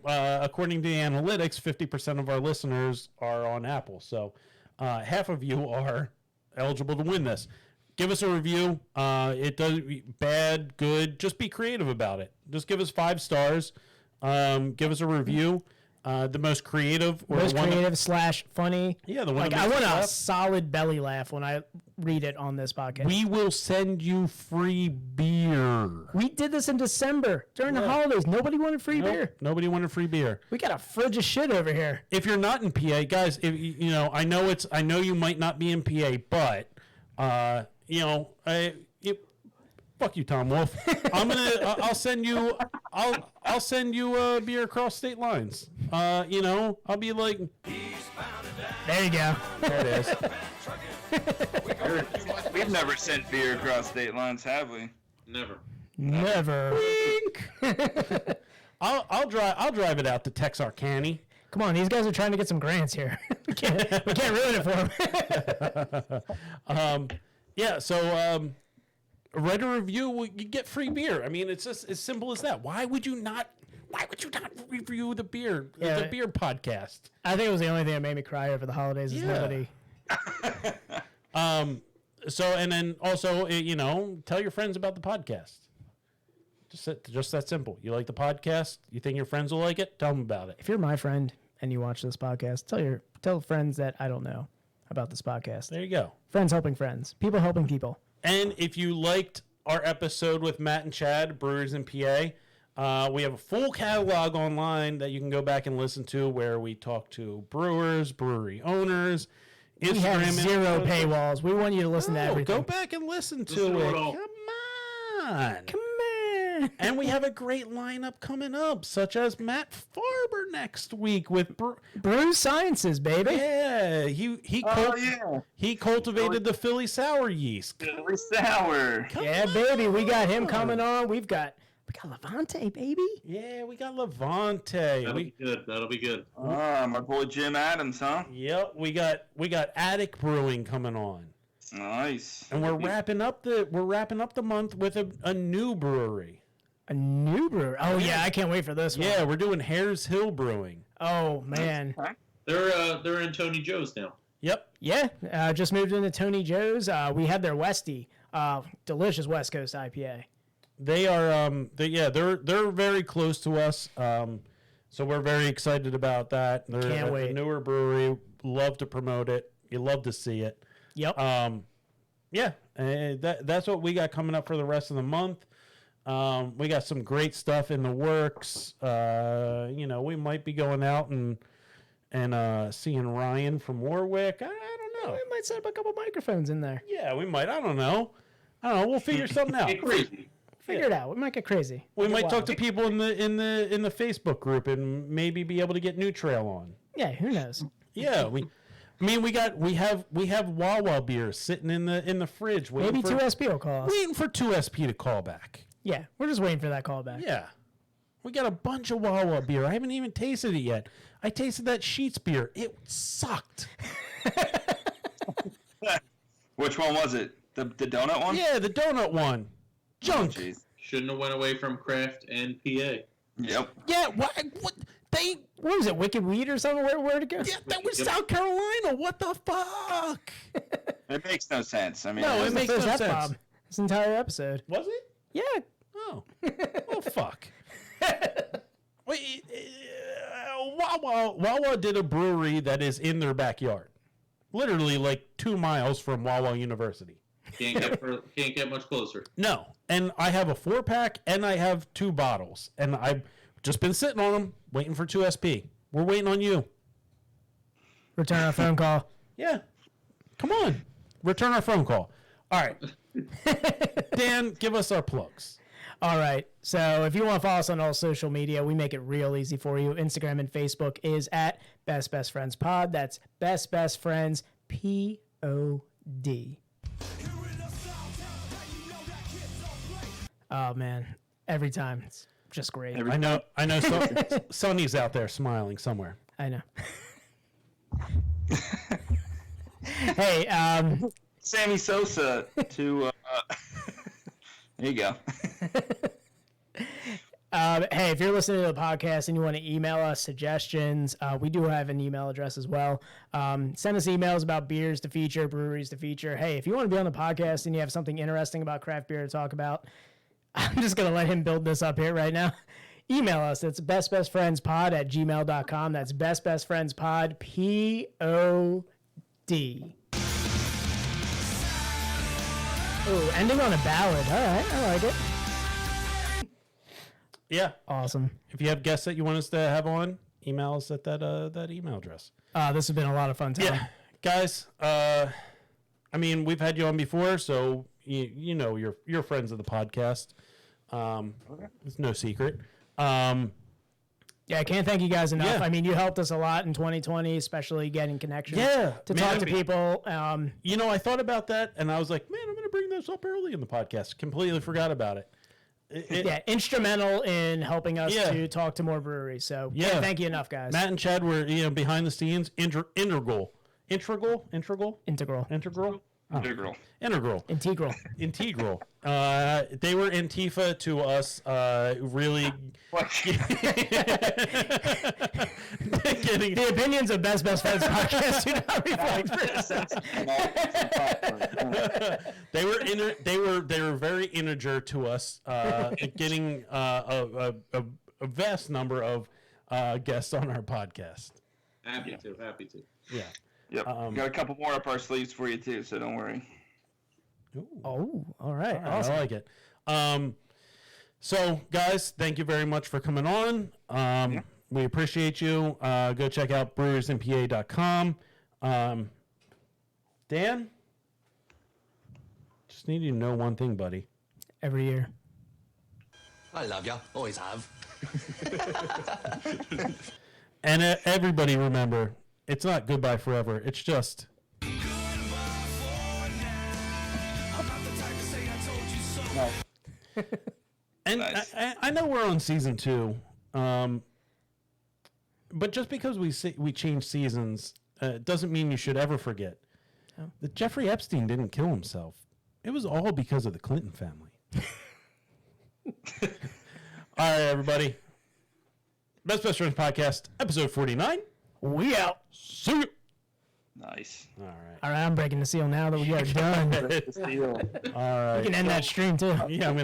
according to the analytics, 50% of our listeners are on Apple, so half of you are eligible to win this. Give us a review. It does bad, good. Just be creative about it. Just give us 5 stars. Give us a review. The most creative or / funny. Yeah, the one. Like I want a solid belly laugh when I read it on this podcast. We will send you free beer. We did this in December during the holidays. Nobody wanted free beer. Nobody wanted free beer. We got a fridge of shit over here. If you're not in PA, guys, if I know you might not be in PA, but fuck you, Tom Wolf. I'll send you a beer across state lines. I'll be like, there you go. There it is. We've never sent beer across state lines, have we? Never. Wink. I'll drive it out to Texarkana. Come on, these guys are trying to get some grants here. we can't ruin it for them. Write a review, you get free beer. I mean, it's just as simple as that. Why would you not review the beer podcast? I think it was the only thing that made me cry over the holidays. Is nobody. So, and then also, tell your friends about the podcast. Just that simple. You like the podcast? You think your friends will like it? Tell them about it. If you're my friend and you watch this podcast, tell friends that I don't know about this podcast. There you go. Friends helping friends. People helping people. And if you liked our episode with Matt and Chad, Breweries in PA, we have a full catalog online that you can go back and listen to where we talk to brewers, brewery owners. We have 0 paywalls. We want you to listen to everything. Go back and listen to it. Come on. And we have a great lineup coming up, such as Matt Farber next week with Brew Sciences, baby. Yeah, he cultivated the Philly sour yeast. Philly sour. Baby, we got him coming on. We got Levante, baby. Yeah, we got Levante. That'll be good. My boy Jim Adams, huh? Yep, we got Attic Brewing coming on. Nice. And we're wrapping up the month with a new brewery. A new brewery. Oh yeah, I can't wait for this one. Yeah, we're doing Hares Hill Brewing. Oh man. They're in Tony Joe's now. Yep. Yeah. Just moved into Tony Joe's. We had their Westie. Delicious West Coast IPA. They are they're very close to us. So we're very excited about that. They're Can't wait. A newer brewery. Love to promote it. You love to see it. Yep. That's what we got coming up for the rest of the month. We got some great stuff in the works. We might be going out and seeing Ryan from Warwick. I don't know. We might set up a couple microphones in there. Yeah, we might. I don't know. We'll figure something out. Crazy. Figure it out. We might get crazy. We might talk to people in the Facebook group and maybe be able to get New Trail on. Yeah, who knows? Yeah, we have Wawa beers sitting in the fridge. Maybe 2SP will call us. Waiting for 2SP to call back. Yeah, we're just waiting for that call back. Yeah. We got a bunch of Wawa beer. I haven't even tasted it yet. I tasted that Sheets beer. It sucked. Which one was it? The donut one? Yeah, the donut one. Junk. Oh, shouldn't have went away from craft and PA. Yep. Yeah, what was it, Wicked Weed or something? Where'd it go? Yeah, that was South Carolina. What the fuck? It makes no sense. I mean, No, it makes no sense. Bob, this entire episode. Was it? Yeah. Oh. Well, fuck. Wait, Wawa did a brewery that is in their backyard. Literally like 2 miles from Wawa University. Can't get much closer. No. And I have a 4-pack and I have 2 bottles. And I've just been sitting on them, waiting for 2SP. We're waiting on you. Return our phone call. Yeah. Come on. Return our phone call. All right. Dan, give us our plugs. All right. So if you want to follow us on all social media, we make it real easy for you. Instagram and Facebook is at Best Best Friends Pod. That's Best Best Friends POD. Oh man, every time it's just great. I know. Sonny's out there smiling somewhere. I know. Hey, Sammy Sosa to. There you go. Hey, if you're listening to the podcast and you want to email us suggestions, we do have an email address as well. Send us emails about beers to feature, breweries to feature. Hey, if you want to be on the podcast and you have something interesting about craft beer to talk about, I'm just going to let him build this up here right now. Email us. It's bestbestfriendspod@gmail.com. That's bestbestfriendspod, P-O-D. Ooh, ending on a ballad. All right, I like it. Yeah. Awesome. If you have guests that you want us to have on, email us at that email address. This has been a lot of fun time. Yeah, guys. I mean, we've had you on before, so you know you're friends of the podcast. It's no secret. Yeah, I can't thank you guys enough. Yeah. I mean, you helped us a lot in 2020, especially getting connections. Yeah, to man, talk to people. You know, I thought about that, and I was like, man, I'm going to bring this up early in the podcast. Completely forgot about it. Yeah, instrumental in helping us Yeah. to talk to more breweries. So Yeah. can't thank you enough, guys. Matt and Chad were behind the scenes, integral. Integral. Integral. They were Antifa to us. Really getting The opinions of Best Friends podcast do not reflect. they were very integer to us. Getting a vast number of guests on our podcast. Happy to. Yeah. Yep. Got a couple more up our sleeves for you too, so don't worry. Oh, all right. I like it. So, guys, thank you very much for coming on. We appreciate you. Go check out breweriesinpa.com. Dan, just need you to know one thing, buddy. Every year. I love ya. Always have. And everybody remember, it's not goodbye forever. It's just... And Nice. I know we're on season 2, but just because we change seasons doesn't mean you should ever forget that Jeffrey Epstein didn't kill himself. It was all because of the Clinton family. All right, everybody. Best Friends Podcast, episode 49. We out. See you. Nice. All right. All right, I'm breaking the seal now that we are done. Steal. All right. We can end that stream too. Yeah, I'm gonna